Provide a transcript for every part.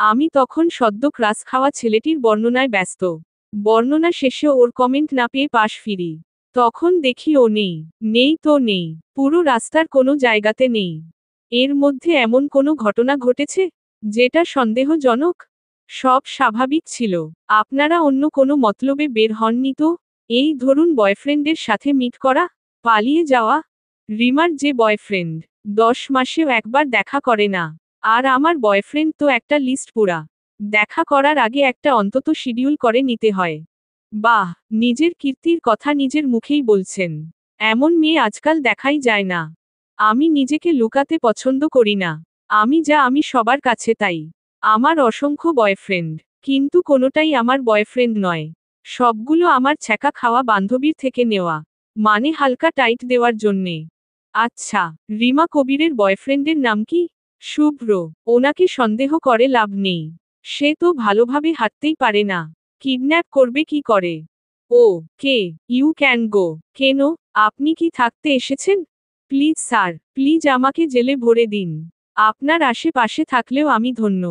আমি তখন সদ্য ক্রাস খাওয়া ছেলেটির বর্ণনায় ব্যস্ত। বর্ণনা শেষে ওর কমেন্ট না পেয়ে পাশ ফিরি। তখন দেখি ও নেই। নেই তো নেই। পুরো রাস্তার কোনো জায়গাতে নেই। এর মধ্যে এমন কোনো ঘটনা ঘটেছে যেটা সন্দেহজনক? সব স্বাভাবিক ছিল। আপনারা অন্য কোনো মতলবে বের হননি তো? এই ধরুন বয়ফ্রেন্ডের সাথে মিট করা, পালিয়ে যাওয়া। রিমার যে বয়ফ্রেন্ড 10 মাসেও একবার দেখা করে না। আর আমার বয়ফ্রেন্ড তো একটা লিস্ট পুরা। দেখা করার আগে একটা অন্তত শিডিউল করে নিতে হয়। বাহ, নিজের কীর্তির কথা নিজের মুখেই বলছেন। এমন মেয়ে আজকাল দেখাই যায় না। আমি নিজেকে লুকাতে পছন্দ করি না। আমি যা আমি সবার কাছে তাই। আমার অসংখ্য বয়ফ্রেন্ড, কিন্তু কোনোটাই আমার বয়ফ্রেন্ড নয়। সবগুলো আমার ছ্যাঁকা খাওয়া বান্ধবীর থেকে নেওয়া। মানে হালকা টাইট দেওয়ার জন্যে। আচ্ছা, রিমা কবিরের বয়ফ্রেন্ডের নাম কি? শুভ্র। ওনাকে সন্দেহ করে লাভ নেই। সে তো ভালোভাবে হাঁটতেই পারে না। কিডন্যাপ করবে কি করে? ও, কে, ইউ ক্যান গো। কেন, আপনি কি থাকতে এসেছেন? প্লিজ স্যার, প্লিজ আমাকে জেলে ভরে দিন। আপনার আশেপাশে থাকলেও আমি ধন্য।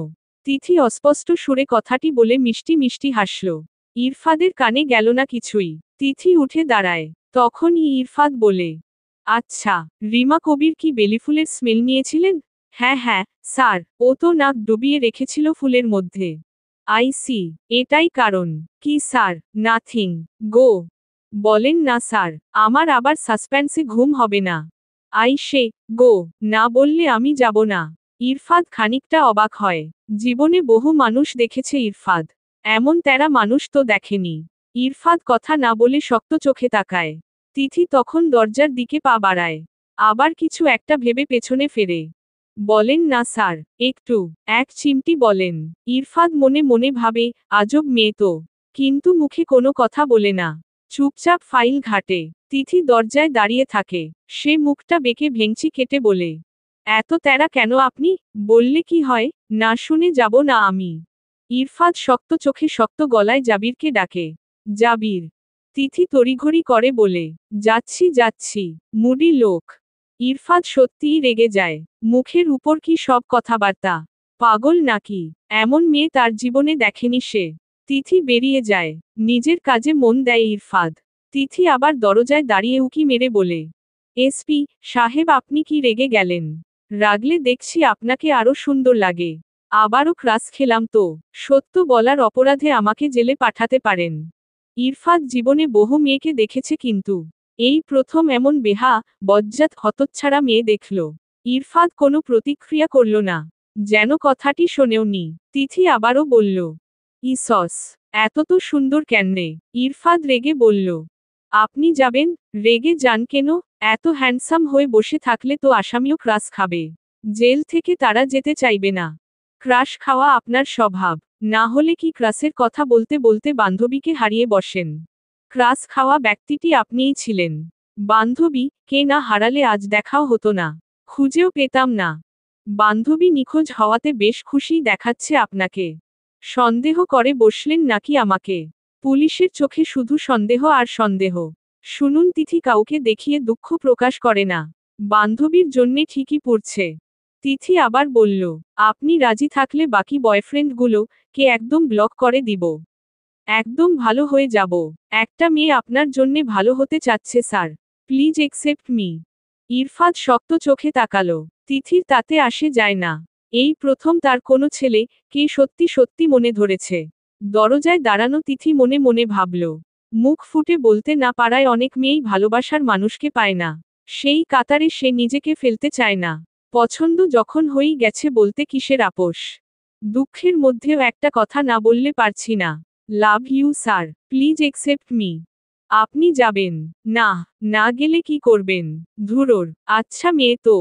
তিথি অস্পষ্ট সুরে কথাটি বলে মিষ্টি মিষ্টি হাসল। ইরফাদের কানে গেল না কিছুই। তিথি উঠে দাঁড়ায়। তখনই ইরফাদ বলে, আচ্ছা, রিমা কবির কি বেলিফুলের স্মেল নিয়েছিলেন? হ্যাঁ হ্যাঁ, স্যার, ও তো নাক ডুবিয়ে রেখেছিল ফুলের মধ্যে। আই সি, এটাই কারণ। কি স্যার? নাথিং। গো। বলেন না স্যার, আমার আবার সাসপেন্সে ঘুম হবে না। আই সে, গো, না বললে আমি যাব না। ইরফাদ খানিকটা অবাক হয়। জীবনে বহু মানুষ দেখেছে ইরফাদ। এমন তেরা মানুষ তো দেখেনি। ইরফাদ কথা না বলে শক্ত চোখে তাকায়। তিথি তখন দরজার দিকে পা বাড়ায়। আবার কিছু একটা ভেবে পেছনে ফেরে। বলেন না স্যার, একটু, এক চিমটি বলেন। ইরফাদ মনে মনে ভাবে, আজব মেয়ে তো। কিন্তু মুখে কোনো কথা বলে না। চুপচাপ ফাইল ঘাটে। তিথি দরজায় দাঁড়িয়ে থাকে। সে মুখটা বেঁকে ভেঙচি কেটে বলে, এত তেরা কেন আপনি? বললে কি হয়, না শুনে যাব না আমি। ইরফাদ শক্ত চোখে শক্ত গলায় জাবিরকে ডাকে। জাবির। তিথি তড়িঘড়ি করে বলে, যাচ্ছি যাচ্ছি। মুডি লোক। ইরফাদ সত্যিই রেগে যায়। মুখের উপর কি সব কথাবার্তা? পাগল নাকি? এমন মেয়ে তার জীবনে দেখেনি সে। তিথি বেরিয়ে যায়। নিজের কাজে মন দেয় ইরফাদ। তিথি আবার দরজায় দাঁড়িয়ে উকি মেরে বলে, এসপি সাহেব, আপনি কি রেগে গেলেন? রাগলে দেখছি আপনাকে আরো সুন্দর লাগে। আবারও ক্রাস খেলাম তো। সত্য বলার অপরাধে আমাকে জেলে পাঠাতে পারেন। ইরফাদ জীবনে বহু মেয়েকে দেখেছে, কিন্তু এই প্রথম এমন বেহা বজ্জাত হতচ্ছাড়া মেয়ে দেখল। ইরফাদ কোনো প্রতিক্রিয়া করল না, যেন কথাটি শোনেওনি। তিথি আবারও বলল, ইসস, এত তো সুন্দর কেনরে? ইরফাদ রেগে বলল, আপনি যাবেন? রেগে যান কেন? এত হ্যান্ডসাম হয়ে বসে থাকলে তো আসামিও ক্রাশ খাবে। জেল থেকে তারা যেতে চাইবে না। ক্রাশ খাওয়া আপনার স্বভাব। না হলে কি ক্রাশের কথা বলতে বলতে বান্ধবীকে হারিয়ে বসেন? ক্রাশ খাওয়া ব্যক্তিটি আপনিই ছিলেন। বান্ধবী কে না হারালে আজ দেখাও হতো না। খুঁজেও পেতাম না। বান্ধবী নিখোঁজ হওয়াতে বেশ খুশি দেখাচ্ছে আপনাকে। সন্দেহ করে বসলেন নাকি আমাকে? পুলিশের চোখে শুধু সন্দেহ আর সন্দেহ। শুনুন, তিথি কাউকে দেখিয়ে দুঃখ প্রকাশ করে না। বান্ধবীর জন্যে ঠিকই পড়ছে। তিথি আবার বলল, আপনি রাজি থাকলে বাকি বয়ফ্রেন্ডগুলো কে একদম ব্লক করে দিব। একদম ভালো হয়ে যাব। একটা মেয়ে আপনার জন্যে ভালো হতে চাচ্ছে sir. Please accept me. Irfad শক্ত চোখে তাকালো। তিথির তাতে আসে যায় না। এই প্রথম তার কোনো ছেলে কে সত্যি সত্যি মনে ধরেছে। দরজায় দাঁড়ানো তিথি মনে মনে ভাবল, মুখ ফুটে বলতে না পারায় অনেক মেয়েই ভালোবাসার মানুষকে পায় না। সেই কাতারে সে নিজেকে ফেলতে চায় না। পছন্দ যখন হয়েই গেছে বলতে কিসের আপোষ? দুঃখের মধ্যেও একটা কথা না বললে পারছি না। Love you sir, please accept me. আপনি যাবেন? না, না গেলে কি করবেন? ধুরোর, আচ্ছা মেয়ে তো।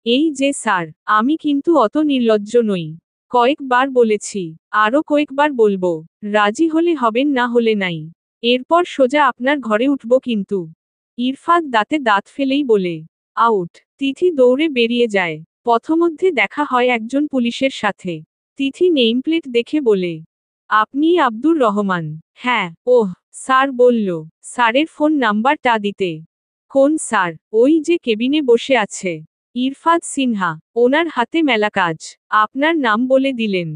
এই যে স্যার, আমি কিন্তু অত নির্লজ্জ নই। কয়েকবার বলেছি, আরও কয়েকবার বলবো। রাজি হলে হবেন, না হলে নাই। এরপর সোজা আপনার ঘরে উঠব কিন্তু। ইরফাদ দাঁতে দাঁত ফেলেই বলে, আউট। তিথি দৌড়ে বেরিয়ে যায়। পথমধ্যে দেখা হয় একজন পুলিশের সাথে। তিথি নেইমপ্লেট দেখে বলে, আপনি আব্দুর রহমান? হ্যাঁ। ওহ, স্যার বলল স্যারের ফোন নাম্বারটা দিতে। কোন স্যার? ওই যে কেবিনে বসে আছে। ইরফাদ সিনহা। ওনার হাতে মেলা কাজ। আপনার নাম বলে দিলেন।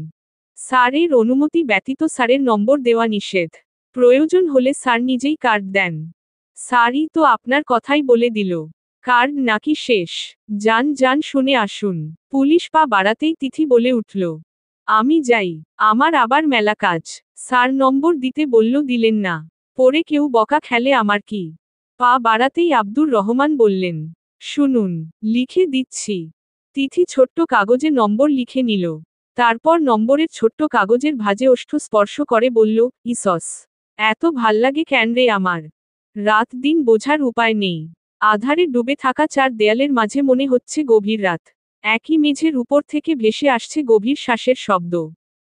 স্যারের অনুমতি ব্যতীত স্যারের নম্বর দেওয়া নিষেধ। প্রয়োজন হলে স্যার নিজেই কার্ড দেন। স্যারই তো আপনার কথাই বলে দিল। কার্ড নাকি শেষ? যান যান শুনে আসুন। পুলিশ পা বাড়াতেই তিথি বলে উঠল, আমি যাই, আমার আবার মেলা কাজ। স্যার নম্বর দিতে বলল, দিলেন না। পরে কেউ বকা খেলে আমার কি? পা বাড়াতেই আব্দুর রহমান বললেন, শুনুন, লিখে দিচ্ছি। তিথি ছোট্ট কাগজে নম্বর লিখে নিল। তারপর নম্বরের ছোট্ট কাগজের ভাঁজে ওষ্ঠ স্পর্শ করে বলল, ইসস, এত ভাল্লাগে কেন রে আমার? রাত দিন বোঝার উপায় নেই। আধারে ডুবে থাকা চার দেয়ালের মাঝে মনে হচ্ছে গভীর রাত। একই মেঝের উপর থেকে ভেসে আসছে গভীর শ্বাসের শব্দ।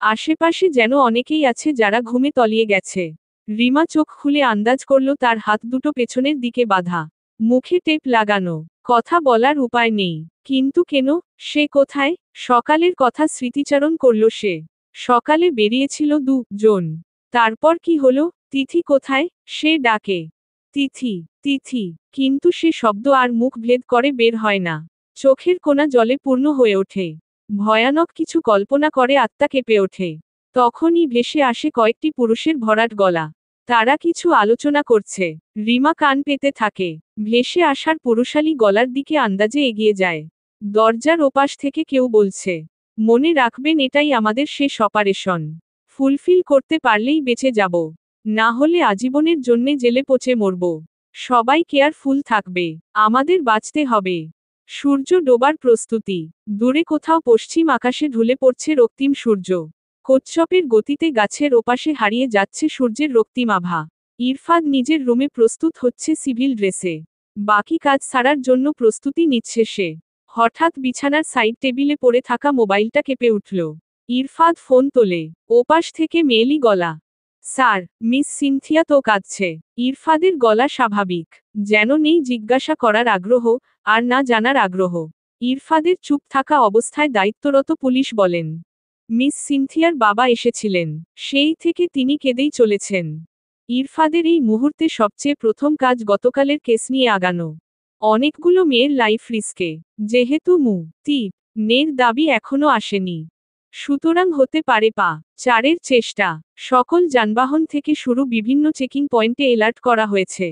আশেপাশে যেন অনেকেই আছে যারা ঘুমে তলিয়ে গেছে। রিমা চোখ খুলে আন্দাজ করল তার হাত দুটো পেছনের দিকে বাঁধা, মুখে টেপ লাগানো, কথা বলার উপায় নেই। কিন্তু কেন? সে কোথায়? সকালের কথা স্মৃতিচারণ করল সে। সকালে বেরিয়েছিল দুজন। তারপর কি হলো? তিথি কোথায়? সে ডাকে, তিথি, তিথি, কিন্তু সে শব্দ আর মুখ ভেদ করে বের হয় না। চোখের কোণা জলে পূর্ণ হয়ে ওঠে। ভয়ানক কিছু কল্পনা করে আত্মা কেঁপে ওঠে। তখনই ভেসে আসে কয়েকটি পুরুষের ভরাট গলা। তারা কিছু আলোচনা করছে। রিমা কান পেতে থাকে। ভেসে আসার পুরুষালী গলার দিকে আন্দাজে এগিয়ে যায়। দরজার ওপাশ থেকে কেউ বলছে, মনে রাখবেন এটাই আমাদের শেষ অপারেশন। ফুলফিল করতে পারলেই বেঁচে যাব। না হলে আজীবনের জন্যে জেলে পচে মরব। সবাই কেয়ারফুল থাকবে। আমাদের বাঁচতে হবে। সূর্য ডোবার প্রস্তুতি। দূরে কোথাও পশ্চিম আকাশে ঢুলে পড়ছে রক্তিম সূর্য। কচ্ছপের গতিতে গাছের ওপাশে হারিয়ে যাচ্ছে সূর্যের রক্তিম আভা। ইরফাদ নিজের রুমে প্রস্তুত হচ্ছে সিভিল ড্রেসে। বাকি কাজ সারার জন্য প্রস্তুতি নিচ্ছে সে। হঠাৎ বিছানার সাইড টেবিলে পড়ে থাকা মোবাইলটা কেঁপে উঠল। ইরফাদ ফোন তোলে। ওপাশ থেকে মেয়েলি গলা, স্যার, মিস সিনথিয়া তো কাঁদছে। ইরফাদের গলা স্বাভাবিক, যেন নেই জিজ্ঞাসা করার আগ্রহ, আর না জানার আগ্রহ। ইরফাদের চুপ থাকা অবস্থায় দায়িত্বরত পুলিশ বলেন, মিস সিনথিয়ার বাবা এসেছিলেন। সেই থেকে তিনি কেঁদেই চলেছেন। ইরফাদের এই মুহূর্তে সবচেয়ে প্রথম কাজ গতকালের কেস নিয়ে আগানো। অনেকগুলো মেয়ের লাইফ রিস্কে। যেহেতু নের দাবি এখনো আসেনি, সুতরাং হতে পারে চারের চেষ্টা। সকল যানবাহন থেকে শুরু বিভিন্ন চেকিং পয়েন্টে এলার্ট করা হয়েছে।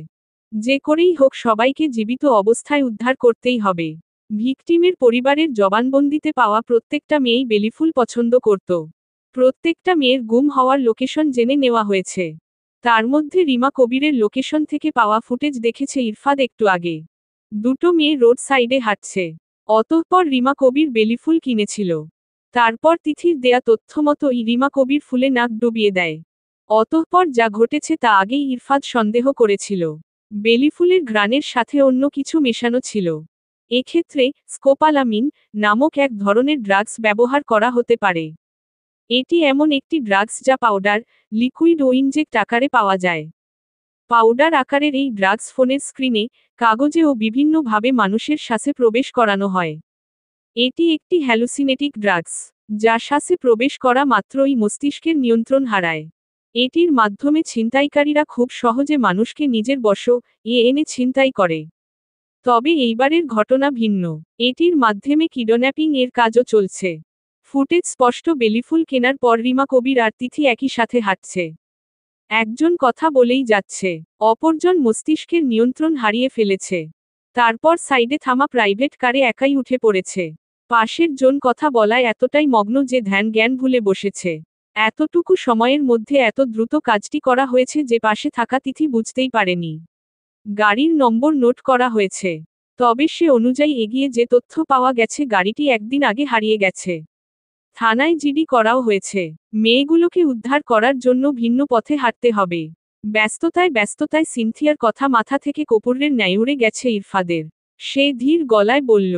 যে করেই হোক সবাইকে জীবিত অবস্থায় উদ্ধার করতেই হবে। ভিকটিমের পরিবারের জবানবন্দিতে পাওয়া প্রত্যেকটা মেয়েই বেলিফুল পছন্দ করত। প্রত্যেকটা মেয়ের গুম হওয়ার লোকেশন জেনে নেওয়া হয়েছে। তার মধ্যে রিমা কবিরের লোকেশন থেকে পাওয়া ফুটেজ দেখেছে ইরফাদ একটু আগে। দুটো মেয়ে রোড সাইডে হাঁটছে। অতঃপর রিমা কবির বেলিফুল কিনেছিল। তারপর তিথির দেয়া তথ্যমতো রিমা কবির ফুলে নাক ডুবিয়ে দেয়। অতঃপর যা ঘটেছে তা আগেই ইরফাদ সন্দেহ করেছিল। বেলিফুলের ঘ্রাণের সাথে অন্য কিছু মেশানো ছিল। এক্ষেত্রে স্কোপালামিন নামক এক ধরনের ড্রাগস ব্যবহার করা হতে পারে। এটি এমন একটি ড্রাগস যা পাউডার, লিকুইড ও ইনজেক্ট আকারে পাওয়া যায়। পাউডার আকারের এই ড্রাগস ফোনের স্ক্রিনে, কাগজে ও বিভিন্নভাবে মানুষের শ্বাসে প্রবেশ করানো হয়। এটি একটি হ্যালুসিনেটিক ড্রাগস, যা শ্বাসে প্রবেশ করা মাত্রই মস্তিষ্কের নিয়ন্ত্রণ হারায়। এটির মাধ্যমে ছিনতাইকারীরা খুব সহজে মানুষকে নিজের এনে ছিনতাই করে। তবে এইবারের ঘটনা ভিন্ন। এটির মাধ্যমে কিডন্যাপিং এর কাজও চলছে। ফুটেজ স্পষ্ট, বেলিফুল কেনার পর রিমা কবির আর তিথি একই সাথে হাঁটছে। একজন কথা বলেই যাচ্ছে, অপরজন মস্তিষ্কের নিয়ন্ত্রণ হারিয়ে ফেলেছে। তারপর সাইডে থামা প্রাইভেট কারে একাই উঠে পড়েছে। পাশের জন কথা বলায় এতটাই মগ্ন যে ধ্যান জ্ঞান ভুলে বসেছে। এতটুকু সময়ের মধ্যে এত দ্রুত কাজটি করা হয়েছে যে পাশে থাকা তিথি বুঝতেই পারেনি। গাড়ির নম্বর নোট করা হয়েছে। তবে সে অনুযায়ী এগিয়ে যে তথ্য পাওয়া গেছে গাড়িটি একদিন আগে হারিয়ে গেছে। থানায় জিডি করাও হয়েছে। মেয়েগুলোকে উদ্ধার করার জন্য ভিন্ন পথে হাঁটতে হবে। ব্যস্ততায় সিনথিয়ার কথা মাথা থেকে কপুরের ন্যায় উড়ে গেছে ইরফাদের। সে ধীর গলায় বলল,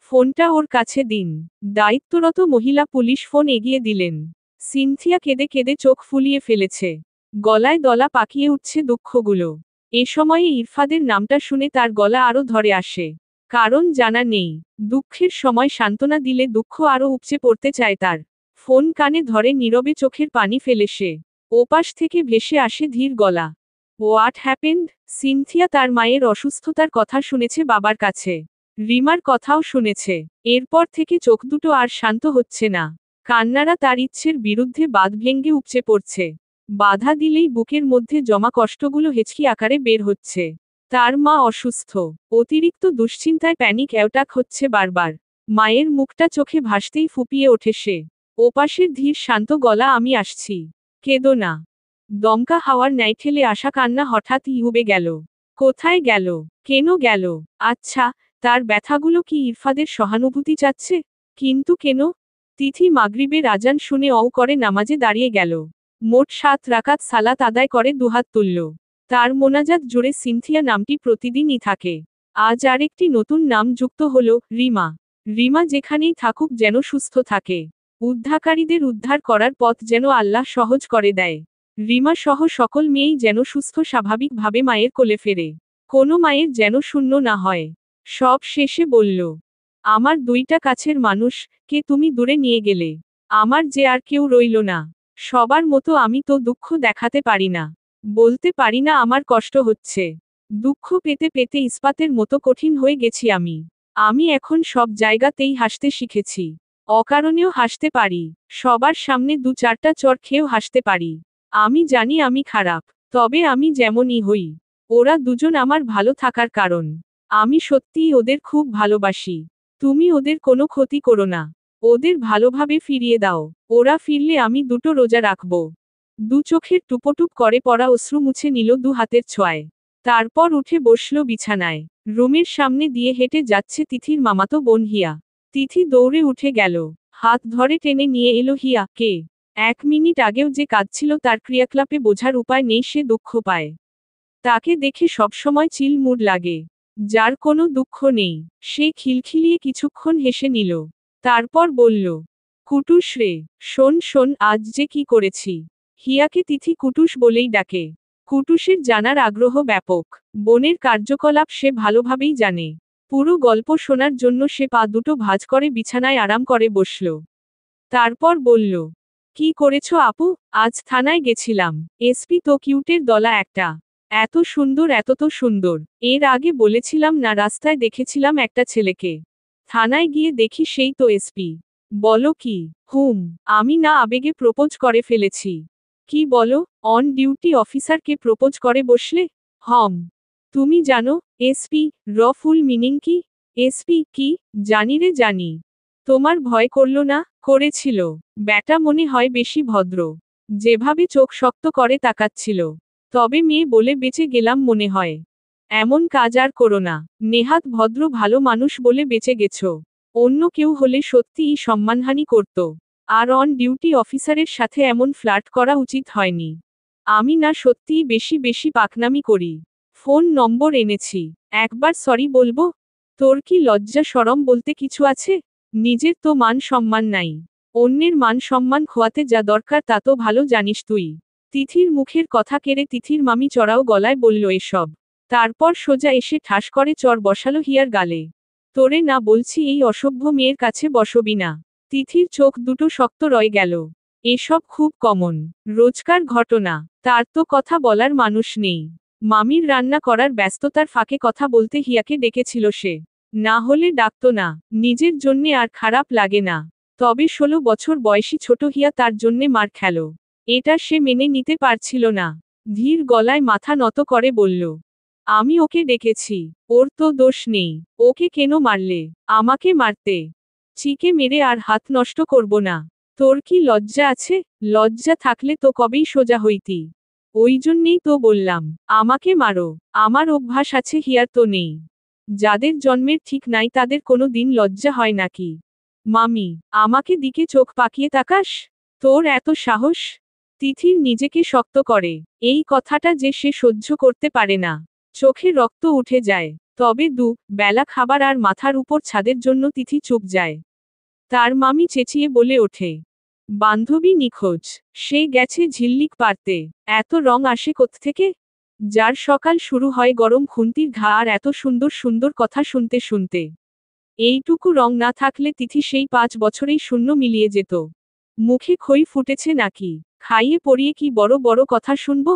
ফোনটা ওর কাছে দিন। দায়িত্বরত মহিলা পুলিশ ফোন এগিয়ে দিলেন। সিনথিয়া কেঁদে কেঁদে চোখ ফুলিয়ে ফেলেছে। গলায় দলা পাকিয়ে উঠছে দুঃখগুলো। এ সময়ে ইরফাদের নামটা শুনে তার গলা আরো ধরে আসে। কারণ জানা নেই, দুঃখের সময় সান্ত্বনা দিলে দুঃখ আরো উপচে পড়তে চায় তার। ফোন কানে ধরে নীরবে চোখের পানি ফেলে সে। ওপাশ থেকে ভেসে আসে ধীর গলা, হোয়াট হ্যাপেন্ড? সিনথিয়া তার মায়ের অসুস্থতার কথা শুনেছে বাবার কাছে। রিমার কথাও শুনেছে। এরপর থেকে চোখ দুটো আর শান্ত হচ্ছে না। কান্নারা তার ইচ্ছের বিরুদ্ধে বাঁধ ভেঙে উপচে পড়ছে। বাধা দিলেই বুকের মধ্যে জমা কষ্টগুলো হেঁচকি আকারে বের হচ্ছে। তার মা অসুস্থ, অতিরিক্ত দুশ্চিন্তায় প্যানিক অ্যাটাক হচ্ছে বারবার। মায়ের মুখটা চোখে ভাসতেই ফুপিয়ে ওঠে সে। ওপাশের ধীর শান্ত গলা, আমি আসছি, কেঁদো না। দমকা হাওয়ার ন্যায় ঠেলে আসা কান্না হঠাৎই উবে গেল। কোথায় গেল? কেন গেল? আচ্ছা, তার ব্যথাগুলো কি ইরফাদের সহানুভূতি চাচ্ছে? কিন্তু কেন? তিথি মাগরিবের আজান শুনে করে নামাজে দাঁড়িয়ে গেল। মোট 7 রাকাত সালাত আদায় করে দুহাত তুলল। তার মোনাজাত জুড়ে সিনথিয়া নামটি প্রতিদিনই থাকে। আজ আরেকটি নতুন নাম যুক্ত হল, রিমা। রিমা যেখানেই থাকুক যেন সুস্থ থাকে। উদ্ধারকারীদের উদ্ধার করার পথ যেন আল্লাহ সহজ করে দেয়। রিমা সহ সকল মেয়েই যেন সুস্থ স্বাভাবিকভাবে মায়ের কোলে ফেরে। কোনো মায়ের যেন শূন্য না হয়। সব শেষে বলল, আমার 2টা কাছের মানুষ, কে তুমি দূরে নিয়ে গেলে। আমার যে আর কেউ রইল না। সবার মতো আমি তো দুঃখ দেখাতে পারি না। বলতে পারি না আমার কষ্ট হচ্ছে। দুঃখ পেতে পেতে ইস্পাতের মতো কঠিন হয়ে গেছি আমি। আমি এখন সব জায়গাতেই হাসতে শিখেছি। অকারণেও হাসতে পারি। সবার সামনে 2-4টা চড় খেয়েও হাসতে পারি। আমি জানি আমি খারাপ। তবে আমি যেমনই হই, ওরা দুজন আমার ভালো থাকার কারণ। আমি সত্যিই ওদের খুব ভালোবাসি। তুমি ওদের কোনো ক্ষতি করো না। ওদের ভালোভাবে ফিরিয়ে দাও। ওরা ফিরলে আমি 2টো রোজা রাখব। 2 চোখের টুপোটুপ করে পড়া অশ্রু মুছে নিল 2 হাতের ছোঁয়ায়। তারপর উঠে বসল বিছানায়। রুমের সামনে দিয়ে হেঁটে যাচ্ছে তিথির মামাতো বোন হিয়া। তিথি দৌড়ে উঠে গেল। হাত ধরে টেনে নিয়ে এলো হিয়া। কে? 1 মিনিট আগেও যে কাঁদছিল তার ক্রিয়াকলাপে বোঝার উপায় নেই সে দুঃখ পায়। তাকে দেখে সবসময় চিল মুড লাগে। যার কোনো দুঃখ নেই। সে খিলখিলিয়ে কিছুক্ষণ হেসে নিল। তারপর বলল, কুটুস রে, শোন শোন, আজ যে কি করেছি। হিয়াকে তিথি কুটুস বলেই ডাকে। কুটুসের জানার আগ্রহ ব্যাপক। বোনের কার্যকলাপ সে ভালোভাবেই জানে। পুরো গল্প শোনার জন্য সে পা দুটো ভাঁজ করে বিছানায় আরাম করে বসল। তারপর বলল, কি করেছ আপু? আজ থানায় গেছিলাম। এসপি তো কিউটের দলা একটা। এত সুন্দর, এত তো সুন্দর। এর আগে বলেছিলাম না, রাস্তায় দেখেছিলাম একটা ছেলেকে। থানায় গিয়ে দেখি সেই তো এসপি। বলো কি? আমি না আবেগে প্রপোজ করে ফেলেছি। কি বলো? অন ডিউটি অফিসারকে প্রপোজ করে বসলে? হম। তুমি জানো এসপি ফুল মিনিং কি? এসপি কি? জানি রে জানি। তোমার ভয় করলো না? করেছিল। ব্যাটা মনে হয় বেশি ভদ্র। যেভাবে চোখ শক্ত করে তাকাচ্ছিল। তবে মেয়ে বলে বেঁচে গেলাম মনে হয়। এমন কাজ আর করো না। নেহাত ভদ্র ভালো মানুষ বলে বেঁচে গেছো। অন্য কেউ হলে সত্যিই সম্মানহানি করত। আর অন ডিউটি অফিসারের সাথে এমন ফ্লার্ট করা উচিত হয়নি। আমি না সত্যিই বেশি বেশি পাকনামি করি। ফোন নম্বর এনেছি। একবার সরি বলবো? তোর কি লজ্জা শরম বলতে কিছু আছে? নিজের তো মান সম্মান নাই। অন্যের মান সম্মান খোয়াতে যা দরকার তা তো ভালো জানিস তুই। তিথির মুখের কথা কেড়ে তিথির মামি চড়াও গলায় বলল এসব। তারপর সোজা এসে ঠাস করে চড় বসালো হিয়ার গালে। তোরে না বলছি এই অসভ্য মেয়ের কাছে বসবি না। তিথির চোখ দুটো শক্ত রয়ে গেল। এসব খুব কমন, রোজকার ঘটনা। তার তো কথা বলার মানুষ নেই। মামির রান্না করার ব্যস্ততার ফাঁকে কথা বলতে হিয়াকে ডেকেছিল সে। না হলে ডাকতো না। নিজের জন্যে আর খারাপ লাগে না। তবে 16 বছর বয়সী ছোট হিয়া তার জন্যে মার খেল। এটা সে মেনে নিতে পারছিল না। ধীর গলায় মাথা নত করে বলল, আমি ওকে ডেকেছি। ওর তো দোষ নেই। ওকে কেন মারলে? আমাকে মারতে? চিকে মেরে আর হাত নষ্ট করব না। তোর কি লজ্জা আছে? লজ্জা থাকলে তো কবেই সোজা হইতি। ওই জন্যেই তো বললাম, আমাকে মারো। আমার অভ্যাস আছে, হিয়ার তো নেই। যাদের জন্মের ঠিক নাই তাদের কোনো দিন লজ্জা হয় নাকি? মামি, আমাকে দিকে চোখ পাকিয়ে তাকাস? তোর এত সাহস? তিথির নিজেকে শক্ত করে। এই কথাটা যে সে সহ্য করতে পারে না। চোখে রক্ত উঠে যায়। তবে বেলা খাবার আর মাথার উপর ছাদের জন্য তিথি চুপ যায়। তার মামি চেঁচিয়ে বলে ওঠে, বান্ধবী নিখোঁজ। সে গেছে ঝিল্লিক পারতে। এত রং আসে কোত্থেকে? যার সকাল শুরু হয় গরম খুন্তির ঘা আর এত সুন্দর সুন্দর কথা শুনতে শুনতে। এইটুকু রং না থাকলে তিথি সেই 5 বছরেই শূন্য মিলিয়ে যেত। মুখে খই ফুটেছে নাকি? খাইয়ে পরিয়ে কি বড় বড় কথা শুনব?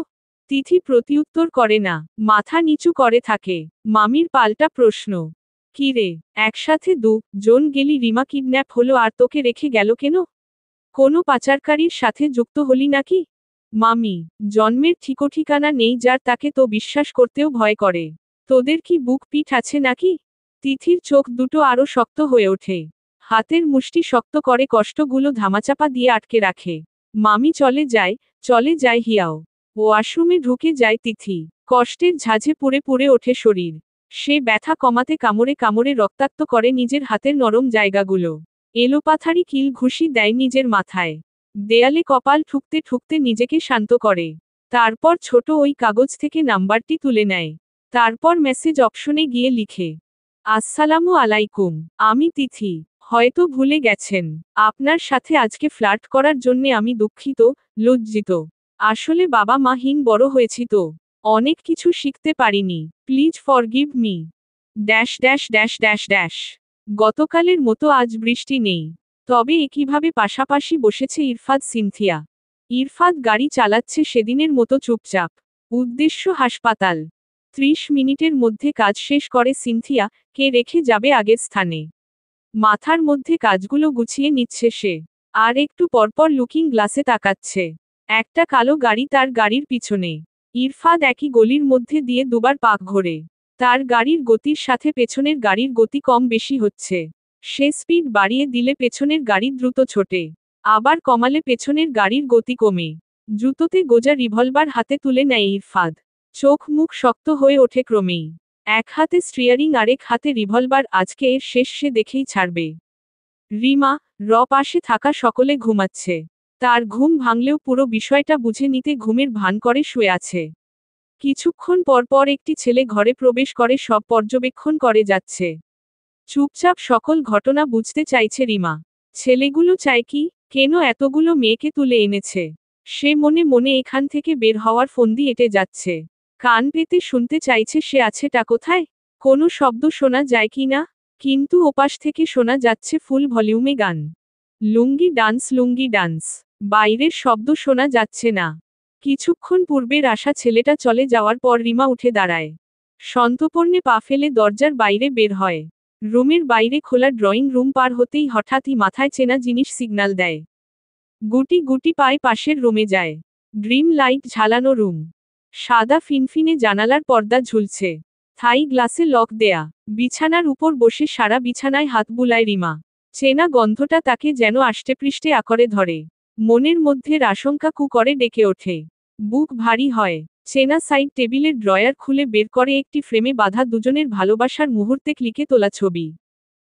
তিথি প্রতিউত্তর করে না, মাথা নিচু করে থাকে। মামির পাল্টা প্রশ্ন, কি রে, একসাথে জন গেলি, রিমা কিডন্যাপ হলো আর তোকে রেখে গেল কেন? কোনো পাচারকারীর সাথে যুক্ত হলি নাকি? মামি, জন্মের ঠিকঠিকানা নেই যার, তাকে তো বিশ্বাস করতেও ভয় করে। তোদের কি বুক পিঠ আছে নাকি? তিথির চোখ দুটো আরো শক্ত হয়ে ওঠে। হাতের মুষ্টি শক্ত করে কষ্টগুলো ধামাচাপা দিয়ে আটকে রাখে। মামি চলে যায় হিয়াও। ওয়াশরুমে ঢুকে যায় তিথি। কষ্টের ঝাঁঝে পুড়ে পুড়ে ওঠে শরীর। সে ব্যথা কমাতে কামড়ে কামড়ে রক্তাক্ত করে নিজের হাতের নরম জায়গাগুলো। এলোপাথারি কিল ঘুষি দেয় নিজের মাথায়। দেয়ালে কপাল ঠুকতে ঠুকতে নিজেকে শান্ত করে। তারপর ছোট ওই কাগজ থেকে নাম্বারটি তুলে নেয়। তারপর মেসেজ অপশনে গিয়ে লিখে, আসসালামু আলাইকুম, আমি তিথি। হয়তো ভুলে গেছেন। আপনার সাথে আজকে ফ্লার্ট করার জন্যে আমি দুঃখিত, লজ্জিত। আসলে বাবা মাহীন বড় হয়েছি তো। অনেক কিছু শিখতে পারিনি। Please forgive me. Dash dash dash dash dash. গতকালের মতো আজ বৃষ্টি নেই। তবে একইভাবে পাশাপাশি বসেছে ইরফাদ সিনথিয়া। ইরফাদ গাড়ি চালাচ্ছে সেদিনের মতো চুপচাপ। উদ্দেশ্য হাসপাতাল। 30 মিনিটের মধ্যে কাজ শেষ করে সিনথিয়া, কে রেখে যাবে আগের স্থানে। মাথার মধ্যে কাজগুলো গুছিয়ে নিচ্ছে সে। আর একটু পরপর লুকিং গ্লাসে তাকাচ্ছে। একটা কালো গাড়ি তার গাড়ির পিছনে। ইরফাদ একই গলির মধ্যে দিয়ে দুবার পাক ঘোরে। তার গাড়ির গতির সাথে পেছনের গাড়ির গতি কম বেশি হচ্ছে। সে স্পিড বাড়িয়ে দিলে পেছনের গাড়ি দ্রুত ছোটে। আবার কমালে পেছনের গাড়ির গতি কমে। জুতোতে গোজা রিভলভার হাতে তুলে নেয় ইরফাদ। চোখ মুখ শক্ত হয়ে ওঠে ক্রমেই। এক হাতে স্টিয়ারিং আরেক হাতে রিভলভার। আজকে এর শেষ সে দেখেই ছাড়বে। রিমা, পাশে থাকা সকলে ঘুমাচ্ছে। তার ঘুম ভাঙলেও পুরো বিষয়টা বুঝে নিতে ঘুমের ভান করে শুয়ে আছে। কিছুক্ষণ পর পর একটি ছেলে ঘরে প্রবেশ করে, সব পর্যবেক্ষণ করে যাচ্ছে। চুপচাপ সকল ঘটনা বুঝতে চাইছে রিমা। ছেলেগুলো চায় কি, কেন এতগুলো মেয়েকে তুলে এনেছে? সে মনে মনে এখান থেকে বের হওয়ার ফন্দি এঁটে যাচ্ছে। কান পেতে শুনতে চাইছে সে আছেটা কোথায়, কোনো শব্দ শোনা যায় কি না। কিন্তু ওপাশ থেকে শোনা যাচ্ছে ফুল ভলিউমে গান। লুঙ্গি ডান্স, লুঙ্গি ডান্স। বাইরের শব্দ শোনা যাচ্ছে না। কিছুক্ষণ পূর্বের আসা ছেলেটা চলে যাওয়ার পর রিমা উঠে দাঁড়ায়। সন্তর্পণে পা ফেলে দরজার বাইরে বের হয়। রুমের বাইরে খোলা ড্রয়িং রুম পার হতেই হঠাৎই মাথায় চেনা জিনিস সিগন্যাল দেয়। গুটি গুটি পায়ে পাশের রুমে যায়। ড্রিম লাইট ঝালানো রুম। সাদা ফিনফিনে জানালার পর্দা ঝুলছে। থাই গ্লাসে লক দেয়া। বিছানার উপর বসে সারা বিছানায় হাত বুলায় রিমা। চেনা গন্ধটা তাকে যেন আষ্টেপৃষ্ঠে আঁকড়ে ধরে। মনের মধ্যে আশঙ্কা কু করে ডেকে ওঠে। বুক ভারী হয়। চেনা সাইড টেবিলের ড্রয়ার খুলে বের করে একটি ফ্রেমে বাঁধা দুজনের ভালোবাসার মুহূর্তে ক্লিকে তোলা ছবি।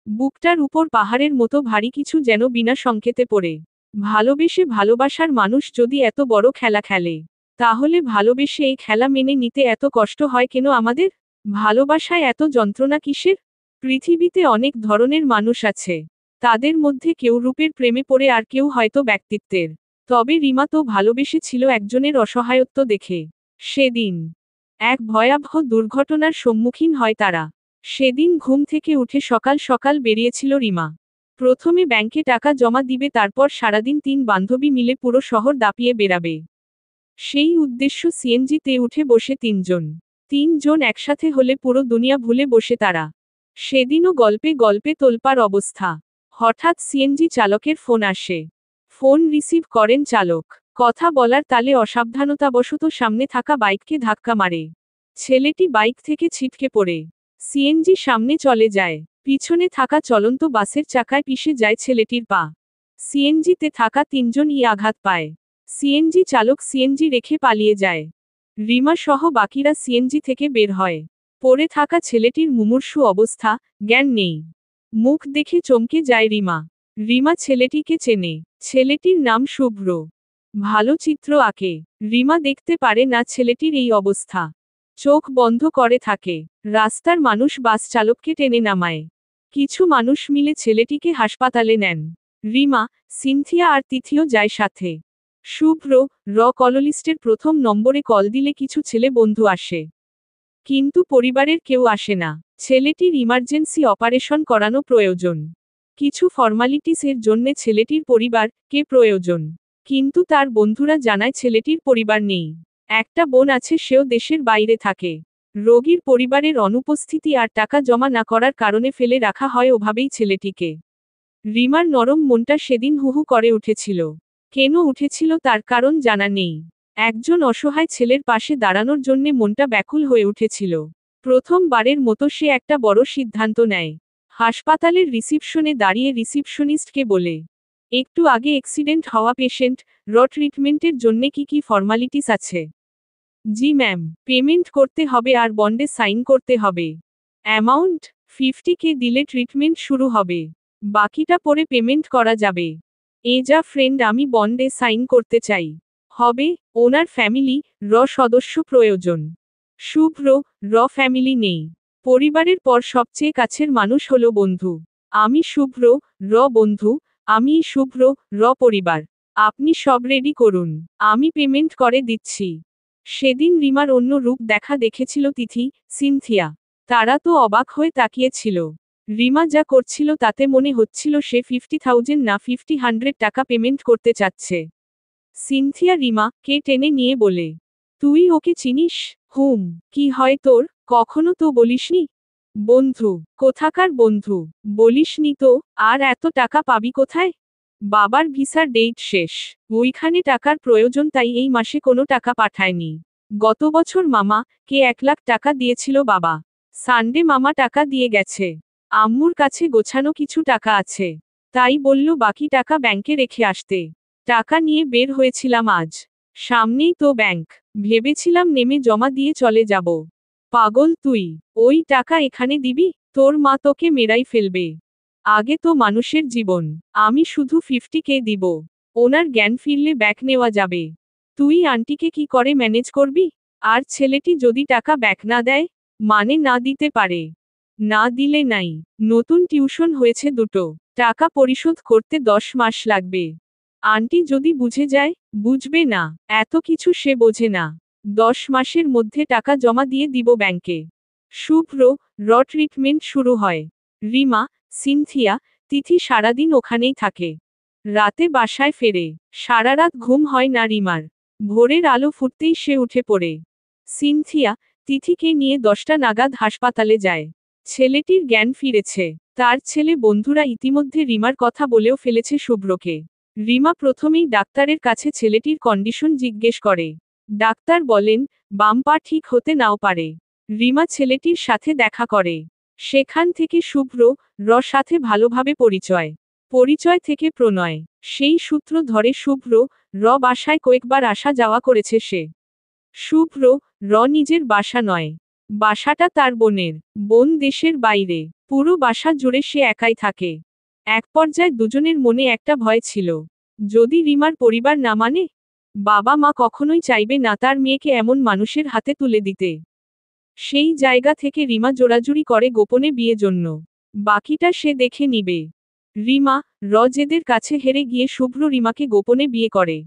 বুকটার উপর পাহাড়ের মতো ভারী কিছু যেন বিনা সংকেতে পড়ে। ভালোবেসে ভালোবাসার মানুষ যদি এত বড় খেলা খেলে, তাহলে ভালোবেসে এই খেলা মেনে নিতে এত কষ্ট হয় কেন আমাদের? ভালোবাসায় এত যন্ত্রণা কিসের? পৃথিবীতে অনেক ধরনের মানুষ আছে। তাদের মধ্যে কেউ রূপের প্রেমে পড়ে আর কেউ হয়তো ব্যক্তিত্বের। তবে রিমা তো ভালোবেসেছিল একজনের অসহায়ত্ব দেখে। সেদিন এক ভয়াবহ দুর্ঘটনার সম্মুখীন হয় তারা। সেদিন ঘুম থেকে উঠে সকাল সকাল বেরিয়েছিল রিমা। প্রথমে ব্যাংকে টাকা জমা দিবে, তারপর সারাদিন 3 বান্ধবী মিলে পুরো শহর দাপিয়ে বেড়াবে। সেই উদ্দেশ্য সিএনজিতে উঠে বসে 3 জন একসাথে হলে পুরো দুনিয়া ভুলে বসে তারা। সেদিনও গল্পে গল্পে তোলপাড় অবস্থা। হঠাৎ সিএনজি চালকের ফোন আসে। ফোন রিসিভ করেন চালক। কথা বলার তালে অসাবধানতাবশত সামনে থাকা বাইককে ধাক্কা মারে। ছেলেটি বাইক থেকে ছিটকে পড়ে সিএনজি সামনে চলে যায়। পিছনে থাকা চলন্ত বাসের চাকায় পিষে যায় ছেলেটির পা। সিএনজিতে থাকা 3জনই আঘাত পায়। সিএনজি চালক সিএনজি রেখে পালিয়ে যায়। রিমা সহ বাকিরা সিএনজি থেকে বের হয়। পড়ে থাকা ছেলেটির মুমূর্ষু অবস্থা, জ্ঞান নেই। মুখ দেখে চমকে যায় রিমা। রিমা ছেলেটিকে চেনে। ছেলেটির নাম শুভ্র। ভালো চিত্র আঁকে। রিমা দেখতে পারে না ছেলেটির এই অবস্থা। চোখ বন্ধ করে থাকে। রাস্তার মানুষ বাস চালককে টেনে নামায়। কিছু মানুষ মিলে ছেলেটিকে হাসপাতালে নেন। রিমা, সিনথিয়া আর তিথিও যায় সাথে। শুভ্র, কললিস্টের প্রথম নম্বরে কল দিলে কিছু ছেলে বন্ধু আসে। কিন্তু পরিবারের কেউ আসে না। ছেলেটির ইমার্জেন্সি অপারেশন করানো প্রয়োজন। কিছু ফর্মালিটিস এর জন্যে ছেলেটির পরিবারকে প্রয়োজন। কিন্তু তার বন্ধুরা জানায় ছেলেটির পরিবার নেই। একটা বোন আছে, সেও দেশের বাইরে থাকে। রোগীর পরিবারের অনুপস্থিতি আর টাকা জমা না করার কারণে ফেলে রাখা হয় ওভাবেই ছেলেটিকে। রিমার নরম মনটা সেদিন হুহু করে উঠেছিল। কেন উঠেছিল তার কারণ জানা নেই। একজন অসহায় ছেলের পাশে দাঁড়ানোর জন্যে মনটা ব্যাকুল হয়ে উঠেছিল। প্রথমবারের মতো সে একটা বড় সিদ্ধান্ত নেয়। হাসপাতালের রিসিপশনে দাঁড়িয়ে রিসিপশনিস্টকে বলে, একটু আগে অ্যাক্সিডেন্ট হওয়া পেশেন্ট, ট্রিটমেন্টের জন্যে কি ফর্মালিটিস আছে? জি ম্যাম, পেমেন্ট করতে হবে আর বন্ডে সাইন করতে হবে। অ্যামাউন্ট 50K দিলে ট্রিটমেন্ট শুরু হবে। বাকিটা পরে পেমেন্ট করা যাবে। যা ফ্রেন্ড, আমি বন্ডে সাইন করতে চাই। হবে, ওনার ফ্যামিলি, সদস্য প্রয়োজন। শুভ্র, ফ্যামিলি নেই। পরিবারের পর সবচেয়ে কাছের মানুষ হলো বন্ধু। আমি শুভ্র, বন্ধু, আমি শুভ্র, পরিবার। আপনি সব রেডি করুন, আমি পেমেন্ট করে দিচ্ছি। সেদিন রিমার অন্য রূপ দেখা দেখেছিল তিথি, সিনথিয়া। তারা তো অবাক হয়ে তাকিয়েছিল। রিমা যা করছিল তাতে মনে হচ্ছিল সে 50,000 না 100 টাকা পেমেন্ট করতে চাচ্ছে। সিনথিয়া রিমাকে টেনে নিয়ে বলে, তুই ওকে চিনিস? হুম, কি হয় তোর? কখনো তো বলিসনি। বন্ধু, কোথাকার বন্ধু? বলিসনি তো। আর এত টাকা পাবি কোথায়? বাবার ভিসার ডেট শেষ, ওইখানে টাকার প্রয়োজন, তাই এই মাসে কোনো টাকা পাঠায়নি। গত বছর মামাকে 1 লাখ টাকা দিয়েছিল বাবা। সানডে মামা টাকা দিয়ে গেছে। আম্মুর কাছে গোছানো কিছু টাকা আছে, তাই বলল বাকি টাকা ব্যাংকে রেখে আসতে। টাকা নিয়ে বের হয়েছিলাম আজ। সামনেই তো ব্যাংক, ভেবেছিলাম নেমে জমা দিয়ে চলে যাব। পাগল তুই, ওই টাকা এখানে দিবি? তোর মা তোকে মেরাই ফেলবে। আগে তো মানুষের জীবন। আমি শুধু 50K দিব, ওনার জ্ঞান ফিরলে ব্যাক নেওয়া যাবে। তুই আন্টিকে কি করে ম্যানেজ করবি? আর ছেলেটি যদি টাকা ব্যাক না দেয়? মানে না দিতে পারে? না দিলে নাই। নতুন টিউশন হয়েছে দুটো, টাকা পরিশোধ করতে 10 মাস লাগবে। আন্টি যদি বুঝে যায়? বুঝবে না, এত কিছু সে বোঝে না। 10 মাসের মধ্যে টাকা জমা দিয়ে দিব ব্যাংকে। শুভ্র, ট্রিটমেন্ট শুরু হয়। রিমা, সিনথিয়া, তিথি সারাদিন ওখানেই থাকে। রাতে বাসায় ফেরে। সারা রাত ঘুম হয় না রিমার। ভোরের আলো ফুটতেই সে উঠে পড়ে। সিনথিয়া, তিথিকে নিয়ে 10টা নাগাদ হাসপাতালে যায়। ছেলেটির জ্ঞান ফিরেছে। তার ছেলে বন্ধুরা ইতিমধ্যে রিমার কথা বলেও ফেলেছে শুভ্রকে। রিমা প্রথমেই ডাক্তারের কাছে ছেলেটির কন্ডিশন জিজ্ঞেস করে। ডাক্তার বলেন, বাম পা ঠিক হতে নাও পারে। রিমা ছেলেটির সাথে দেখা করে। সেখান থেকে শুভ্র, সাথে ভালোভাবে পরিচয়। পরিচয় থেকে প্রণয়। সেই সূত্র ধরে শুভ্র, বাসায় কয়েকবার আসা যাওয়া করেছে সে। শুভ্র, নিজের বাসা নয়। বাসাটা তার বোনের। বোন দেশের বাইরে। পুরো বাসা জুড়ে সে একাই থাকে। এক পর্যায়ে দুজনের মনে একটা ভয় ছিল। যদি রিমার পরিবার না মানে? বাবা মা কখনোই চাইবে না তার মেয়েকে এমন মানুষের হাতে তুলে দিতে। সেই জায়গা থেকে রিমা জোরাজুরি করে গোপনে বিয়ে জন্য। বাকিটা সে দেখে নিবে। রিমা, জেদের কাছে হেরে গিয়ে শুভ্র রিমাকে গোপনে বিয়ে করে।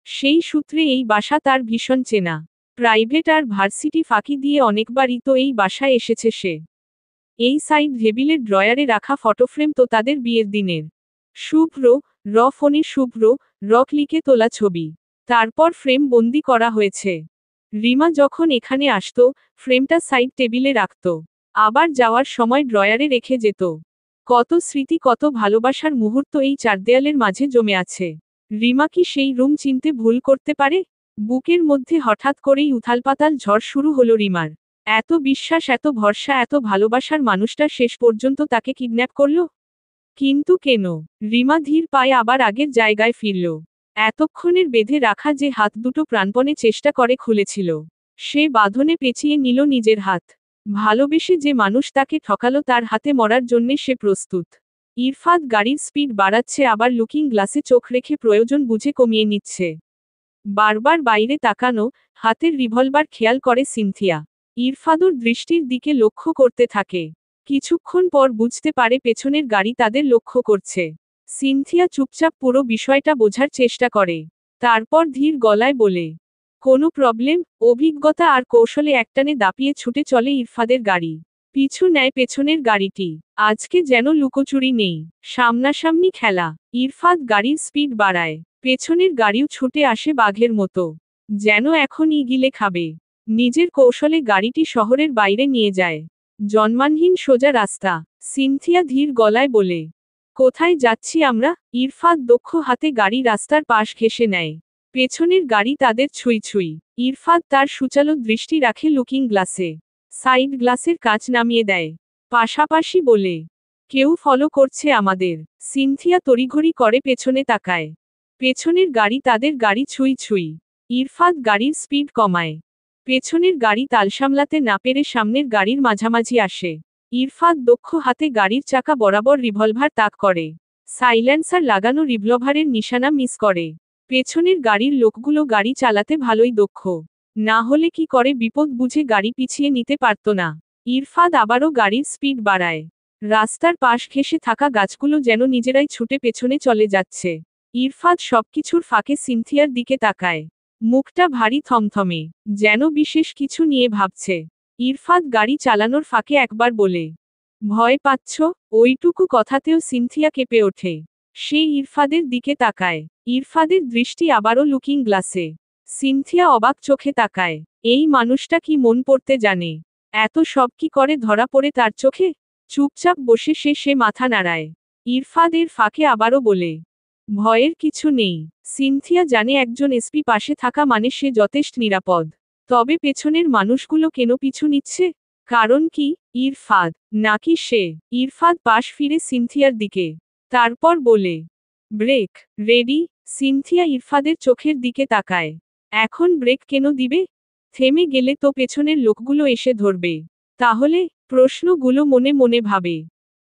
সেই সূত্রে এই বাসা তার ভীষণ চেনা। প্রাইভেট আর ভার্সিটি ফাঁকি দিয়ে অনেকবারই তো এই বাসায় এসেছে সে। এই সাইড টেবিলের ড্রয়ারে রাখা ফটোফ্রেম তো তাদের বিয়ের দিনের। শুভ্র, ফোনে শুভ্র, ক্লিকে তোলা ছবি। তারপর ফ্রেম বন্দি করা হয়েছে। রিমা যখন এখানে আসতো, ফ্রেমটা সাইড টেবিলে রাখত। আবার যাওয়ার সময় ড্রয়ারে রেখে যেত। কত স্মৃতি, কত ভালোবাসার মুহূর্ত এই চার দেয়ালের মাঝে জমে আছে। রিমা কি সেই রুম চিনতে ভুল করতে পারে? বুকের মধ্যে হঠাৎ করেই উথালপাতাল ঝড় শুরু হলো রিমার। এত বিশ্বাস, এত ভরসা, এত ভালোবাসার মানুষটা শেষ পর্যন্ত তাকে কিডন্যাপ করল। কিন্তু কেন? রিমা ধীর পায়ে আবার আগের জায়গায় ফিরল। এতক্ষণের বেঁধে রাখা যে হাত দুটো প্রাণপণে চেষ্টা করে খুলেছিল। সে বাঁধনে পেঁচিয়ে নিল নিজের হাত। ভালোবেসে যে মানুষ তাকে ঠকালো তার হাতে মরার জন্যে সে প্রস্তুত। ইরফাত গাড়ির স্পিড বাড়াচ্ছে, আবার লুকিং গ্লাসে চোখ রেখে প্রয়োজন বুঝে কমিয়ে নিচ্ছে। বারবার বাইরে তাকানো, হাতের রিভলভার খেয়াল করে সিনথিয়া। ইরফাদুর দৃষ্টির দিকে লক্ষ্য করতে থাকে। কিছুক্ষণ পর বুঝতে পারে পেছনের গাড়ি তাদের লক্ষ্য করছে। সিনথিয়া চুপচাপ পুরো বিষয়টা বোঝার চেষ্টা করে। তারপর ধীর গলায় বলে, কোনো প্রবলেম? অভিজ্ঞতা আর কৌশলে একটানে দাপিয়ে ছুটে চলে ইরফাদের গাড়ি। পিছু নেয় পেছনের গাড়িটি। আজকে যেন লুকোচুরি নেই, সামনাসামনি খেলা। ইরফাদ গাড়ির স্পিড বাড়ায়। পেছনের গাড়িও ছুটে আসে বাঘের মতো। যেন এখন গিলে খাবে। নিজের কৌশলে গাড়িটি শহরের বাইরে নিয়ে যায়। জনমানহীন সোজা রাস্তা। সিনথিয়া ধীর গলায় বলে, কোথায় যাচ্ছি আমরা? ইরফাদ দক্ষ হাতে গাড়ি রাস্তার পাশ ঘেঁষে নেয়। পেছনের গাড়ি তাদের ছুঁই ছুঁই। ইরফাদ তার সুচালো দৃষ্টি রাখে লুকিং গ্লাসে। সাইড গ্লাসের কাঁচ নামিয়ে দেয়। পাশাপাশি বলে, কেউ ফলো করছে আমাদের। সিনথিয়া তড়িঘড়ি করে পেছনে তাকায়। পেছনের গাড়ি তাদের গাড়ি ছুঁই ছুঁই। ইরফাদ গাড়ির স্পিড কমায়। পেছনের গাড়ি তাল সামলাতে না পেরে সামনের গাড়ির মাঝামাঝি আসে। ইরফাদ দক্ষ হাতে গাড়ির চাকা বরাবর রিভলভার তাক করে। সাইলেন্সার লাগানো রিভলভারের নিশানা মিস করে। পেছনের গাড়ির লোকগুলো গাড়ি চালাতে ভালোই দক্ষ। না হলে কি করে বিপদ বুঝে গাড়ি পিছিয়ে নিতে পারত না। ইরফাদ আবারও গাড়ির স্পিড বাড়ায়। রাস্তার পাশ ঘেঁষে থাকা গাছগুলো যেন নিজেরাই ছুটে পেছনে চলে যাচ্ছে। ইরফাদ সবকিছুর ফাঁকে সিনথিয়ার দিকে তাকায়। মুখটা ভারী থমথমে, যেন বিশেষ কিছু নিয়ে ভাবছে। ইরফাদ গাড়ি চালানোর ফাঁকে একবার বলে, ভয় পাচ্ছ? ওইটুকু কথাতেও সিনথিয়া কেঁপে ওঠে। সে ইরফাদের দিকে তাকায়। ইরফাদের দৃষ্টি আবারও লুকিং গ্লাসে। সিনথিয়া অবাক চোখে তাকায়। এই মানুষটা কি মন পড়তে জানে? এত সব কি করে ধরা পড়ে তার চোখে? চুপচাপ বসে সে মাথা নাড়ায়। ইরফাদের ফাঁকে আবারও বলে, ভয়ের কিছু নেই। সিনথিয়া জানে একজন এসপি পাশে থাকা মানে সে যথেষ্ট নিরাপদ। তবে পেছনের মানুষগুলো কেন পিছু নিচ্ছে? কারণ কি? ইরফাদ নাকি সে? ইরফাদ পাশ ফিরে সিনথিয়ার দিকে। তারপর বলে, ব্রেক রেডি? সিনথিয়া ইরফাদের চোখের দিকে তাকায়। এখন ব্রেক কেন দিবে? থেমে গেলে তো পেছনের লোকগুলো এসে ধরবে। তাহলে? প্রশ্নগুলো মনে মনে ভাবে।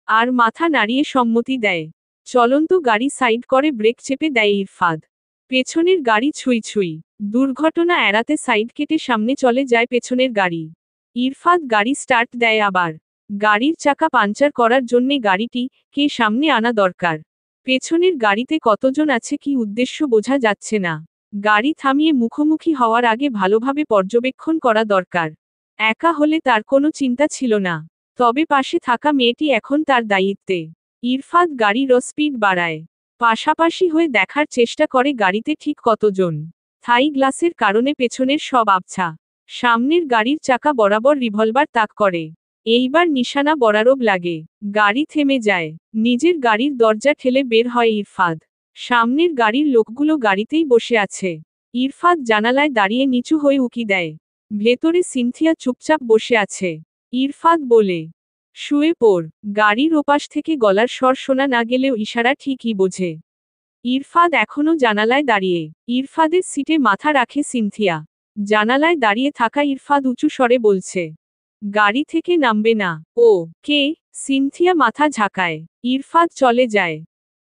আর মাথা নাড়িয়ে সম্মতি দেয়। চলন্ত গাড়ি সাইড করে ব্রেক চেপে দেয় ইরফাদ। পেছনের গাড়ি ছুঁই ছুঁই। দুর্ঘটনা এড়াতে সাইড কেটে সামনে চলে যায় পেছনের গাড়ি। ইরফাদ গাড়ি স্টার্ট দেয় আবার। গাড়ির চাকা পাঞ্চার করার জন্যে গাড়িটি কে সামনে আনা দরকার। পেছনের গাড়িতে কতজন আছে কি উদ্দেশ্য বোঝা যাচ্ছে না। গাড়ি থামিয়ে মুখোমুখি হওয়ার আগে ভালোভাবে পর্যবেক্ষণ করা দরকার। একা হলে তার কোনো চিন্তা ছিল না। তবে পাশে থাকা মেয়েটি এখন তার দায়িত্বে। ইরফাদ গাড়ির স্পিড বাড়ায়। পাশাপাশি হয়ে দেখার চেষ্টা করে গাড়িতে ঠিক কতজন। থাই গ্লাসের কারণে পেছনের সব আবছা। সামনের গাড়ির চাকা বরাবর রিভলভার তাক করে। এইবার নিশানা বরারব লাগে। গাড়ি থেমে যায়। নিজের গাড়ির দরজা ঠেলে বের হয় ইরফাদ। সামনের গাড়ির লোকগুলো গাড়িতেই বসে আছে। ইরফাদ জানালায় দাঁড়িয়ে নিচু হয়ে উকি দেয়। ভেতরে সিনথিয়া চুপচাপ বসে আছে। ইরফাদ বলে, শুয়ে পড়। গাড়ির ওপাশ থেকে গলার স্বর শোনা না গেলেও ইশারা ঠিকই বোঝে। ইরফাদ এখনো জানালায় দাঁড়িয়ে। ইরফাদের সিটে মাথা রাখে সিনথিয়া। জানালায় দাঁড়িয়ে থাকা ইরফাদ উঁচু স্বরে বলছে, গাড়ি থেকে নামবে না। ও কে? সিনথিয়া মাথা ঝাঁকায়। ইরফাদ চলে যায়।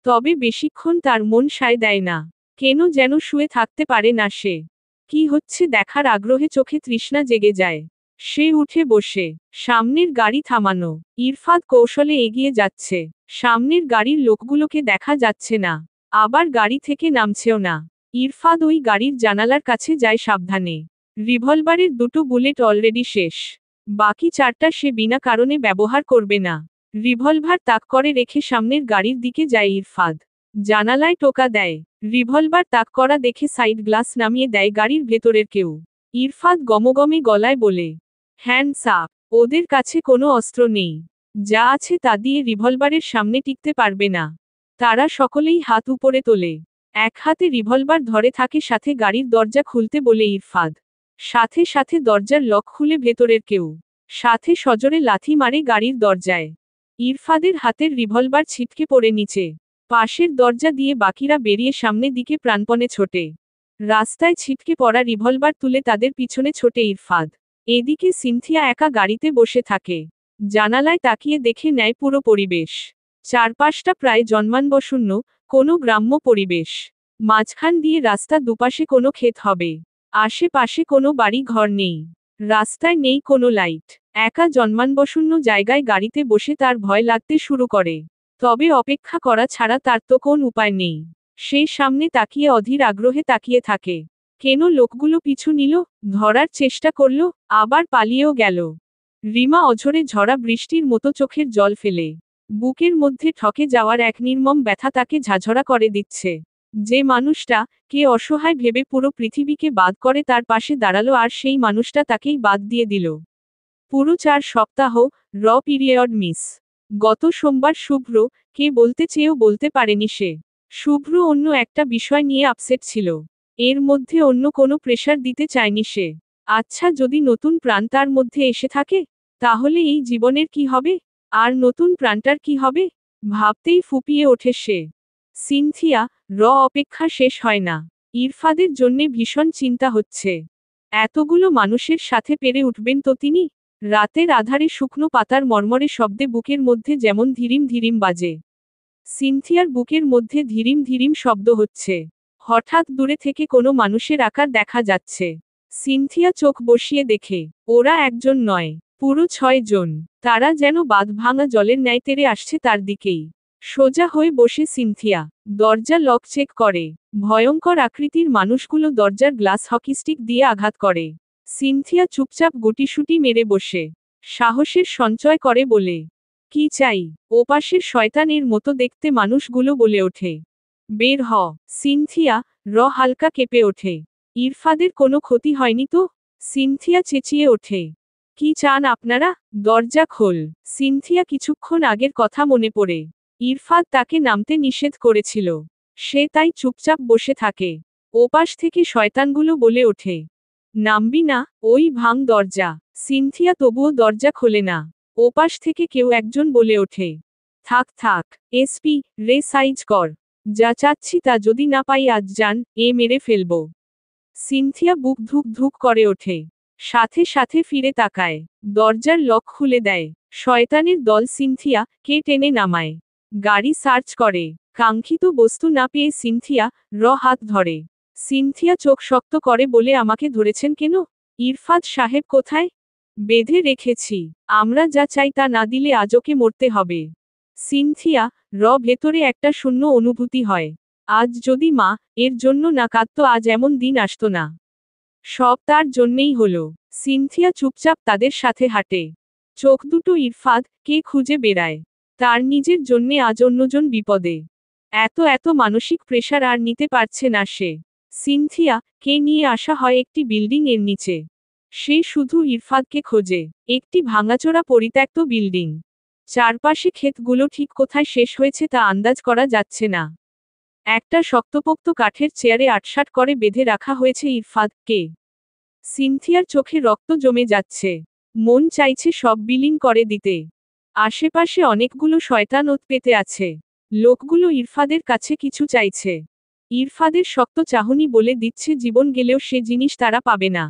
তবে বেশিক্ষণ তার মন সায় দেয় না। কেন যেন শুয়ে থাকতে পারে না সে। কি হচ্ছে দেখার আগ্রহে চোখে তৃষ্ণা জেগে যায়। সে উঠে বসে। সামনের গাড়ি থামানো। ইরফাদ কৌশলে এগিয়ে যাচ্ছে। সামনের গাড়ির লোকগুলোকে দেখা যাচ্ছে না। আবার গাড়ি থেকে নামছেও না। ইরফাদ ওই গাড়ির জানালার কাছে যায় সাবধানে। রিভলভারের দুটো বুলেট অলরেডি শেষ। বাকি চারটা সে বিনা কারণে ব্যবহার করবে না। রিভলভার তাক করে রেখে সামনের গাড়ির দিকে যায় ইরফাদ। জানালায় টোকা দেয়। রিভলভার তাক করা দেখে সাইড গ্লাস নামিয়ে দেয় গাড়ির ভেতরের কেউ। ইরফাদ গমগমে গলায় বলে, হ্যান্ডস আপ। ওদের কাছে কোনো অস্ত্র নেই। যা আছে তা দিয়ে রিভলভারের সামনে টিকতে পারবে না। তারা সকলেই হাত উপরে তোলে। এক হাতে রিভলভার ধরে থাকে, সাথে গাড়ির দরজা খুলতে বলে ইরফাদ। সাথে সাথে দরজার লক খুলে ভেতরের কেউ। সাথে সজোরে লাথি মারে গাড়ির দরজায়। ইরফাদের হাতের রিভলভার ছিটকে পড়ে নিচে। পাশের দরজা দিয়ে বাকিরা বেরিয়ে সামনে দিকে প্রাণপণে ছোটে। রাস্তায় ছিটকে পড়া রিভলভার তুলে তাদের পিছনে ছোটে ইরফাদ। এদিকে সিনথিয়া একা গাড়িতে বসে থাকে। জানালায় তাকিয়ে দেখে নেয় পুরো পরিবেশ। চারপাশটা প্রায় জনমানবশূন্য, কোনো গ্রাম্য পরিবেশ। মাঝখান দিয়ে রাস্তা, দুপাশে কোনো ক্ষেত হবে। আশেপাশে কোনো বাড়ি ঘর নেই। রাস্তায় নেই কোনো লাইট। একা জনমানবশূন্য জায়গায় গাড়িতে বসে তার ভয় লাগতে শুরু করে। তবে অপেক্ষা করা ছাড়া তার তো কোন উপায় নেই। সে সামনে তাকিয়ে অধীর আগ্রহে তাকিয়ে থাকে। কেন লোকগুলো পিছু নিল, ধরার চেষ্টা করল, আবার পালিয়েও গেল। রিমা অঝরে ঝরা বৃষ্টির মতো চোখের জল ফেলে। বুকের মধ্যে ঠকে যাওয়ার এক নির্মম ব্যথা তাকে ঝাঝরা করে দিচ্ছে। যে মানুষটা কে অসহায় ভেবে পুরো পৃথিবীকে বাদ করে তার পাশে দাঁড়ালো, আর সেই মানুষটা তাকেই বাদ দিয়ে দিল। পুরো 4 সপ্তাহ, র পিরিয়ড মিস। গত সোমবার শুভ্র, কে বলতে চেয়েও বলতে পারেনি সে। শুভ্র অন্য একটা বিষয় নিয়ে আপসেট ছিল। এর মধ্যে অন্য কোনো প্রেশার দিতে চায়নি সে। আচ্ছা, যদি নতুন প্রাণ তার মধ্যে এসে থাকে, তাহলে এই জীবনের কি হবে? আর নতুন প্রাণটার কি হবে? ভাবতেই ফুপিয়ে ওঠে সে। সিনথিয়া, অপেক্ষা শেষ হয় না। ইরফাদের জন্যে ভীষণ চিন্তা হচ্ছে। এতগুলো মানুষের সাথে পেরে উঠবেন তো তিনি? রাতের আধারে শুকনো পাতার মর্মরে শব্দে বুকের মধ্যে যেমন ধীরিম ধীরিম বাজে। সিনথিয়ার বুকের মধ্যে ধীরিম ধীরিম শব্দ হচ্ছে। হঠাৎ দূরে থেকে কোনো মানুষের আকার দেখা যাচ্ছে। সিনথিয়া চোখ বসিয়ে দেখে, ওরা একজন নয়, পুরো 6 জন। তারা যেন বাঁধ ভাঙা জলের ন্যায় তেড়ে আসছে তার দিকেই। সোজা হয়ে বসে সিনথিয়া দরজা লক চেক করে। ভয়ঙ্কর আকৃতির মানুষগুলো দরজার গ্লাস হকিস্টিক দিয়ে আঘাত করে। সিনথিয়া চুপচাপ গুটিসুটি মেরে বসে সাহসের সঞ্চয় করে বলে, কি চাই? ওপাশের শয়তানের মতো দেখতে মানুষগুলো বলে ওঠে, বের হ। সিনথিয়া হালকা কেঁপে ওঠে। ইরফাদের কোনো ক্ষতি হয়নি তো? সিনথিয়া চেঁচিয়ে ওঠে, কি চান আপনারা? দরজা খোল। সিনথিয়া কিছুক্ষণ আগের কথা মনে পড়ে। ইরফাদ তাকে নামতে নিষেধ করেছিল। সে তাই চুপচাপ বসে থাকে। ওপাশ থেকে শয়তানগুলো বলে ওঠে, নামবি না? ওই ভাঙ দরজা। সিনথিয়া তবুও দরজা খোলে না। ওপাশ থেকে কেউ একজন বলে ওঠে, থাক থাক, এসপি রে সাইজ কর। যা চাচ্ছি তা যদি না পাই আজ জান মেরে ফেলব। সিনথিয়া বুক ধুক ধুক করে ওঠে। সাথে সাথে ফিরে তাকায়। দরজার লক খুলে দেয়। শয়তানের দল সিনথিয়া কে টেনে নামায়। গাড়ি সার্চ করে। কাঙ্ক্ষিত বস্তু না পেয়ে সিনথিয়া হাত ধরে। সিনথিয়া চোখ শক্ত করে বলে, আমাকে ধরেছেন কেন? ইরফাদ সাহেব কোথায়? বেঁধে রেখেছি। আমরা যা চাই তা না দিলে আজ ওকে মরতে হবে। সিনথিয়া ভেতরে একটা শূন্য অনুভূতি হয়। আজ যদি মা এর জন্য না কাঁদত আজ এমন দিন আসতো না। সব তার জন্যেই হলো। সিনথিয়া চুপচাপ তাদের সাথে হাঁটে। চোখ দুটো ইরফাদ কে খুঁজে বেড়ায়। তার নিজের জন্যে আজ অন্যজন বিপদে। এত এত মানসিক প্রেশার আর নিতে পারছে না সে। সিনথিয়া কে নিয়ে আসা হয় একটি বিল্ডিং এর নিচে। সে শুধু ইরফাদকে খোঁজে। একটি ভাঙাচোরা পরিত্যক্ত বিল্ডিং। চারপাশে ক্ষেতগুলো ঠিক কোথায় শেষ হয়েছে তা আন্দাজ করা যাচ্ছে না। একটা শক্তপোক্ত কাঠের চেয়ারে আটসাট করে বেঁধে রাখা হয়েছে ইরফাদকে। সিনথিয়ার চোখে রক্ত জমে যাচ্ছে। মন চাইছে সব বিলীন করে দিতে। আশেপাশে অনেকগুলো শয়তান ওত পেতে আছে। লোকগুলো ইরফাদের কাছে কিছু চাইছে। ইরফাদের শক্ত চাহনি বলে দিচ্ছে জীবন গেলেও সে জিনিস তারা পাবে না।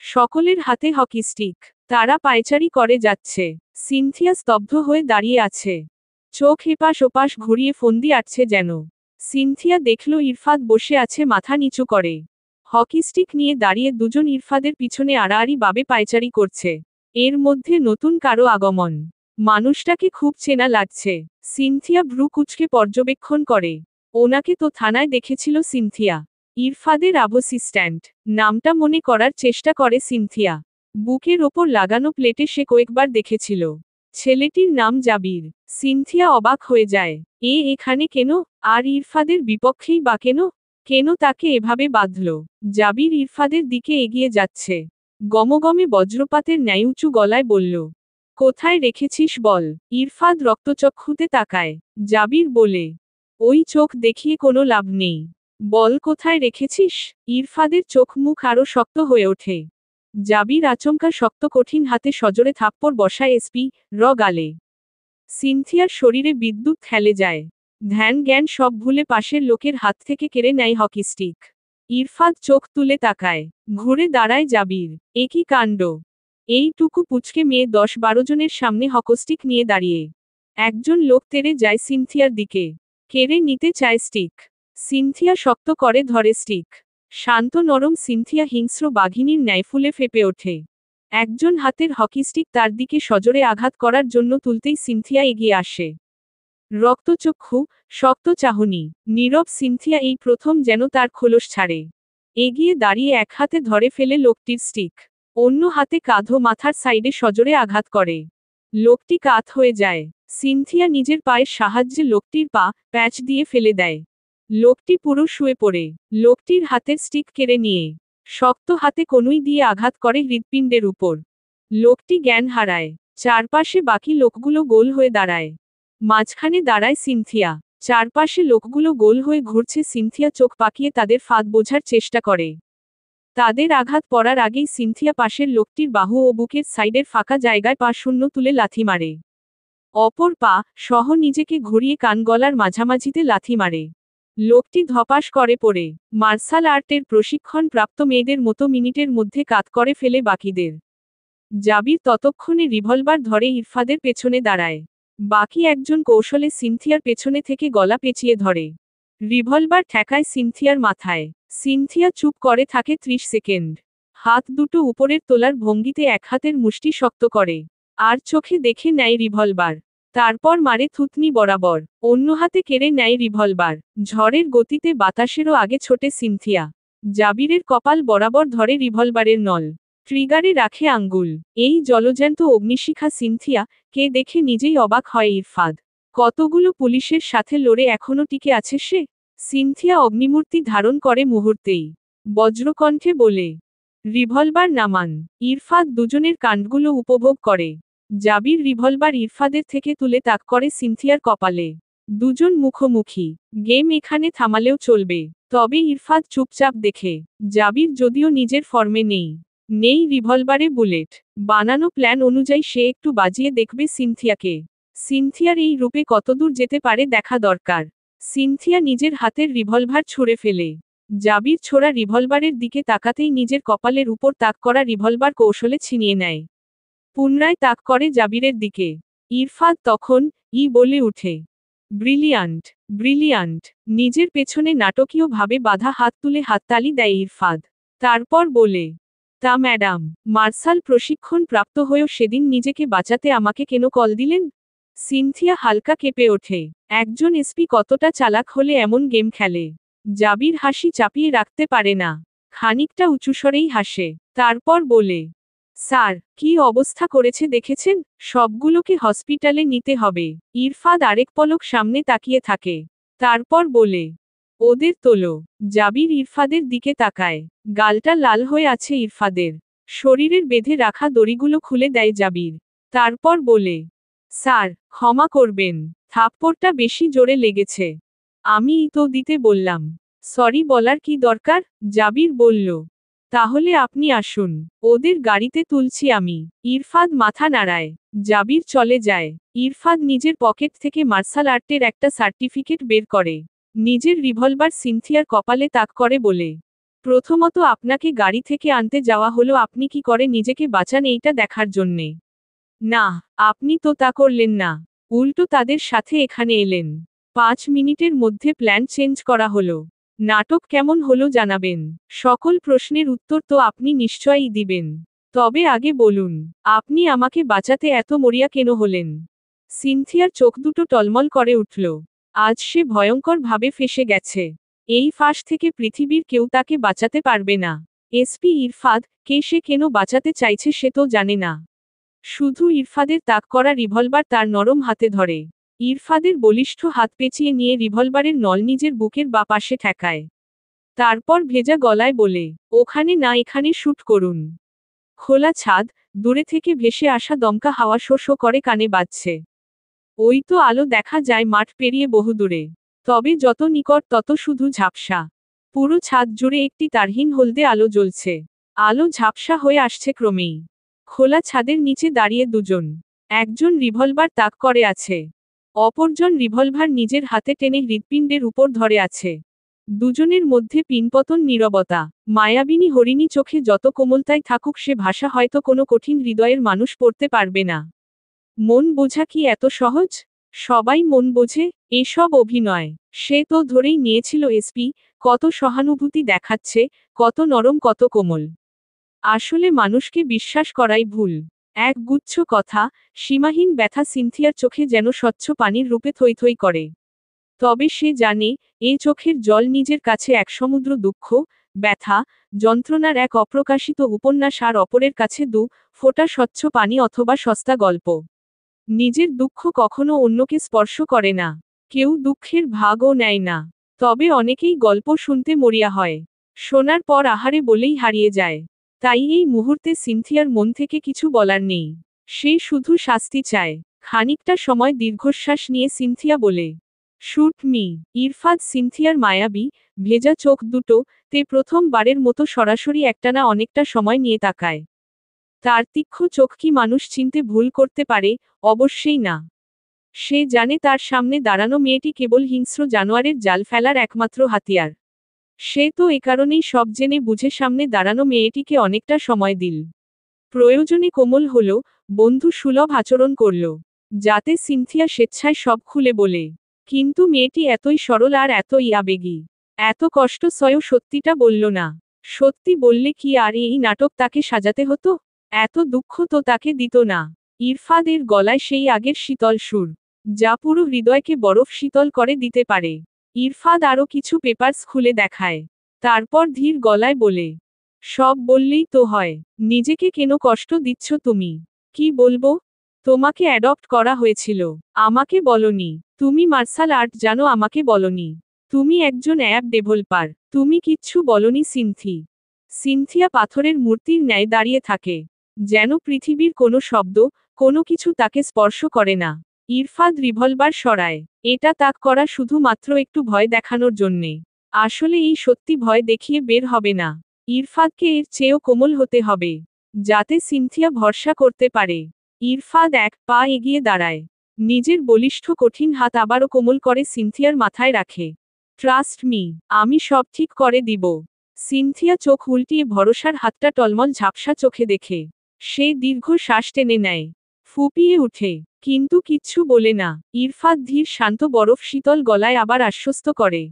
সকলের হাতে হকি স্টিক। তারা পায়চারি করে যাচ্ছে। সিনথিয়া স্তব্ধ হয়ে দাঁড়িয়ে আছে। চোখ এপাশ ওপাশ ঘুরিয়ে ফন্দি আটছে যেন। সিনথিয়া দেখল ইরফাদ বসে আছে মাথা নিচু করে। হকি স্টিক নিয়ে দাঁড়িয়ে দুজন ইরফাদের পিছনে আড়াআড়ি ভাবে পায়চারি করছে। এর মধ্যে নতুন কারো আগমন। মানুষটাকে খুব চেনা লাগছে। সিনথিয়া ভ্রু কুঁচকে পর্যবেক্ষণ করে। ওনাকে তো থানায় দেখেছিল সিনথিয়া। ইরফাদের অ্যাসিস্ট্যান্ট। নামটা মনে করার চেষ্টা করে সিনথিয়া। বুকের ওপর লাগানো প্লেটে সে কয়েকবার দেখেছিল। ছেলেটির নাম জাবির। সিনথিয়া অবাক হয়ে যায়। এখানে কেন? আর ইরফাদের বিপক্ষেই বা কেন? কেন তাকে এভাবে বাঁধল? জাবির ইরফাদের দিকে এগিয়ে যাচ্ছে। গমগমে বজ্রপাতের ন্যায় উঁচু গলায় বলল, কোথায় রেখেছিস বল? ইরফাদ রক্তচক্ষুতে তাকায়। জাবির বলে, ওই চোখ দেখিয়ে কোনো লাভ নেই। বল কোথায় রেখেছিস? ইরফাদের চোখ মুখ আরো শক্ত হয়ে ওঠে। জাবির আচমকা শক্ত কঠিন হাতে সজোরে থাপ্পড় বসায় এসপি গালে। সিনথিয়ার শরীরে বিদ্যুৎ খেলে যায়। ধ্যান জ্ঞান সব ভুলে পাশের লোকের হাত থেকে কেড়ে নেয় হকি স্টিক। ইরফাদ চোখ তুলে তাকায়। ঘুরে দাঁড়ায় জাবির। একই কাণ্ড। এইটুকু পুচকে মেয়ে 10-12 জনের সামনে হকস্টিক নিয়ে দাঁড়িয়ে। একজন লোক তেড়ে যায় সিনথিয়ার দিকে। কেড়ে নিতে চায় স্টিক। সিনথিয়া শক্ত করে ধরে স্টিক। শান্ত নরম সিনথিয়া হিংস্র বাঘিনীর ন্যায় ফুলে ফেপে ওঠে। একজন হাতের হকি স্টিক তার দিকে সজোরে আঘাত করার জন্য তুলতেই সিনথিয়া এগিয়ে আসে। রক্তচক্ষু, শক্ত চাহনি, নীরব সিনথিয়া এই প্রথম যেন তার খোলস ছাড়ে। এগিয়ে দাঁড়িয়ে এক হাতে ধরে ফেলে লোকটির স্টিক। অন্য হাতে কাঁধ ও মাথার সাইডে সজোরে আঘাত করে। লোকটি কাত হয়ে যায়। সিনথিয়া নিজের পায়ের সাহায্যে লোকটির পা প্যাচ দিয়ে ফেলে দেয়। লোকটি পুরো শুয়ে পড়ে। লোকটির হাতের স্টিক কেড়ে নিয়ে শক্ত হাতে কনুই দিয়ে আঘাত করে হৃৎপিণ্ডের উপর। লোকটি জ্ঞান হারায়। চারপাশে বাকি লোকগুলো গোল হয়ে দাঁড়ায়। মাঝখানে দাঁড়ায় সিনথিয়া। চারপাশে লোকগুলো গোল হয়ে ঘুরছে। সিনথিয়া চোখ পাকিয়ে তাদের ফাঁদ বোঝার চেষ্টা করে। তাদের আঘাত পড়ার আগেই সিনথিয়া পাশের লোকটির বাহু ও বুকের সাইডের ফাঁকা জায়গায় পা শূন্য তুলে লাথি মারে। অপর পা সহ নিজেকে ঘুরিয়ে কান গলার মাঝামাঝিতে লাথি মারে। লোকটি ধপাস করে পড়ে। মার্শাল আর্টের প্রশিক্ষণ প্রাপ্ত মেয়েদের মতো মিনিটের মধ্যে কাত করে ফেলে বাকিদের। জাবির ততক্ষণে রিভলভার ধরে ইরফাদের পেছনে দাঁড়ায়। বাকি একজন কৌশলে সিনথিয়ার পেছনে থেকে গলা পেঁচিয়ে ধরে। রিভলভার ঠেকায় সিনথিয়ার মাথায়। সিনথিয়া চুপ করে থাকে 30 সেকেন্ড। হাত দুটো উপরের তোলার ভঙ্গিতে এক হাতের মুষ্টি শক্ত করে। আর চোখে দেখে নেয় রিভলভার। তারপর মারে থুতনি বরাবর। অন্য হাতে কেড়ে নেয় রিভলভার। ঝড়ের গতিতে বাতাসেরও আগে ছোটে সিনথিয়া। জাবিরের কপাল বরাবর ধরে রিভলভারের নল। ট্রিগারে রাখে আঙ্গুল। এই জলজ্যান্ত অগ্নিশিখা সিনথিয়া কে দেখে নিজেই অবাক হয় ইরফাদ। কতগুলো পুলিশের সাথে লড়ে এখনো টিকে আছে সে। সিনথিয়া অগ্নিমূর্তি ধারণ করে মুহূর্তেই। বজ্রকণ্ঠে বলে, রিভলভার নামান। ইরফাদ দুজনের কাণ্ডগুলো উপভোগ করে। জাবির রিভলভার ইরফাদের থেকে তুলে তাক করে সিনথিয়ার কপালে। দুজন মুখোমুখি। গেম এখানে থামালেও চলবে। তবে ইরফাদ চুপচাপ দেখে। জাবির যদিও নিজের ফর্মে নেই। নেই রিভলভারে বুলেট। বানানো প্ল্যান অনুযায়ী সে একটু বাজিয়ে দেখবে সিনথিয়াকে। সিনথিয়ার এই রূপে কতদূর যেতে পারে দেখা দরকার। সিনথিয়া নিজের হাতের রিভলভার ছুঁড়ে ফেলে। জাবির ছোড়া রিভলভারের দিকে তাকাতেই নিজের কপালের উপর তাক করা রিভলভার কৌশলে ছিনিয়ে নেয়। পুনরায় তাক করে জাবিরের দিকে। ইরফাদ তখন বলে উঠে, ব্রিলিয়ান্ট, ব্রিলিয়ান্ট। নিজের পেছনে নাটকীয়ভাবে বাঁধা হাত তুলে হাততালি দেয় ইরফাদ। তারপর বলে, তা ম্যাডাম, মার্শাল প্রশিক্ষণ প্রাপ্ত হয়েও সেদিন নিজেকে বাঁচাতে আমাকে কেন কল দিলেন? সিনথিয়া হালকা কেঁপে ওঠে। একজন এসপি কতটা চালাক হলে এমন গেম খেলে? জাবির হাসি চাপিয়ে রাখতে পারে না। খানিকটা উঁচুস্বরেই হাসে। তারপর বলে, স্যার, কি অবস্থা করেছে দেখেছেন? সবগুলোকে হসপিটালে নিতে হবে। ইরফাদ আরেক পলক সামনে তাকিয়ে থাকে। তারপর বলে, ওদের তোলো। জাবির ইরফাদের দিকে তাকায়। গালটা লাল হয়ে আছে ইরফাদের। শরীরের বেঁধে রাখা দড়িগুলো খুলে দেয় জাবির। তারপর বলে, স্যার, ক্ষমা করবেন, থাপ্পড়টা বেশি জোরে লেগেছে। আমিই তো দিতে বললাম। সরি বলার কি দরকার? জাবির বলল, তাহলে আপনি আসুন, ওদের গাড়িতে তুলছি আমি। ইরফাদ মাথা নাড়ায়। জাবির চলে যায়। ইরফাদ নিজের পকেট থেকে মার্শাল আর্টের একটা সার্টিফিকেট বের করে। নিজের রিভলভার সিনথিয়ার কপালে তাক করে বলে, প্রথমত আপনাকে গাড়ি থেকে আনতে যাওয়া হলো আপনি কি করে নিজেকে বাঁচান এইটা দেখার জন্যে। না, আপনি তো তা করলেন না। উল্টো তাদের সাথে এখানে এলেন। 5 মিনিটের মধ্যে প্ল্যান চেঞ্জ করা হলো। নাটক কেমন হলো জানাবেন। সকল প্রশ্নের উত্তর তো আপনি নিশ্চয়ই দিবেন। তবে আগে বলুন, আপনি আমাকে বাঁচাতে এত মরিয়া কেন হলেন? সিনথিয়ার চোখ দুটো টলমল করে উঠল। আজ সে ভয়ঙ্কর ভাবে ফেঁসে গেছে। এই ফাঁস থেকে পৃথিবীর কেউ তাকে বাঁচাতে পারবে না। এসপি ইরফাদ কে সে কেন বাঁচাতে চাইছে সে তো জানে না। শুধু ইরফাদের তাক করা রিভলভার তার নরম হাতে ধরে। ইরফাদের বলিষ্ঠ হাত পেঁচিয়ে নিয়ে রিভলভারের নল নিজের বুকের বা পাশে ঠেকায়। তারপর ভেজা গলায় বলে, ওখানে না এখানে শুট করুন। খোলা ছাদ, দূরে থেকে ভেসে আসা দমকা হাওয়া শো শো করে কানে বাজছে। ওই তো আলো দেখা যায় মাঠ পেরিয়ে বহুদূরে। তবে যত নিকট তত শুধু ঝাপসা। পুরো ছাদ জুড়ে একটি তারহীন হলদে আলো জ্বলছে। আলো ঝাপসা হয়ে আসছে ক্রমেই। খোলা ছাদের নিচে দাঁড়িয়ে দুজন। একজন রিভলভার তাক করে আছে। অপরজন রিভলভার নিজের হাতে টেনে হৃৎপিণ্ডের উপর ধরে আছে। দুজনের মধ্যে পিনপতন নীরবতা। মায়াবিনী হরিণী চোখে যত কোমলতাই থাকুক সে ভাষা হয়তো কোনো কঠিন হৃদয়ের মানুষ পড়তে পারবে না। মন বোঝা কি এত সহজ? সবাই মন বোঝে, এসব অভিনয়। সে তো ধরেই নিয়েছিল এসপি কত সহানুভূতি দেখাচ্ছে, কত নরম কত কোমল। আসলে মানুষকে বিশ্বাস করাই ভুল। এক গুচ্ছ কথা, সীমাহীন ব্যথা সিনথিয়ার চোখে যেন স্বচ্ছ পানির রূপে থই থই করে। তবে সে জানে, এ চোখের জল নিজের কাছে এক সমুদ্র দুঃখ, ব্যথা, যন্ত্রণার এক অপ্রকাশিত উপন্যাস আর অপরের কাছে ফোঁটা স্বচ্ছ পানি অথবা সস্তা গল্প। নিজের দুঃখ কখনো অন্যকে স্পর্শ করে না। কেউ দুঃখের ভাগও নেয় না। তবে অনেকেই গল্প শুনতে মরিয়া হয়। শোনার পর আহারে বলেই হারিয়ে যায়। তাই এই মুহূর্তে সিনথিয়ার মন থেকে কিছু বলার নেই। সে শুধু শাস্তি চায়। খানিকটা সময় দীর্ঘশ্বাস নিয়ে সিনথিয়া বলে, শুট মি। ইরফাদ সিনথিয়ার মায়াবী, ভেজা চোখ দুটো তে প্রথমবারের মতো সরাসরি একটানা অনেকটা সময় নিয়ে তাকায়। তার তীক্ষ্ণ চোখ কি মানুষ চিনতে ভুল করতে পারে? অবশ্যই না। সে জানে তার সামনে দাঁড়ানো মেয়েটি কেবল হিংস্র জানোয়ারের জাল ফেলার একমাত্র হাতিয়ার। সে তো এ কারণেই সব জেনে বুঝে সামনে দাঁড়ানো মেয়েটিকে অনেকটা সময় দিল। প্রয়োজনে কোমল হল, বন্ধু সুলভ আচরণ করল, যাতে সিনথিয়া স্বেচ্ছায় সব খুলে বলে। কিন্তু মেয়েটি এতই সরল আর এতই আবেগী। এত কষ্ট সয়েও সত্যিটা বলল না। সত্যি বললে কি আর এই নাটক তাকে সাজাতে হতো? এত দুঃখ তো তাকে দিত না। ইরফাদের গলায় সেই আগের শীতল সুর, যা পুরো হৃদয়কে বরফ শীতল করে দিতে পারে। ইরফাদ আরও কিছু পেপারস খুলে দেখায়। তারপর ধীর গলায় বলে, সব বললেই তো হয়। নিজেকে কেন কষ্ট দিচ্ছ তুমি? কি বলবো? তোমাকে অ্যাডপ্ট করা হয়েছিল, আমাকে বলনি। তুমি মার্শাল আর্ট জানো, আমাকে বলনি। তুমি একজন অ্যাপ ডেভেলপার, তুমি কিচ্ছু বলনি সিনথি। সিনথিয়া পাথরের মূর্তির ন্যায় দাঁড়িয়ে থাকে, যেন পৃথিবীর কোনো শব্দ, কোনো কিছু তাকে স্পর্শ করে না। ইরফাদ রিভলভার সরায়। এটা তাক করা শুধুমাত্র একটু ভয় দেখানোর জন্যে। আসলে এই সত্যি ভয় দেখিয়ে বের হবে না। ইরফাদকে এর চেয়েও কোমল হতে হবে, যাতে সিনথিয়া ভরসা করতে পারে। ইরফাদ এক পা এগিয়ে দাঁড়ায়, নিজের বলিষ্ঠ কঠিন হাত আবারও কোমল করে সিনথিয়ার মাথায় রাখে। ট্রাস্ট মি, আমি সব ঠিক করে দিব। সিনথিয়া চোখ উল্টিয়ে ভরসার হাতটা টলমল ঝাপসা চোখে দেখে। সে দীর্ঘ শ্বাস টেনে নেয়, ফুপিয়ে উঠে, কিন্তু কিচ্ছু বলে না। ইরফাদ ধীর শান্ত বরফ শীতল গলায় আবার আশ্বস্ত করে,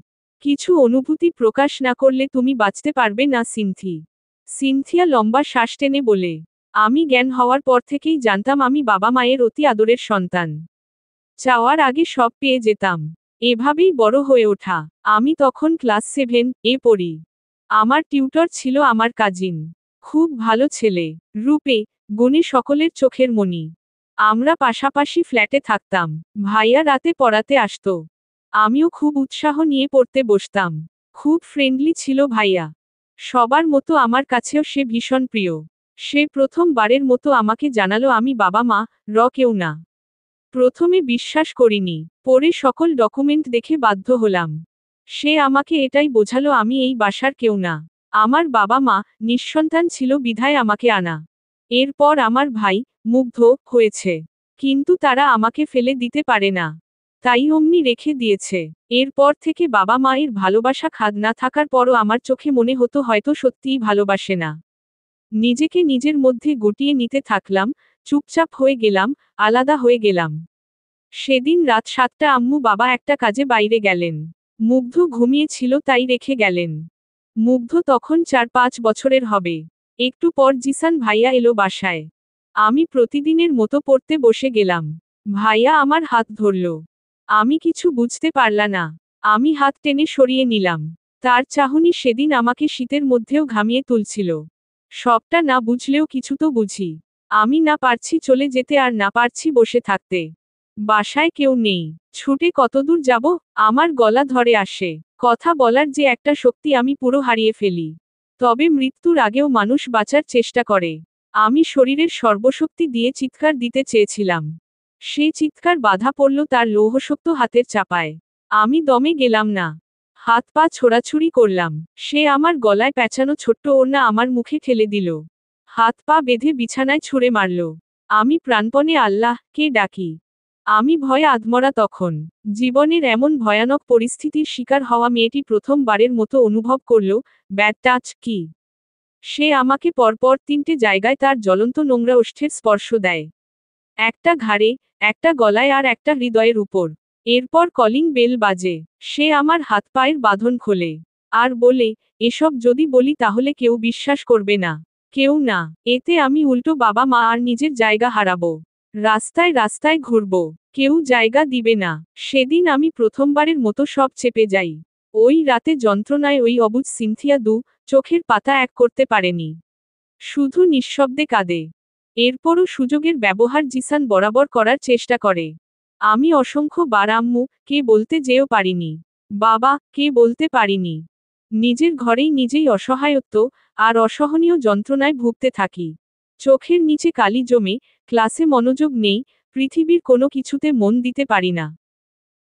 কিছু অনুভূতি প্রকাশ না করলে তুমি বাঁচতে পারবে না সিনথি। সিনথিয়া লম্বা শ্বাস টেনে বলে, আমি জ্ঞান হওয়ার পর থেকেই জানতাম আমি বাবা মায়ের অতি আদরের সন্তান। চাওয়ার আগে সব পেয়ে যেতাম। এভাবেই বড় হয়ে ওঠা। আমি তখন ক্লাস 7 এ পড়ি। আমার টিউটর ছিল আমার কাজিন। খুব ভালো ছেলে, রূপে, গুণে সকলের চোখের মণি। আমরা পাশাপাশি ফ্ল্যাটে থাকতাম। ভাইয়া রাতে পড়াতে আসতো, আমিও খুব উৎসাহ নিয়ে পড়তে বসতাম। খুব ফ্রেন্ডলি ছিল ভাইয়া। সবার মতো আমার কাছেও সে ভীষণ প্রিয়। সে প্রথমবারের মতো আমাকে জানালো আমি বাবা মা কেউ না। প্রথমে বিশ্বাস করিনি, পরে সকল ডকুমেন্ট দেখে বাধ্য হলাম। সে আমাকে এটাই বোঝালো আমি এই বাসার কেউ না। আমার বাবা মা নিঃসন্তান ছিল বিধায় আমাকে আনা। এরপর আমার ভাই মুগ্ধ হয়েছে, কিন্তু তারা আমাকে ফেলে দিতে পারে না, তাই অমনি রেখে দিয়েছে। এরপর থেকে বাবা মায়ের ভালোবাসা খাদ না থাকার পরও আমার চোখে মনে হতো হয়তো সত্যিই ভালোবাসে না। নিজেকে নিজের মধ্যে গুটিয়ে নিতে থাকলাম, চুপচাপ হয়ে গেলাম, আলাদা হয়ে গেলাম। সেদিন রাত 7টা আম্মু বাবা একটা কাজে বাইরে গেলেন। মুগ্ধ ঘুমিয়েছিল তাই রেখে গেলেন। মুগ্ধ তখন 4-5 বছরের হবে। একটু পর জিসান ভাইয়া এলো বাসায়। আমি প্রতিদিনের মতো পড়তে বসে গেলাম। ভাইয়া আমার হাত ধরল। আমি কিছু বুঝতে পারলা না। আমি হাত টেনে সরিয়ে নিলাম। তার চাহনি সেদিন আমাকে শীতের মধ্যেও ঘামিয়ে তুলছিল। সবটা না বুঝলেও কিছু তো বুঝি। আমি না পারছি চলে যেতে আর না পারছি বসে থাকতে। বাসায় কেউ নেই, ছুটে কতদূর যাব? আমার গলা ধরে আসে। কথা বলার যে একটা শক্তি আমি পুরো হারিয়ে ফেলি। তবে মৃত্যুর আগেও মানুষ বাঁচার চেষ্টা করে। আমি শরীরের সর্বশক্তি দিয়ে চিৎকার দিতে চেয়েছিলাম। সে চিৎকার বাধা পড়ল তার লৌহশক্ত হাতের চাপায়। আমি দমে গেলাম না। হাত পা ছোড়াছুড়ি করলাম। সে আমার গলায় পেঁচানো ছোট্ট ওড়না আমার মুখে ঠেলে দিল। হাত পা বেঁধে বিছানায় ছুঁড়ে মারল। আমি প্রাণপণে আল্লাহকে ডাকি। আমি ভয়ে আধমরা তখন। জীবনের এমন ভয়ানক পরিস্থিতির শিকার হওয়া মেয়েটি প্রথমবারের মতো অনুভব করল ব্যাড টাচ কি। সে আমাকে পরপর 3টে জায়গায় তার জ্বলন্ত নোংরা ওষ্ঠের স্পর্শ দেয়। একটা ঘাড়ে, একটা গলায় আর একটা হৃদয়ের উপর। এরপর কলিং বেল বাজে। সে আমার হাত পায়ের বাঁধন খোলে আর বলে, এসব যদি বলি তাহলে কেউ বিশ্বাস করবে না। কেউ না। এতে আমি উল্টো বাবা মা আর নিজের জায়গা হারাবো। রাস্তায় রাস্তায় ঘুরব, কেউ জায়গা দিবে না। সেদিন আমি প্রথমবারের মতো সব চেপে যাই। ওই রাতে যন্ত্রণায় ওই অবুঝ সিনথিয়া চোখের পাতা এক করতে পারেনি। শুধু নিঃশব্দে কাঁদে। এরপরও সুযোগের ব্যবহার জিসান বরাবর করার চেষ্টা করে। আমি অসংখ্য বার আম্মু কে বলতে যেও পারিনি। বাবা কে বলতে পারিনি। নিজের ঘরেই নিজেই অসহায়ত্ব আর অসহনীয় যন্ত্রণায় ভুগতে থাকি। চোখের নিচে কালি জমে, ক্লাসে মনোযোগ নেই, পৃথিবীর কোনো কিছুতে মন দিতে পারি না।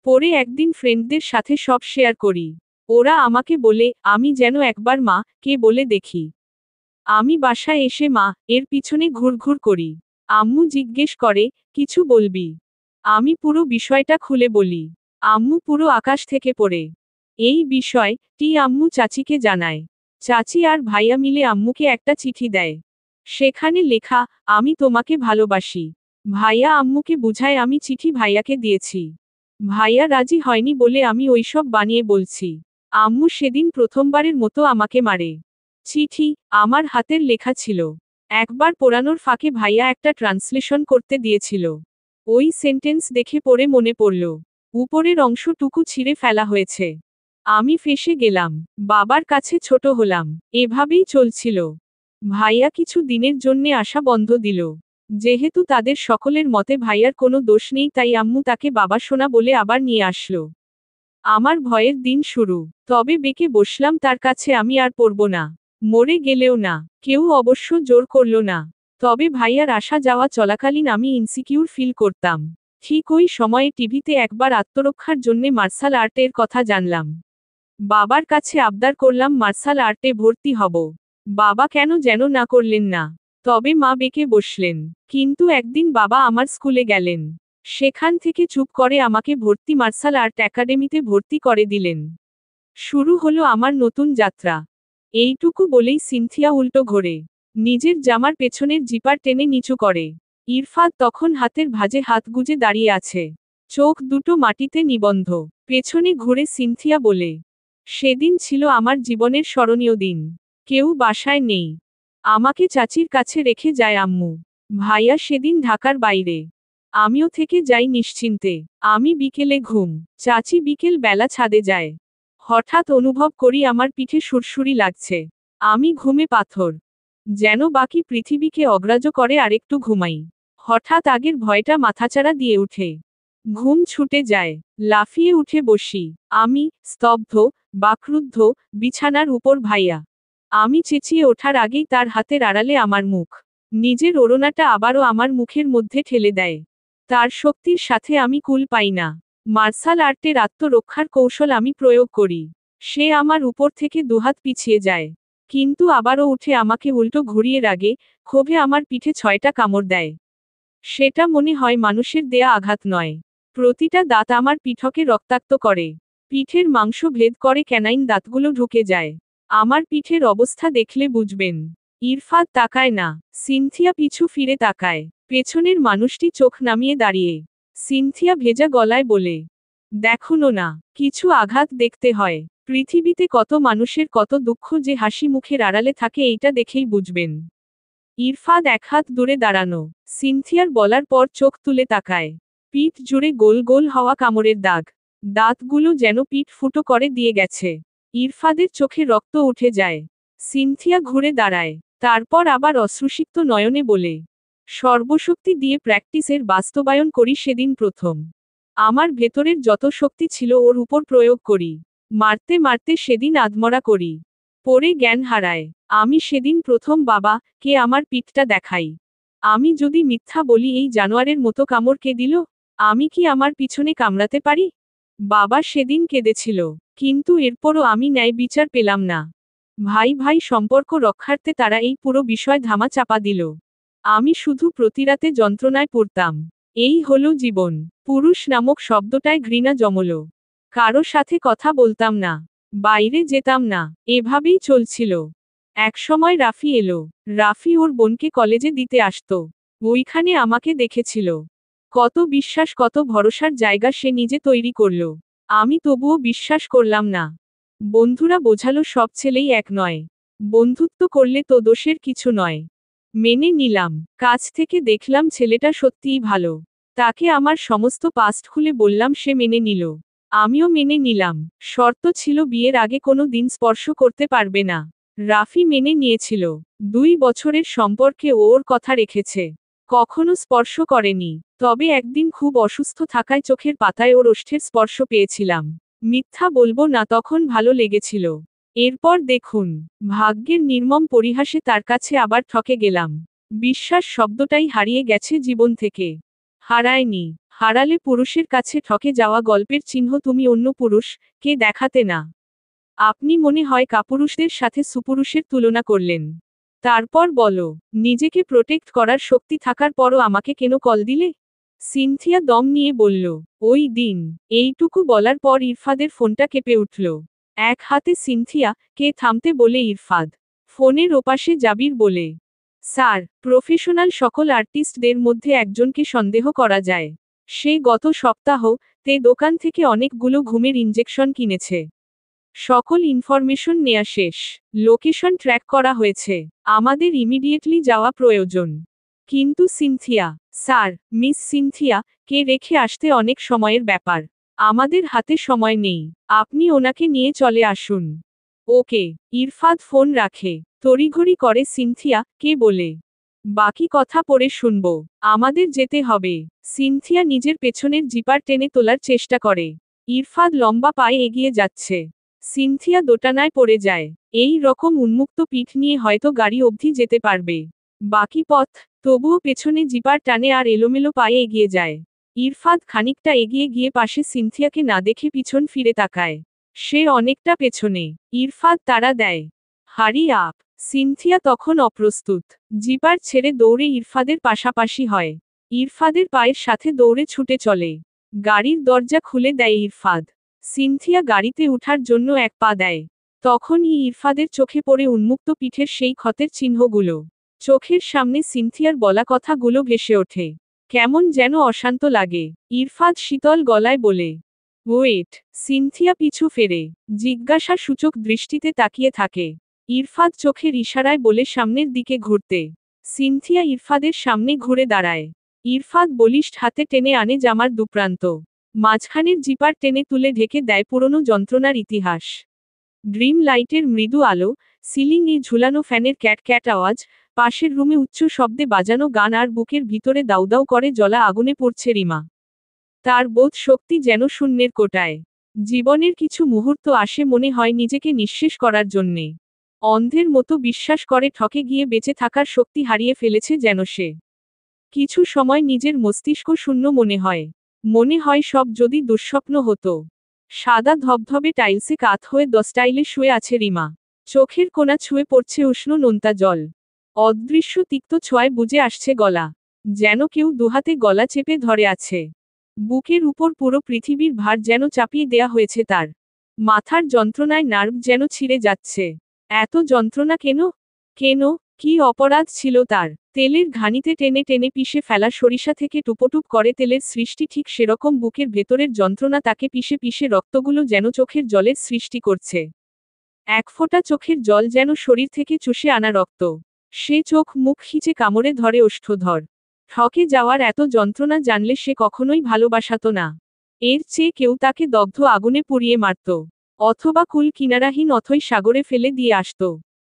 পরে একদিন ফ্রেন্ডদের সাথে সব শেয়ার করি। ওরা আমাকে বলে, আমি যেন একবার মা কে বলে দেখি। আমি বাসায় এসে মা এর পিছনে ঘুরঘুর করি। আম্মু জিজ্ঞেস করে, কিছু বলবি? আমি পুরো বিষয়টা খুলে বলি। আম্মু পুরো আকাশ থেকে পড়ে। এই বিষয়টি আম্মু চাচিকে জানায়। চাচি আর ভাইয়া মিলে আম্মুকে একটা চিঠি দেয়। সেখানে লেখা, আমি তোমাকে ভালোবাসি। ভাইয়া আম্মুকে বুঝায় আমি চিঠি ভাইয়াকে দিয়েছি। ভাইয়া রাজি হয়নি বলে আমি ওইসব বানিয়ে বলছি। আম্মু সেদিন প্রথমবারের মতো আমাকে মারে। চিঠি আমার হাতের লেখা ছিল। একবার পোড়ানোর ফাঁকে ভাইয়া একটা ট্রান্সলেশন করতে দিয়েছিল। ওই সেন্টেন্স দেখে পড়ে মনে পড়ল, উপরের অংশটুকু ছিঁড়ে ফেলা হয়েছে। আমি ফেঁসে গেলাম। বাবার কাছে ছোট হলাম। এভাবেই চলছিল। ভাইয়া কিছু দিনের জন্যে আসা বন্ধ দিল। যেহেতু তাদের সকলের মতে ভাইয়ার কোনো দোষ নেই, তাই আম্মু তাকে বাবা সোনা বলে আবার নিয়ে আসলো। আমার ভয়ের দিন শুরু। তবে বেঁকে বসলাম তার কাছে, আমি আর পড়ব না। মরে গেলেও না। কেউ অবশ্য জোর করল না। তবে ভাইয়ার আসা যাওয়া চলাকালীন আমি ইনসিকিউর ফিল করতাম। ঠিক ওই সময়ে টিভিতে একবার আত্মরক্ষার জন্যে মার্শাল আর্টের কথা জানলাম। বাবার কাছে আবদার করলাম মার্শাল আর্টে ভর্তি হব। বাবা কেন যেন না করলেন না। তবে মা বেঁকে বসলেন। কিন্তু একদিন বাবা আমার স্কুলে গেলেন। সেখান থেকে চুপ করে আমাকে ভর্তি মার্শাল আর্ট একাডেমিতে ভর্তি করে দিলেন। শুরু হলো আমার নতুন যাত্রা। এইটুকু বলেই সিনথিয়া উল্টো ঘোরে। নিজের জামার পেছনের জিপার টেনে নিচু করে। ইরফাত তখন হাতের ভাঁজে হাত গুজে দাঁড়িয়ে আছে। চোখ দুটো মাটিতে নিবন্ধ। পেছনে ঘুরে সিনথিয়া বলে, সেদিন ছিল আমার জীবনের স্মরণীয় দিন। কেউ বাসায় নেই। আমাকে চাচির কাছে রেখে যায় আম্মু। ভাইয়া সেদিন ঢাকার বাইরে। আমিও থেকে যাই নিশ্চিন্তে। আমি বিকেলে ঘুম। চাচি বিকেল বেলা ছাদে যায়। হঠাৎ অনুভব করি আমার পিঠে সুরসুরি লাগছে। আমি ঘুমে পাথর। যেন বাকি পৃথিবীকে অগ্রাহ্য করে আরেকটু ঘুমাই। হঠাৎ আগের ভয়টা মাথাচাড়া দিয়ে উঠে। ঘুম ছুটে যায়। লাফিয়ে উঠে বসি। আমি স্তব্ধ, বাকরুদ্ধ, বিছানার উপর ভাইয়া। আমি চেঁচিয়ে ওঠার আগেই তার হাতের আড়ালে আমার মুখ। নিজের ওড়নাটা আবারও আমার মুখের মধ্যে ঠেলে দেয়। তার শক্তির সাথে আমি কুল পাই না। মার্শাল আর্টের আত্মরক্ষার কৌশল আমি প্রয়োগ করি। সে আমার উপর থেকে দুহাত পিছিয়ে যায়। কিন্তু আবারও উঠে আমাকে উল্টো ঘুরিয়ে রাগে, ক্ষোভে আমার পিঠে 6টা কামড় দেয়। সেটা মনে হয় মানুষের দেয়া আঘাত নয়। প্রতিটা দাঁত আমার পিঠকে রক্তাক্ত করে। পিঠের মাংস ভেদ করে ক্যানাইন দাঁতগুলো ঢুকে যায়। আমার পিঠের অবস্থা দেখলে বুঝবেন। ইরফাত তাকায় না। সিনথিয়া পিছু ফিরে তাকায়। পেছনের মানুষটি চোখ নামিয়ে দাঁড়িয়ে। সিনথিয়া ভেজা গলায় বলে, দেখুন না, কিছু আঘাত দেখতে হয়। পৃথিবীতে কত মানুষের কত দুঃখ যে হাসি মুখের আড়ালে থাকে, এইটা দেখেই বুঝবেন। ইরফাত এক হাত দূরে দাঁড়ানো। সিনথিয়ার বলার পর চোখ তুলে তাকায়। পিঠ জুড়ে গোল গোল হওয়া কামড়ের দাগ। দাঁতগুলো যেন পিঠ ফুটো করে দিয়ে গেছে। ইরফাদের চোখে রক্ত উঠে যায়। সিনথিয়া ঘুরে দাঁড়ায়। তারপর আবার অশ্রুসিক্ত নয়নে বলে, সর্বশক্তি দিয়ে প্র্যাকটিসের বাস্তবায়ন করি সেদিন প্রথম। আমার ভেতরের যত শক্তি ছিল ওর উপর প্রয়োগ করি। মারতে মারতে সেদিন আধমরা করি। পরে জ্ঞান হারায়। আমি সেদিন প্রথম বাবা কে আমার পিঠটা দেখাই। আমি যদি মিথ্যা বলি এই জানোয়ারের মতো কামড় কে দিল? আমি কি আমার পিছনে কামড়াতে পারি? বাবা সেদিন কেঁদেছিল। কিন্তু এরপরও আমি ন্যায় বিচার পেলাম না। ভাই ভাই সম্পর্ক রক্ষার্থে তারা এই পুরো বিষয় ধামা চাপা দিল। আমি শুধু প্রতিরাতে যন্ত্রণায় পড়তাম। এই হলো জীবন। পুরুষ নামক শব্দটায় ঘৃণা জমল। কারো সাথে কথা বলতাম না। বাইরে যেতাম না। এভাবেই চলছিল। একসময় রাফি এলো। রাফি ওর বোনকে কলেজে দিতে আসতো। ওইখানে আমাকে দেখেছিল। কত বিশ্বাস, কত ভরসার জায়গা সে নিজে তৈরি করল। আমি তবুও বিশ্বাস করলাম না। বন্ধুরা বোঝালো সব ছেলেই এক নয়। বন্ধুত্ব করলে তো দোষের কিছু নয়। মেনে নিলাম। কাছ থেকে দেখলাম ছেলেটা সত্যিই ভালো। তাকে আমার সমস্ত পাস্ট খুলে বললাম, সে মেনে নিল। আমিও মেনে নিলাম। শর্ত ছিল বিয়ের আগে কোনো দিন স্পর্শ করতে পারবে না। রাফি মেনে নিয়েছিল। 2 বছরের সম্পর্কে ওর কথা রেখেছে। কখনো স্পর্শ করেনি। তবে একদিন খুব অসুস্থ থাকায় চোখের পাতায় ওর ওষ্ঠের স্পর্শ পেয়েছিলাম। মিথ্যা বলবো না, তখন ভালো লেগেছিল। এরপর দেখুন, ভাগ্যের নির্মম পরিহাসে তার কাছে আবার ঠকে গেলাম। বিশ্বাস শব্দটাই হারিয়ে গেছে জীবন থেকে। হারায়নি। হারালে পুরুষের কাছে ঠকে যাওয়া গল্পের চিহ্ন তুমি অন্য পুরুষ কে দেখাতে না। আপনি মনে হয় কাপুরুষদের সাথে সুপুরুষের তুলনা করলেন। তারপর বলো, নিজেকে প্রোটেক্ট করার শক্তি থাকার পরও আমাকে কেন কল দিলে? সিনথিয়া দম নিয়ে বলল, ওই দিন। এইটুকু বলার পর ইরফাদের ফোনটা কেঁপে উঠল। এক হাতে সিনথিয়া কে থামতে বলে ইরফাদ ফোনের ওপাশে জাবির বলে, স্যার, প্রফেশনাল সকল আর্টিস্টদের মধ্যে একজনকে সন্দেহ করা যায়। সে গত সপ্তাহ তে দোকান থেকে অনেকগুলো ঘুমের ইনজেকশন কিনেছে। সকল ইনফরমেশন নেয়া শেষ। লোকেশন ট্র্যাক করা হয়েছে। আমাদের ইমিডিয়েটলি যাওয়া প্রয়োজন। কিন্তু সিনথিয়া, স্যার, মিস সিনথিয়া কে রেখে আসতে অনেক সময়ের ব্যাপার। আমাদের হাতে সময় নেই। আপনি ওনাকে নিয়ে চলে আসুন। ওকে। ইরফাদ ফোন রাখে। তড়িঘড়ি করে সিনথিয়া কে বলে, বাকি কথা পরে শুনব। আমাদের যেতে হবে। সিনথিয়া নিজের পেছনের জিপার টেনে তোলার চেষ্টা করে। ইরফাদ লম্বা পায়ে এগিয়ে যাচ্ছে। সিনথিয়া দোটানায় পড়ে যায়। এই রকম উন্মুক্ত পিঠ নিয়ে হয়তো গাড়ি অবধি যেতে পারবে। বাকি পথ তবুও পেছনে জিপার টানে আর এলোমেলো পায়ে এগিয়ে যায়। ইরফাদ খানিকটা এগিয়ে গিয়ে পাশে সিনথিয়াকে না দেখে পিছন ফিরে তাকায়। সে অনেকটা পেছনে। ইরফাদ তাড়া দেয়, হারি আপ। সিনথিয়া তখন অপ্রস্তুত। জিপার ছেড়ে দৌড়ে ইরফাদের পাশাপাশি হয়। ইরফাদের পায়ের সাথে দৌড়ে ছুটে চলে। গাড়ির দরজা খুলে দেয় ইরফাদ। সিনথিয়া গাড়িতে উঠার জন্য এক পা দেয়। তখনই ইরফাদের চোখে পড়ে উন্মুক্ত পিঠের সেই ক্ষতের চিহ্নগুলো। চোখের সামনে সিনথিয়ার বলা কথাগুলো ভেসে ওঠে। কেমন যেন অশান্ত লাগে। ইরফাদ শীতল গলায় বলে, ওয়েট। সিনথিয়া পিছু ফেরে। জিজ্ঞাসা সূচক দৃষ্টিতে তাকিয়ে থাকে। ইরফাদ চোখের ইশারায় বলে সামনের দিকে ঘুরতে। সিনথিয়া ইরফাদের সামনে ঘুরে দাঁড়ায়। ইরফাদ বলিষ্ঠ হাতে টেনে আনে জামার দুপ্রান্ত। মাঝখানের জিপার টেনে তুলে ঢেকে দেয় পুরনো যন্ত্রণার ইতিহাস। ড্রিম লাইটের মৃদু আলো, সিলিং এ ঝুলানো ফ্যানের ক্যাট ক্যাট আওয়াজ, পাশের রুমে উচ্চ শব্দে বাজানো গান আর বুকের ভিতরে দাউদাউ করে জ্বলা আগুনে পড়ছে রিমা। তার বোধ শক্তি যেন শূন্যের কোটায়। জীবনের কিছু মুহূর্ত আসে মনে হয় নিজেকে নিঃশেষ করার জন্যে। অন্ধের মতো বিশ্বাস করে ঠকে গিয়ে বেঁচে থাকার শক্তি হারিয়ে ফেলেছে যেন সে। কিছু সময় নিজের মস্তিষ্ক শূন্য মনে হয়। মনে হয় সব যদি দুঃস্বপ্ন হতো। সাদা ধবধবে টাইলসে কাত হয়ে দস্টাইলে শুয়ে আছে রিমা। চোখের কোণা ছুঁয়ে পড়ছে উষ্ণ নোনতা জল। অদৃশ্য তিক্ত ছোঁয়ায় বুজে আসছে গলা। যেন কেউ দুহাতে গলা চেপে ধরে আছে। বুকের উপর পুরো পৃথিবীর ভার যেন চাপিয়ে দেয়া হয়েছে তার। মাথার যন্ত্রণায় নার্ভ যেন ছিঁড়ে যাচ্ছে। এত যন্ত্রণা কেন? কেন? কি অপরাধ ছিল তার? তেলের ঘানিতে টেনে টেনে পিষে ফেলা সরিষা থেকে টুপোটুপ করে তেলের সৃষ্টি, ঠিক সেরকম বুকের ভেতরের যন্ত্রণা তাকে পিষে পিষে রক্তগুলো যেন চোখের জলের সৃষ্টি করছে। এক ফোঁটা চোখের জল যেন শরীর থেকে চুষে আনা রক্ত। সে চোখ মুখ খিচে কামড়ে ধরে ওষ্ঠধর। ঠকে যাওয়ার এত যন্ত্রণা জানলে সে কখনোই ভালোবাসাতো না। এর চেয়ে কেউ তাকে দগ্ধ আগুনে পুড়িয়ে মারত। অথবা কুল কিনারাহীন অথই সাগরে ফেলে দিয়ে আসত।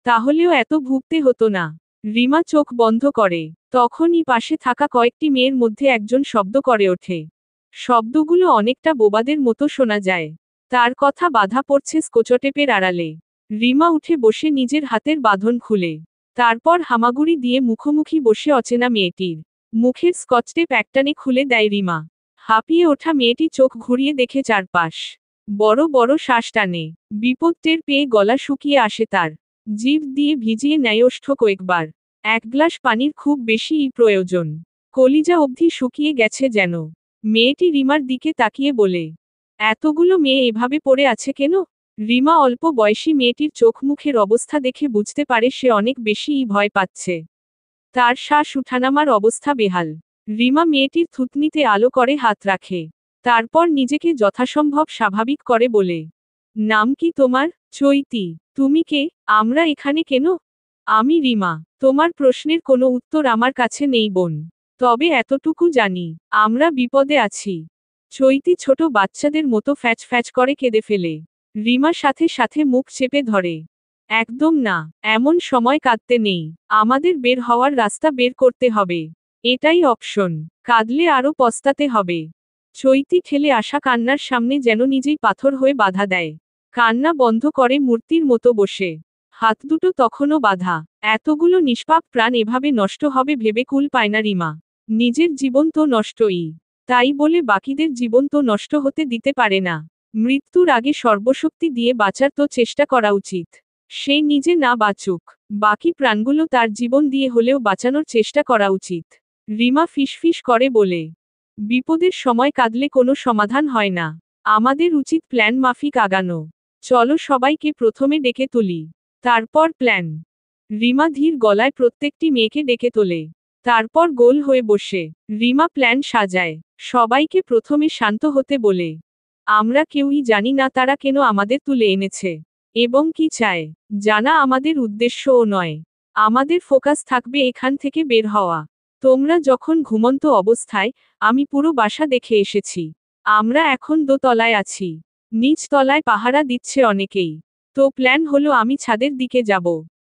তাহলেও এত ভুগতে হতো না। রিমা চোখ বন্ধ করে। তখনই পাশে থাকা কয়েকটি মেয়ের মধ্যে একজন শব্দ করে ওঠে। শব্দগুলো অনেকটা বোবাদের মতো শোনা যায়। তার কথা বাধা পড়ছে স্কোচটেপের আড়ালে। রিমা উঠে বসে নিজের হাতের বাঁধন খুলে। তারপর হামাগুড়ি দিয়ে মুখোমুখি বসে অচেনা মেয়েটির মুখের স্কচটেপ একটানে খুলে দেয় রিমা। হাঁপিয়ে ওঠা মেয়েটি চোখ ঘুরিয়ে দেখে চারপাশ। বড় বড় শ্বাস টানে। বিপদ টের পেয়ে গলা শুকিয়ে আসে তার। জিভ দিয়ে ভিজিয়ে নেয় ওষ্ঠ কয়েকবার। এক গ্লাস পানির খুব বেশিই প্রয়োজন। কলিজা অবধি শুকিয়ে গেছে যেন। মেয়েটি রিমার দিকে তাকিয়ে বলে, এতগুলো মেয়ে এভাবে পড়ে আছে কেন? রিমা অল্প বয়সী মেয়েটির চোখ মুখের অবস্থা দেখে বুঝতে পারে সে অনেক বেশিই ভয় পাচ্ছে। তার শ্বাস উঠানামার অবস্থা বেহাল। রিমা মেয়েটির থুতনিতে আলো করে হাত রাখে। তারপর নিজেকে যথাসম্ভব স্বাভাবিক করে বলে, নাম কি তোমার? চৈতি। তুমি কে? আমরা এখানে কেন? আমি রিমা। তোমার প্রশ্নের কোনো উত্তর আমার কাছে নেই বোন। তবে এতটুকু জানি, আমরা বিপদে আছি। চৈতি ছোট বাচ্চাদের মতো ফ্যাচ ফ্যাচ করে কেঁদে ফেলে। রিমা সাথে সাথে মুখ চেপে ধরে। একদম না, এমন সময় কাঁদতে নেই। আমাদের বের হওয়ার রাস্তা বের করতে হবে। এটাই অপশন। কাঁদলে আরও পস্তাতে হবে। চৈতি ঠেলে আসা কান্নার সামনে যেন নিজেই পাথর হয়ে বাধা দেয়। কান্না বন্ধ করে মূর্তির মতো বসে। হাত দুটো তখনও বাঁধা। এতগুলো নিষ্পাপ প্রাণ এভাবে নষ্ট হবে ভেবে কুল পায় না রিমা। নিজের জীবন তো নষ্টই, তাই বলে বাকিদের জীবন তো নষ্ট হতে দিতে পারে না। মৃত্যুর আগে সর্বশক্তি দিয়ে বাঁচার তো চেষ্টা করা উচিত। সে নিজে না বাঁচুক, বাকি প্রাণগুলো তার জীবন দিয়ে হলেও বাঁচানোর চেষ্টা করা উচিত। রিমা ফিসফিস করে বলে, বিপদের সময় কাঁদলে কোনো সমাধান হয় না। আমাদের উচিত প্ল্যান মাফিক আগানো। চলো সবাইকে প্রথমে ডেকে তুলি, তারপর প্ল্যান। রিমা ধীর গলায় প্রত্যেকটি মেয়েকে ডেকে তোলে। তারপর গোল হয়ে বসে রিমা প্ল্যান সাজায়। সবাইকে প্রথমে শান্ত হতে বলে, আমরা কেউই জানি না তারা কেন আমাদের তুলে এনেছে এবং কি চায়। জানা আমাদের উদ্দেশ্যও নয়। আমাদের ফোকাস থাকবে এখান থেকে বের হওয়া। তোমরা যখন ঘুমন্ত অবস্থায়, আমি পুরো বাসা দেখে এসেছি। আমরা এখন দোতলায় আছি। নিচ তলায় পাহারা দিচ্ছে অনেকেই। তো প্ল্যান হলো আমি ছাদের দিকে যাব।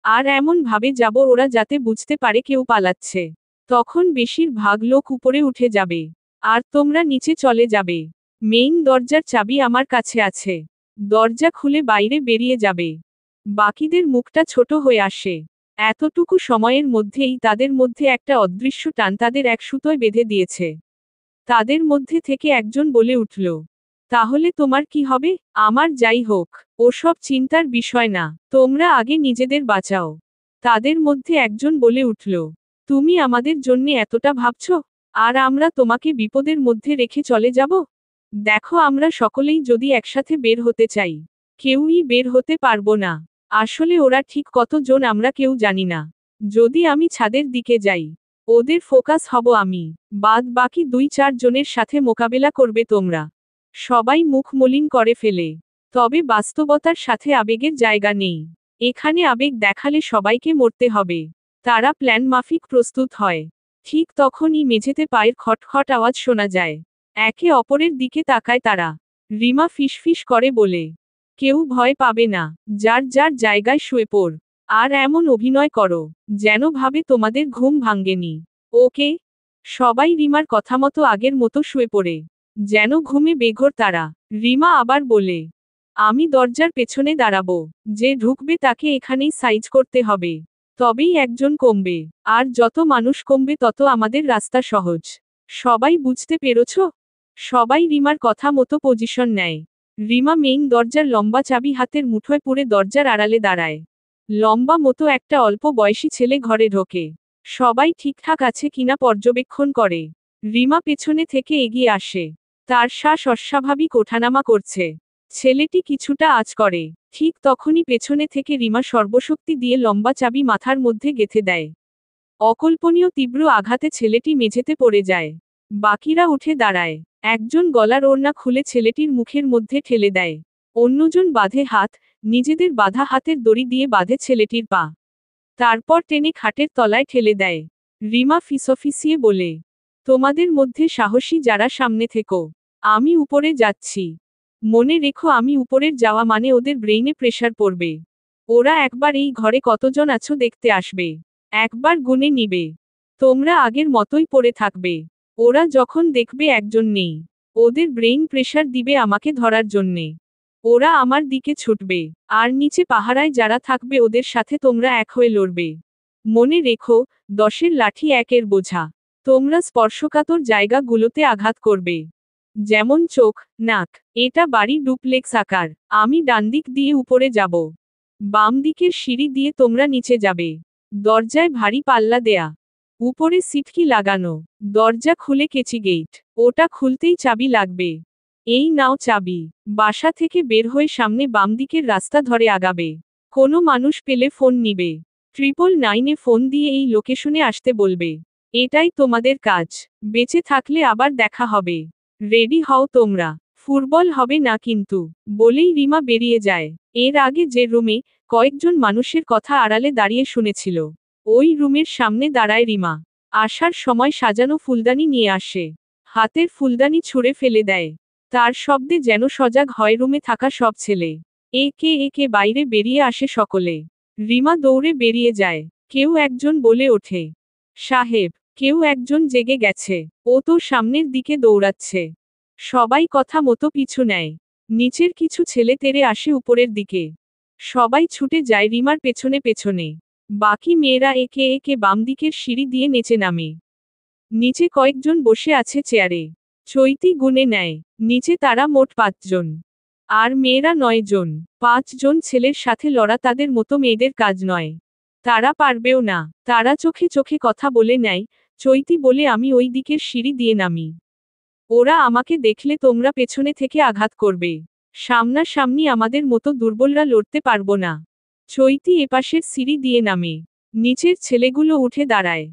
আর এমন ভাবে যাব ওরা যাতে বুঝতে পারে কেউ পালাচ্ছে। তখন বেশিরভাগ লোক উপরে উঠে যাবে আর তোমরা নিচে চলে যাবে। মেইন দরজার চাবি আমার কাছে আছে। দরজা খুলে বাইরে বেরিয়ে যাবে। বাকিদের মুখটা ছোট হয়ে আসে। এতটুকু সময়ের মধ্যেই তাদের মধ্যে একটা অদৃশ্য টান তাদের এক সুতোয় বেঁধে দিয়েছে। তাদের মধ্যে থেকে একজন বলে উঠল, তাহলে তোমার কি হবে? আমার যাই হোক, ওসব চিন্তার বিষয় না, তোমরা আগে নিজেদের বাঁচাও। তাদের মধ্যে একজন বলে উঠল, তুমি আমাদের জন্যে এতটা ভাবছ, আর আমরা তোমাকে বিপদের মধ্যে রেখে চলে যাব? দেখো আমরা সকলেই যদি একসাথে বের হতে চাই, কেউই বের হতে পারবো না। আসলে ওরা ঠিক কতজন আমরা কেউ জানি না। যদি আমি ছাদের দিকে যাই, ওদের ফোকাস হব আমি, বাদ বাকি 2-4 জনের সাথে মোকাবেলা করবে তোমরা। সবাই মুখ মলিন করে ফেলে। তবে বাস্তবতার সাথে আবেগের জায়গা নেই। এখানে আবেগ দেখালে সবাইকে মরতে হবে। তারা প্ল্যান মাফিক প্রস্তুত হয়। ঠিক তখনই মেঝেতে পায়ের খটখট আওয়াজ শোনা যায়। একে অপরের দিকে তাকায় তারা। রিমা ফিসফিস করে বলে, কেউ ভয় পাবে না, যার যার জায়গায় শুয়ে পড়। আর এমন অভিনয় করো যেন ভাবে তোমাদের ঘুম ভাঙ্গেনি। ওকে? সবাই রিমার কথা মতো আগের মতো শুয়ে পড়ে, যেন ঘুমে বেঘোর তারা। রিমা আবার বলে, আমি দরজার পেছনে দাঁড়াবো। যে ঢুকবে তাকে এখানেই সাইজ করতে হবে। তবেই একজন কমবে। আর যত মানুষ কমবে তত আমাদের রাস্তা সহজ। সবাই বুঝতে পেরেছ? সবাই রিমার কথা মতো পজিশন নেয়। রিমা মেইন দরজার লম্বা চাবি হাতের মুঠোয় পুরে দরজার আড়ালে দাঁড়ায়। লম্বা মতো একটা অল্প বয়সী ছেলে ঘরে ঢোকে। সবাই ঠিকঠাক আছে কিনা পর্যবেক্ষণ করে। রিমা পেছনে থেকে এগিয়ে আসে। তার শ্বাস অস্বাভাবিক ওঠানামা করছে। ছেলেটি কিছুটা আঁচ করে। ঠিক তখনই পেছনে থেকে রিমা সর্বশক্তি দিয়ে লম্বা চাবি মাথার মধ্যে গেঁথে দেয়। অকল্পনীয় তীব্র আঘাতে ছেলেটি মেঝেতে পড়ে যায়। বাকিরা উঠে দাঁড়ায়। একজন গলার ওড়না খুলে ছেলেটির মুখের মধ্যে ঠেলে দেয়। অন্যজন বাঁধে হাত, নিজেদের বাঁধা হাতের দড়ি দিয়ে বাঁধে ছেলেটির পা। তারপর টেনে খাটের তলায় ঠেলে দেয়। রিমা ফিসফিসিয়ে বলে, তোমাদের মধ্যে সাহসী যারা সামনে থেকো। আমি উপরে যাচ্ছি। মনে রেখো আমি উপরের যাওয়া মানে ওদের ব্রেইনে প্রেশার পড়বে। ওরা একবার এই ঘরে কতজন আছো দেখতে আসবে। একবার গুনে নিবে। তোমরা আগের মতোই পড়ে থাকবে। ওরা যখন দেখবে একজন নেই, ওদের ব্রেইন প্রেশার দিবে আমাকে ধরার জন্যে। ওরা আমার দিকে ছুটবে। আর নিচে পাহারায় যারা থাকবে ওদের সাথে তোমরা এক হয়ে লড়বে। মনে রেখো, 10-এর লাঠি 1-এর বোঝা। তোমরা স্পর্শকাতর জায়গাগুলোতে আঘাত করবে। যেমন চোখ, নাক। এটা বাড়ি ডুপ্লেক্স আকার। আমি ডানদিক দিয়ে উপরে যাব। বাম দিকের সিঁড়ি দিয়ে তোমরা নিচে যাবে। দরজায় ভারী পাল্লা দেয়া। উপরে সিটকি লাগানো। দরজা খুলে কেচি গেট। ওটা খুলতেই চাবি লাগবে। এই নাও চাবি। বাসা থেকে বের হয়ে সামনে বাম দিকের রাস্তা ধরে আগাবে। কোনো মানুষ পেলে ফোন নিবে। 999-এ ফোন দিয়ে এই লোকেশনে আসতে বলবে। এটাই তোমাদের কাজ। বেঁচে থাকলে আবার দেখা হবে। রেডি হও তোমরা। ফুটবল হবে না কিন্তু। বলেই রিমা বেরিয়ে যায়। এর আগে যে রুমে কয়েকজন মানুষের কথা আড়ালে দাঁড়িয়ে শুনেছিল, ওই রুমের সামনে দাঁড়ায় রিমা। আসার সময় সাজানো ফুলদানি নিয়ে আসে। হাতের ফুলদানি ছুঁড়ে ফেলে দেয়। তার শব্দে যেন সজাগ হয় রুমে থাকা সব ছেলে। একে একে বাইরে বেরিয়ে আসে সকলে। রিমা দৌড়ে বেরিয়ে যায়। কেউ একজন বলে ওঠে, সাহেব। কেউ একজন জেগে গেছে। ও তো সামনের দিকে দৌড়াচ্ছে। সবাই কথা মতো পিছু নেয়। নিচের কিছু ছেলে তেড়ে আসে উপরের দিকে। সবাই ছুটে যায় রিমার পেছনে পেছনে। বাকি মেয়েরা একে একে বাম দিকের সিঁড়ি দিয়ে নেচে নামে। নিচে কয়েকজন বসে আছে চেয়ারে। চৈতি গুনে নেয়, নিচে তারা মোট 5 জন। আর মেয়েরা 9 জন। 5 জন ছেলের সাথে লড়া তাদের মতো মেয়েদের কাজ নয়। তারা পারবেও না। তারা চোখে চোখে কথা বলে নেয়। চৈতি বলে আমি ওই দিকের সিঁড়ি দিয়ে নামি। ওরা আমাকে দেখলে তোমরা পেছনে থেকে আঘাত করবে। সামনাসামনি আমাদের মতো দুর্বলরা লড়তে পারবো না। চৈতি এপাশের সিঁড়ি দিয়ে নামে। নিচের ছেলেগুলো উঠে দাঁড়ায়।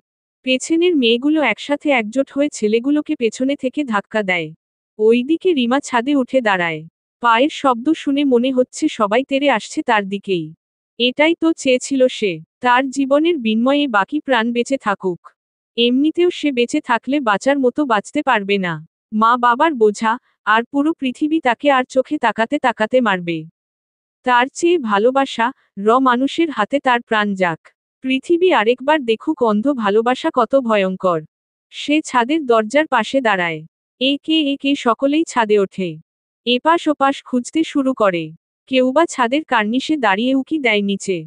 পেছনের মেয়েগুলো একসাথে একজোট হয়ে ছেলেগুলোকে পেছনে থেকে ধাক্কা দেয়। ওইদিকে রিমা ছাদে উঠে দাঁড়ায়। পায়ের শব্দ শুনে মনে হচ্ছে সবাই তেড়ে আসছে তার দিকেই। এটাই তো চেয়েছিল সে। তার জীবনের বিনিময়ে বাকি প্রাণ বেঁচে থাকুক। এমনিতেও সে বেঁচে থাকলে বাঁচার মতো বাঁচতে পারবে না। মা বাবার বোঝা, আর পুরো পৃথিবী তাকে আর চোখে তাকাতে তাকাতে মারবে। তার চেয়ে ভালোবাসা, মানুষের হাতে তার প্রাণ যাক। পৃথিবী আরেকবার দেখুক অন্ধ ভালোবাসা কত ভয়ঙ্কর। সে ছাদের দরজার পাশে দাঁড়ায়। একে একে সকলেই ছাদে ওঠে। এপাশ ওপাশ খুঁজতে শুরু করে। কেউবা ছাদের কার্নিশে দাঁড়িয়ে উকি দেয় নিচে।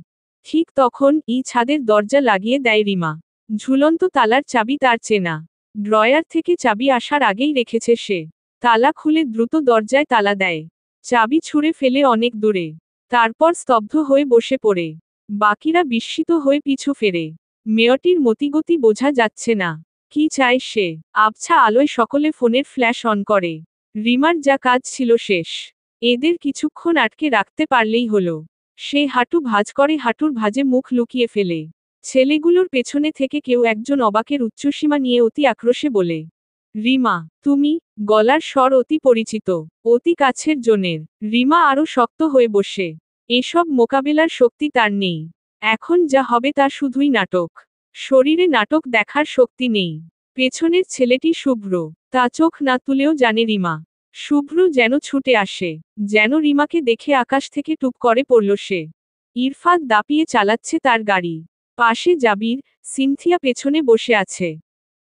ঠিক তখন ছাদের দরজা লাগিয়ে দেয় রিমা। ঝুলন্ত তালার চাবি তার চেনা। ড্রয়ার থেকে চাবি আসার আগেই রেখেছে সে। তালা খুলে দ্রুত দরজায় তালা দেয়। চাবি ছুঁড়ে ফেলে অনেক দূরে। তারপর স্তব্ধ হয়ে বসে পড়ে। বাকিরা বিস্মিত হয়ে পিছু ফেরে। মেয়েটির মতিগতি বোঝা যাচ্ছে না। কি চায় সে? আবছা আলোয় সকলে ফোনের ফ্ল্যাশ অন করে। রিমার যা কাজ ছিল শেষ। এদের কিছুক্ষণ আটকে রাখতে পারলেই হলো। সে হাঁটু ভাঁজ করে, হাঁটুর ভাঁজে মুখ লুকিয়ে ফেলে। ছেলেগুলোর পেছনে থেকে কেউ একজন অবাকের উচ্চসীমা নিয়ে অতি আক্রোশে বলে, রিমা, তুমি? গলার স্বর অতি পরিচিত, অতি কাছের জনের। রিমা আরো শক্ত হয়ে বসে। এসব মোকাবেলার শক্তি তার নেই। এখন যা হবে তা শুধুই নাটক। শরীরে নাটক দেখার শক্তি নেই। পেছনের ছেলেটি শুভ্র। তা চোখ না তুলেও জানে রিমা। শুভ্র যেন ছুটে আসে। যেন রিমাকে দেখে আকাশ থেকে টুপ করে পড়ল সে। ইরফাত দাপিয়ে চালাচ্ছে তার গাড়ি। পাশে জাবির, সিনথিয়া পেছনে বসে আছে।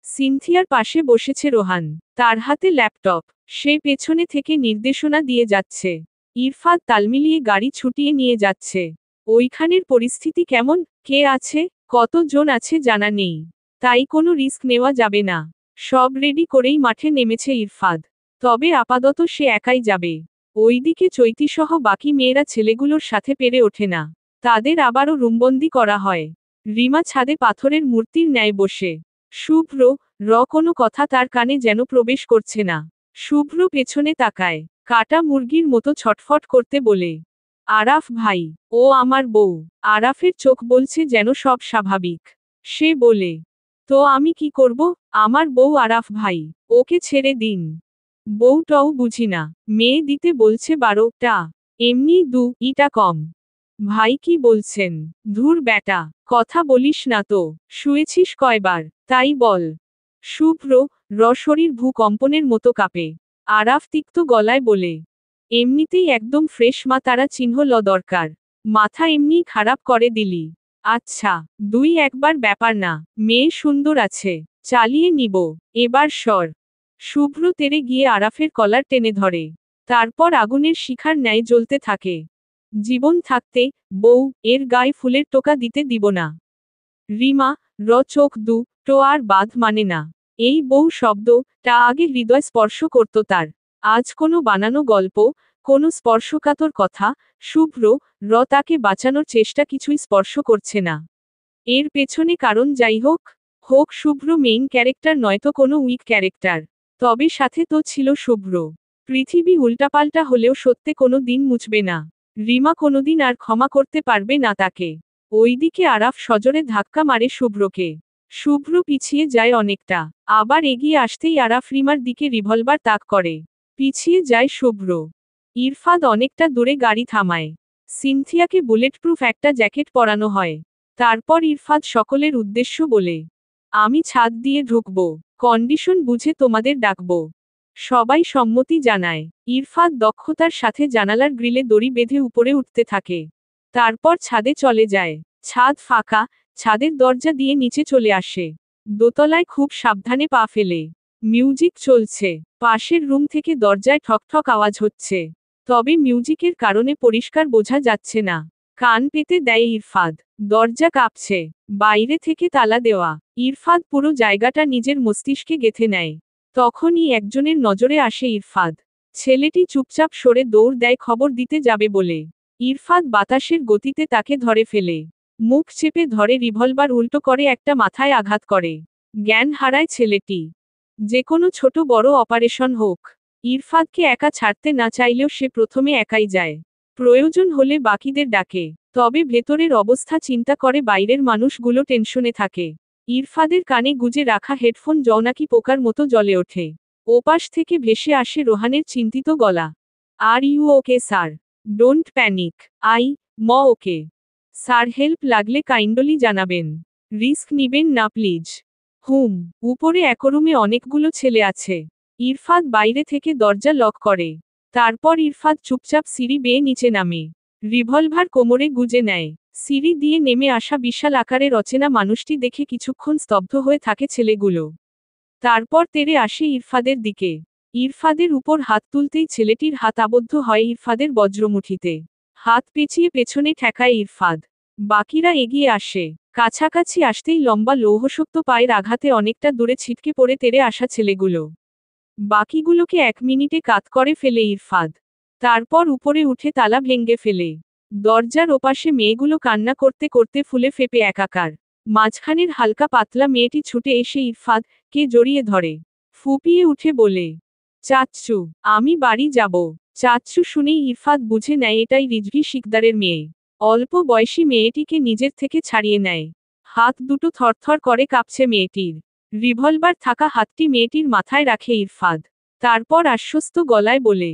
সিনথিয়ার পাশে বসেছে রোহান। তার হাতে ল্যাপটপ। সে পেছনে থেকে নির্দেশনা দিয়ে যাচ্ছে। ইরফাত তাল মিলিয়ে গাড়ি ছুটিয়ে নিয়ে যাচ্ছে। ওইখানের পরিস্থিতি কেমন, কে আছে, কত জন আছে জানা নেই। তাই কোনো রিস্ক নেওয়া যাবে না। সব রেডি করেই মাঠে নেমেছে ইরফাত। তবে আপাতত সে একাই যাবে। ওইদিকে চৈতিসহ বাকি মেয়েরা ছেলেগুলোর সাথে পেরে ওঠে না। তাদের আবারও রুমবন্দি করা হয়। রিমা ছাদে পাথরের মূর্তির ন্যায় বসে। শুভ্র, কোনো কথা তার কানে যেন প্রবেশ করছে না। শুভ্র পেছনে তাকায়। কাটা মুরগির মতো ছটফট করতে বলে, আরাফ ভাই, ও আমার বউ। আরাফের চোখ বলছে যেন সব স্বাভাবিক। সে বলে, তো আমি কি করব? আমার বউ আরাফ ভাই, ওকে ছেড়ে দিন। বউটাও বুঝি না, মেয়ে দিতে বলছে 12টা, এমনি 2টা কম। ভাই কি বলছেন? ধুর ব্যাটা, কথা বলিস না তো। শুয়েছিস কয়বার, তাই বল। শুভ্র, শরীর ভূকম্পনের মতো কাঁপে। আরাফ তিক্ত গলায় বলে, এমনিতেই একদম ফ্রেশ, মা তারা চিহ্ন দরকার। মাথা এমনিই খারাপ করে দিলি। আচ্ছা, 2-1বার ব্যাপার না, মেয়ে সুন্দর আছে, চালিয়ে নিব। এবার সর। শুভ্র তেড়ে গিয়ে আরাফের কলার টেনে ধরে। তারপর আগুনের শিখার ন্যায় জ্বলতে থাকে। জীবন থাকতে, বউ, এর গায়ে ফুলের টোকা দিতে দিব না। রিমা, চোখ দুটো আর বাঁধ মানে না। এই বউ শব্দটা আগে হৃদয় স্পর্শ করত তার। আজ কোনো বানানো গল্প, কোনো স্পর্শকাতর কথা, শুভ্র, তাকে বাঁচানোর চেষ্টা কিছুই স্পর্শ করছে না। এর পেছনে কারণ যাই হোক, শুভ্র মেইন ক্যারেক্টার নয়তো কোনো উইক ক্যারেক্টার। তবে সাথে তো ছিল শুভ্র। পৃথিবী উল্টাপাল্টা হলেও সত্যে কোনো দিন মুছবে না। রিমা কোনোদিন আর ক্ষমা করতে পারবে না তাকে। ওইদিকে আরাফ সজোরে ধাক্কা মারে শুভ্রকে। শুভ্র পিছিয়ে যায় অনেকটা। আবার এগিয়ে আসতেই আরাফ রিমার দিকে রিভলভার তাক করে। পিছিয়ে যায় শুভ্র। ইরফাদ অনেকটা দূরে গাড়ি থামায়। সিনথিয়াকে বুলেটপ্রুফ একটা জ্যাকেট পরানো হয়। তারপর ইরফাদ সকলের উদ্দেশ্য বলে, আমি ছাদ দিয়ে ঢুকব, কন্ডিশন বুঝে তোমাদের ডাকব। সবাই সম্মতি জানায়। ইরফাদ দক্ষতার সাথে জানালার গ্রিলে দড়ি বেঁধে উপরে উঠতে থাকে। তারপর ছাদে চলে যায়। ছাদ ফাঁকা, ছাদের দরজা দিয়ে নিচে চলে আসে। দোতলায় খুব সাবধানে পা ফেলে। মিউজিক চলছে। পাশের রুম থেকে দরজায় ঠকঠক আওয়াজ হচ্ছে। তবে মিউজিকের কারণে পরিষ্কার বোঝা যাচ্ছে না। কান পেতে দেয় ইরফাদ। দরজা কাঁপছে। বাইরে থেকে তালা দেওয়া। ইরফাদ পুরো জায়গাটা নিজের মস্তিষ্কে গেঁথে নেয়। তখনই একজনের নজরে আসে ইরফাদ। ছেলেটি চুপচাপ সরে দৌড় দেয় খবর দিতে যাবে বলে। ইরফাদ বাতাসের গতিতে তাকে ধরে ফেলে। মুখ চেপে ধরে রিভলভার উল্টো করে একটা মাথায় আঘাত করে। জ্ঞান হারায় ছেলেটি। যে কোনো ছোট বড় অপারেশন হোক, ইরফাদকে একা ছাড়তে না চাইলেও সে প্রথমে একাই যায়। প্রয়োজন হলে বাকিদের ডাকে। তবে ভেতরের অবস্থা চিন্তা করে বাইরের মানুষগুলো টেনশনে থাকে। ইরফাদের কানে গুজে রাখা হেডফোন জওনাকি পোকার মতো জ্বলে ওঠে। ওপাশ থেকে ভেসে আসে রোহানের চিন্তিত গলা। Are you okay sir? Don't panic. Okay sir, help লাগলে কাইন্ডলি জানাবেন। রিস্ক নিবেন না প্লিজ। উপরে একরুমে অনেকগুলো ছেলে আছে। ইরফাদ বাইরে থেকে দরজা লক করে। তারপর ইরফাদ চুপচাপ সিঁড়ি বেয়ে নিচে নামে। রিভলভার কোমরে গুজে নেয়। সিঁড়ি দিয়ে নেমে আসা বিশাল আকারের অচেনা মানুষটি দেখে কিছুক্ষণ স্তব্ধ হয়ে থাকে ছেলেগুলো। তারপর তেড়ে আসে ইরফাদের দিকে। ইরফাদের উপর হাত তুলতেই ছেলেটির হাত আবদ্ধ হয় ইরফাদের বজ্রমুঠিতে। হাত পেঁচিয়ে পেছনে ঠেকায় ইরফাদ। বাকিরা এগিয়ে আসে। কাছাকাছি আসতেই লম্বা লৌহশক্ত পায়ের আঘাতে অনেকটা দূরে ছিটকে পড়ে তেড়ে আসা ছেলেগুলো। বাকিগুলোকে 1 মিনিটে কাত করে ফেলে ইরফাদ। তারপর উপরে উঠে তালা ভেঙে ফেলে। দরজার ওপাশে মেয়েগুলো কান্না করতে করতে ফুলে ফেপে একাকার। মাঝখানের হালকা পাতলা মেয়েটি ছুটে এসে ইরফাদকে জড়িয়ে ধরে। ফুপিয়ে উঠে বলে, চাচ্চু, আমি বাড়ি যাব। চাচ্চু শুনেই ইরফাদ বুঝে নেয় এটাই রিজভি শিকদারের মেয়ে। অল্প বয়সী মেয়েটিকে নিজের থেকে ছাড়িয়ে নেয়। হাত দুটো থরথর করে কাঁপছে মেয়েটির। রিভলভার থাকা হাতটি মেয়েটির মাথায় রাখে ইরফাদ। তারপর আশ্বস্ত গলায় বলে,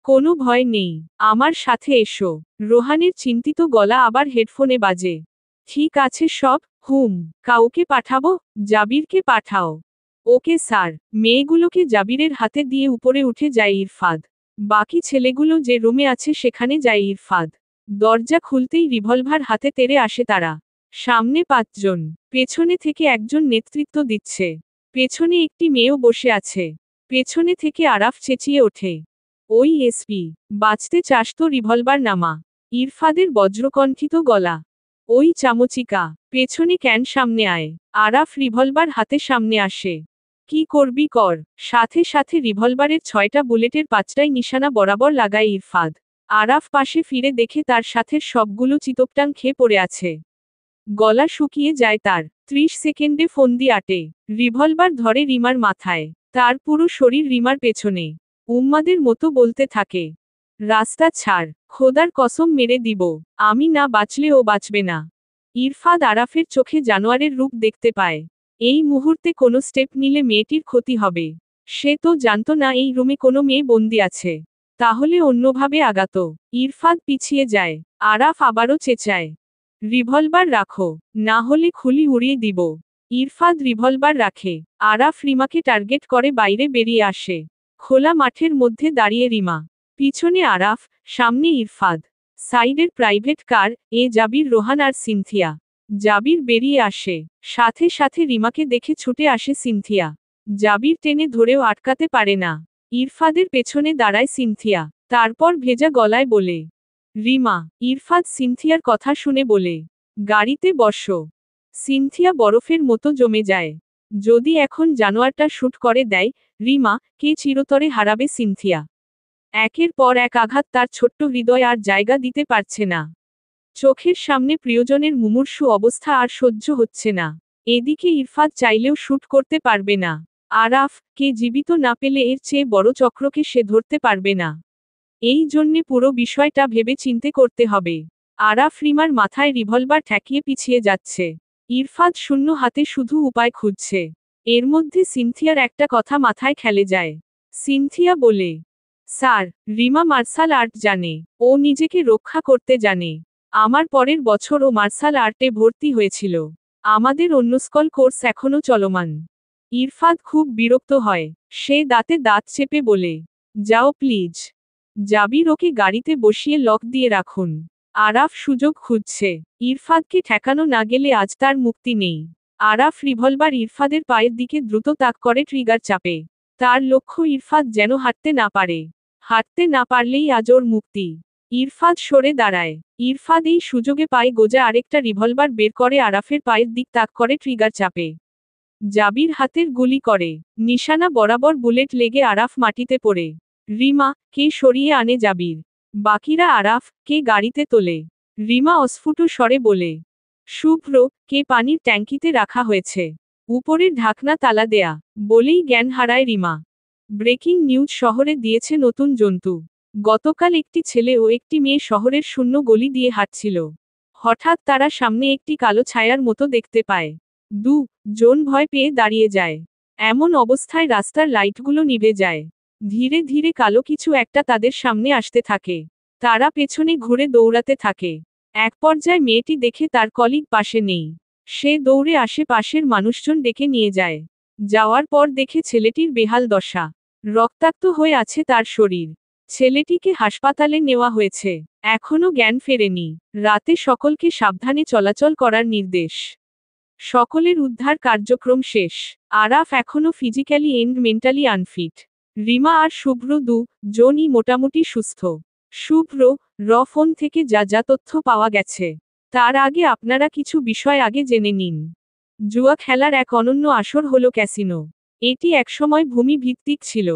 কোনো ভয় নেই, আমার সাথে এসো। রোহানের চিন্তিত গলা আবার হেডফোনে বাজে। ঠিক আছে সব। কাউকে পাঠাবো? জাবিরকে পাঠাও। Okay sir. মেয়েগুলোকে জাবিরের হাতে দিয়ে উপরে উঠে যায় ইরফাদ। বাকি ছেলেগুলো যে রুমে আছে সেখানে যায় ইরফাদ। দরজা খুলতেই রিভলভার হাতে তেড়ে আসে তারা। সামনে 5 জন। পেছনে থেকে একজন নেতৃত্ব দিচ্ছে। পেছনে একটি মেয়েও বসে আছে। পেছনে থেকে আরাফ চেঁচিয়ে ওঠে, ওই এসপি, বাঁচতে চাস তো রিভলভার নামা। ইরফাদের বজ্রকণ্ঠিত গলা। ওই চামচিকা, পেছনে ক্যান সামনে আয়। আরাফ রিভলভার হাতে সামনে আসে। কি করবি কর। সাথে সাথে রিভলভারের 6টা বুলেটের 5টাই নিশানা বরাবর লাগায় ইরফাদ। আরাফ পাশে ফিরে দেখে তার সাথে সবগুলো চিতপটাং খেয়ে পড়ে আছে। গলা শুকিয়ে যায় তার। 30 সেকেন্ডে ফন্দি আটে। রিভলভার ধরে রিমার মাথায়। তার পুরো শরীর রিমার পেছনে। উম্মাদের মতো বলতে থাকে, রাস্তা ছাড়, খোদার কসম মেরে দিব, আমি না বাঁচলে ও বাঁচবে না। ইরফাদ আরাফের চোখে জানোয়ারের রূপ দেখতে পায়। এই মুহূর্তে কোনো স্টেপ নিলে মেয়েটির ক্ষতি হবে। সে তো জানত না এই রুমে কোনো মেয়ে বন্দি আছে। তাহলে অন্যভাবে আগাত। ইরফাদ পিছিয়ে যায়। আরাফ আবারও চেঁচায়, রিভলভার রাখো, না হলে খুলি উড়িয়ে দিব। ইরফাদ রিভলভার রাখে। আরাফ রিমাকে টার্গেট করে বাইরে বেরিয়ে আসে। খোলা মাঠের মধ্যে দাঁড়িয়ে রিমা। পিছনে আরাফ, সামনে ইরফাদ। সাইডের প্রাইভেট কার, জাবির, রোহান আর সিনথিয়া। জাবির বেরিয়ে আসে। সাথে সাথে রিমাকে দেখে ছুটে আসে সিনথিয়া। জাবির টেনে ধরেও আটকাতে পারে না। ইরফাদের পেছনে দাঁড়ায় সিনথিয়া। তারপর ভেজা গলায় বলে, রিমা। ইরফাদ সিনথিয়ার কথা শুনে বলে, গাড়িতে বসো। সিনথিয়া বরফের মতো জমে যায়। যদি এখন জানোয়ারটা শুট করে দেয়, রিমা কে চিরতরে হারাবে সিনথিয়া। একের পর এক আঘাত তার ছোট্ট হৃদয় আর জায়গা দিতে পারছে না। চোখের সামনে প্রিয়জনের মুমূর্ষু অবস্থা আর সহ্য হচ্ছে না। এদিকে ইরফাদ চাইলেও শুট করতে পারবে না। আরাফ কে জীবিত না পেলে এর চেয়ে বড় চক্রকে সে ধরতে পারবে না। এই জন্যে পুরো বিষয়টা ভেবে চিন্তে করতে হবে। আরাফ রিমার মাথায় রিভলভার ঠেকিয়ে পিছিয়ে যাচ্ছে। ইরফাদ শূন্য হাতে শুধু উপায় খুঁজছে। এর মধ্যে সিনথিয়ার একটা কথা মাথায় খেলে যায়। সিনথিয়া বলে, স্যার, রিমা মার্শাল আর্ট জানে। ও নিজেকে রক্ষা করতে জানে। আমার পরের বছর ও মার্শাল আর্টে ভর্তি হয়েছিল। আমাদের অন্য স্কল কোর্স এখনো চলমান। ইরফাদ খুব বিরক্ত হয়। সে দাঁতে দাঁত চেপে বলে, যাও প্লিজ। জাবির ওকে গাড়িতে বসিয়ে লক দিয়ে রাখুন। আরাফ সুযোগ খুঁজছে। ইরফাদকে ঠেকানো না গেলে আজ তার মুক্তি নেই। আরাফ রিভলভার ইরফাদের পায়ের দিকে দ্রুত তাক করে ট্রিগার চাপে। তার লক্ষ্য ইরফাদ যেন হাঁটতে না পারে। হাঁটতে না পারলেই আজ ওর মুক্তি। ইরফাদ সরে দাঁড়ায়। ইরফাদ এই সুযোগে পায়ে গোজা আরেকটা রিভলভার বের করে আরাফের পায়ের দিক তাক করে ট্রিগার চাপে। জাবির হাতের গুলি করে। নিশানা বরাবর বুলেট লেগে আরাফ মাটিতে পড়ে। রিমা, কে সরিয়ে আনে জাবির। বাকিরা আরাফ, কে গাড়িতে তোলে। রিমা অস্ফুট স্বরে বলে। শুভ্র, কে পানির ট্যাঙ্কিতে রাখা হয়েছে। উপরের ঢাকনা তালা দেয়া। বলেই জ্ঞান হারায় রিমা। ব্রেকিং নিউজ শহরে দিয়েছে নতুন জন্তু। গতকাল একটি ছেলে ও একটি মেয়ে শহরের শূন্য গলি দিয়ে হাঁটছিল। হঠাৎ তারা সামনে একটি কালো ছায়ার মতো দেখতে পায়। জন ভয় পেয়ে দাঁড়িয়ে যায়। এমন অবস্থায় রাস্তার লাইটগুলো নিভে যায়। ধীরে ধীরে কালো কিছু একটা তাদের সামনে আসতে থাকে। তারা পেছনে ঘুরে দৌড়াতে থাকে। এক পর্যায়ে মেয়েটি দেখে তার কলিগ পাশে নেই। সে দৌড়ে আসে পাশের মানুষজন ডেকে নিয়ে যায়। যাওয়ার পর দেখে ছেলেটির বেহাল দশা। রক্তাক্ত হয়ে আছে তার শরীর। ছেলেটিকে হাসপাতালে নেওয়া হয়েছে। এখনও জ্ঞান ফেরেনি। রাতে সকলকে সাবধানে চলাচল করার নির্দেশ। সকলের উদ্ধার কার্যক্রম শেষ। আরাফ এখনও physically and mentally unfit. Rima আর শুভ্র জনই মোটামুটি সুস্থ। শুভ্র, ফোন থেকে যা যা তথ্য পাওয়া গেছে। তার আগে আপনারা কিছু বিষয় আগে জেনে নিন। জুয়া খেলার এক অনন্য আসর হল ক্যাসিনো। এটি একসময় ভূমি ভিত্তিক ছিল।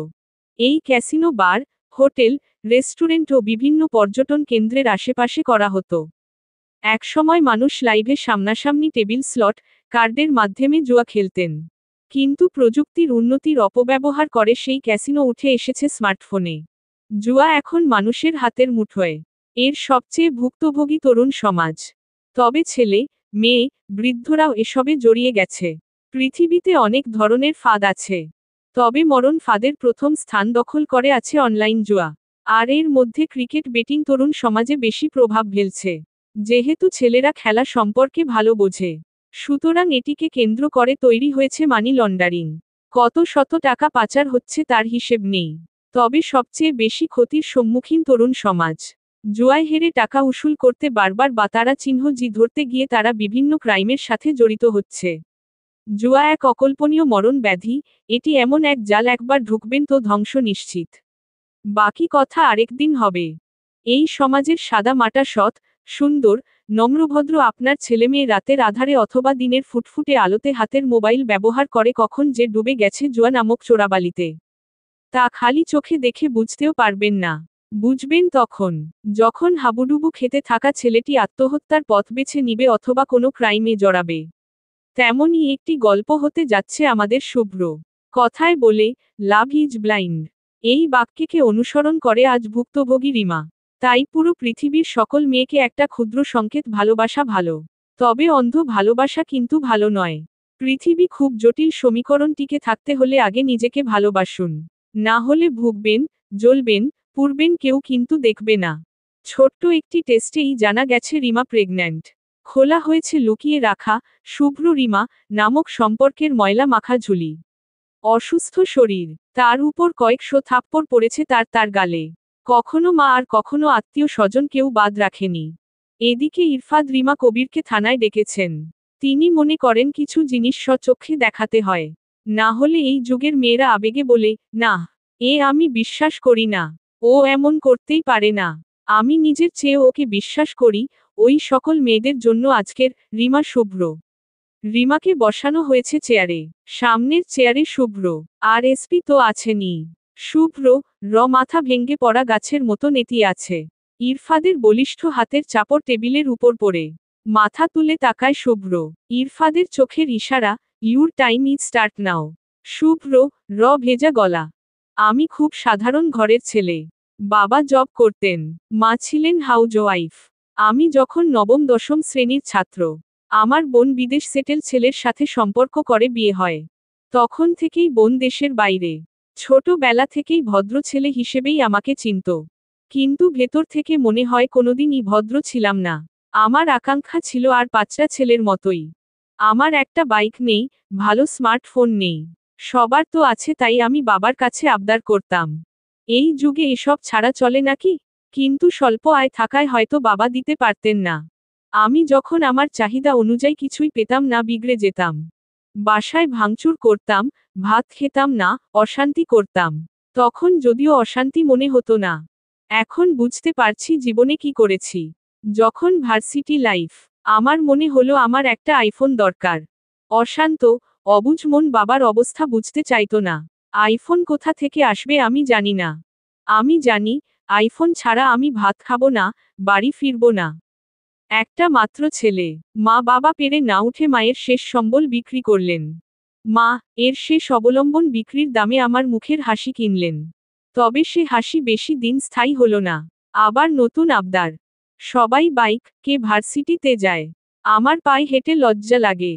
এই ক্যাসিনো বার, হোটেল, রেস্টুরেন্ট ও বিভিন্ন পর্যটন কেন্দ্রের আশেপাশে করা হতো। একসময় মানুষ লাইভে সামনাসামনি টেবিল স্লট, কার্ডের মাধ্যমে জুয়া খেলতেন। কিন্তু প্রযুক্তির উন্নতির অপব্যবহার করে সেই ক্যাসিনো উঠে এসেছে স্মার্টফোনে। জুয়া এখন মানুষের হাতের মুঠোয়। এর সবচেয়ে ভুক্তভোগী তরুণ সমাজ। তবে ছেলে, মেয়ে, বৃদ্ধরাও এসবে জড়িয়ে গেছে। পৃথিবীতে অনেক ধরনের ফাঁদ আছে। তবে মরণ ফাঁদের প্রথম স্থান দখল করে আছে অনলাইন জুয়া। আর এর মধ্যে ক্রিকেট বেটিং তরুণ সমাজে বেশি প্রভাব ফেলছে। যেহেতু ছেলেরা খেলা সম্পর্কে ভালো বোঝে, সুতরাং এটিকে কেন্দ্র করে তৈরি হয়েছে মানি লন্ডারিং। কত শত টাকা পাচার হচ্ছে তার হিসেব নেই। তবে সবচেয়ে বেশি ক্ষতির সম্মুখীন তরুণ সমাজ। জুয়ায় হেরে টাকা উসুল করতে বারবার বা তারা চিহ্ন ধরতে গিয়ে তারা বিভিন্ন ক্রাইমের সাথে জড়িত হচ্ছে। জুয়া এক অকল্পনীয় মরণ ব্যাধি। এটি এমন এক জাল, একবার ঢুকবেন তো ধ্বংস নিশ্চিত। বাকি কথা আরেকদিন হবে। এই সমাজের সাদা মাটা সৎ, সুন্দর, নম্রভদ্র আপনার ছেলেমেয়ে রাতের আধারে অথবা দিনের ফুটফুটে আলোতে হাতের মোবাইল ব্যবহার করে কখন যে ডুবে গেছে জুয়া নামক চোরাবালিতে, তা খালি চোখে দেখে বুঝতেও পারবেন না। বুঝবেন তখন, যখন হাবুডুবু খেতে থাকা ছেলেটি আত্মহত্যার পথ বেছে নিবে অথবা কোনো ক্রাইমে জড়াবে। তেমনই একটি গল্প হতে যাচ্ছে আমাদের শুভ্র। কথায় বলে, লাভ ইজ ব্লাইন্ড। এই বাক্যকে অনুসরণ করে আজ ভুক্তভোগী রিমা। তাই পুরো পৃথিবীর সকল মেয়েকে একটা ক্ষুদ্র সংকেত, ভালোবাসা ভালো। তবে অন্ধ ভালোবাসা কিন্তু ভালো নয়। পৃথিবী খুব জটিল সমীকরণ, টিকে থাকতে হলে আগে নিজেকে ভালোবাসুন। না হলে ভুগবেন, জ্বলবেন, পুড়বেন, কেউ কিন্তু দেখবে না। ছোট্ট একটি টেস্টেই জানা গেছে রিমা প্রেগন্যান্ট। খোলা হয়েছে লুকিয়ে রাখা শুভ্র রিমা নামক সম্পর্কের ময়লা মাখা ঝুলি। অসুস্থ শরীর, তার উপর কয়েকশো থাপ্পড় পড়েছে তার গালে। কখনো মা আর কখনো আত্মীয় স্বজন, কেউ বাদ রাখেনি। এদিকে ইরফাদ রিমা কবিরকে থানায় ডেকেছেন। তিনি মনে করেন কিছু জিনিস স্বচক্ষে দেখাতে হয়। না হলে এই যুগের মেয়েরা আবেগে বলে, না, আমি বিশ্বাস করি না, ও এমন করতেই পারে না। আমি নিজের চেয়ে ওকে বিশ্বাস করি। ওই সকল মেয়েদের জন্য আজকের রিমা শুভ্র। রিমাকে বসানো হয়েছে চেয়ারে। সামনের চেয়ারে শুভ্র। আর এসপি তো আছেনই। শুভ্র, মাথা ভেঙ্গে পড়া গাছের মতো নেতিয়ে আছে। ইরফাদের বলিষ্ঠ হাতের চাপড় টেবিলের উপর পড়ে। মাথা তুলে তাকায় শুভ্র। ইরফাদের চোখের ইশারা, your time is start now. Shubhra, ভেজা গলা। আমি খুব সাধারণ ঘরের ছেলে। বাবা জব করতেন, মা ছিলেন হাউজওয়াইফ। আমি যখন নবম দশম শ্রেণীর ছাত্র, আমার বোন বিদেশ সেটেল ছেলের সাথে সম্পর্ক করে বিয়ে হয়। তখন থেকেই বোন দেশের বাইরে। ছোটবেলা থেকেই ভদ্র ছেলে হিসেবেই আমাকে চিনত। কিন্তু ভেতর থেকে মনে হয় কোনোদিনই ভদ্র ছিলাম না। আমার আকাঙ্ক্ষা ছিল আর পাঁচটা ছেলের মতোই। আমার একটা বাইক নেই, ভালো স্মার্টফোন নেই। সবার তো আছে, তাই আমি বাবার কাছে আবদার করতাম। এই যুগে এসব ছাড়া চলে নাকি? কিন্তু স্বল্প আয় থাকায় হয়তো বাবা দিতে পারতেন না। আমি যখন আমার চাহিদা অনুযায়ী কিছুই পেতাম না, বিগড়ে যেতাম। বাসায় ভাঙচুর করতাম, ভাত খেতাম না, অশান্তি করতাম। তখন যদিও অশান্তি মনে হতো না, এখন বুঝতে পারছি জীবনে কি করেছি। যখন ভার্সিটি লাইফ, আমার মনে হলো আমার একটা আইফোন দরকার। অশান্ত, অবুঝ মন বাবার অবস্থা বুঝতে চাইতো না। আইফোন কোথা থেকে আসবে আমি জানি না। আমি জানি, আইফোন ছাড়া আমি ভাত খাবো না, বাড়ি ফিরবো না। একটা মাত্র ছেলে, মা বাবা পেরে না উঠে মায়ের শেষ সম্বল বিক্রি করলেন। মা, এর শেষ অবলম্বন বিক্রির দামে আমার মুখের হাসি কিনলেন। তবে সে হাসি বেশি দিন স্থায়ী হলো না। আবার নতুন আবদার। সবাই বাইক, কে ভার্সিটিতে যায়। আমার পায়ে হেঁটে লজ্জা লাগে।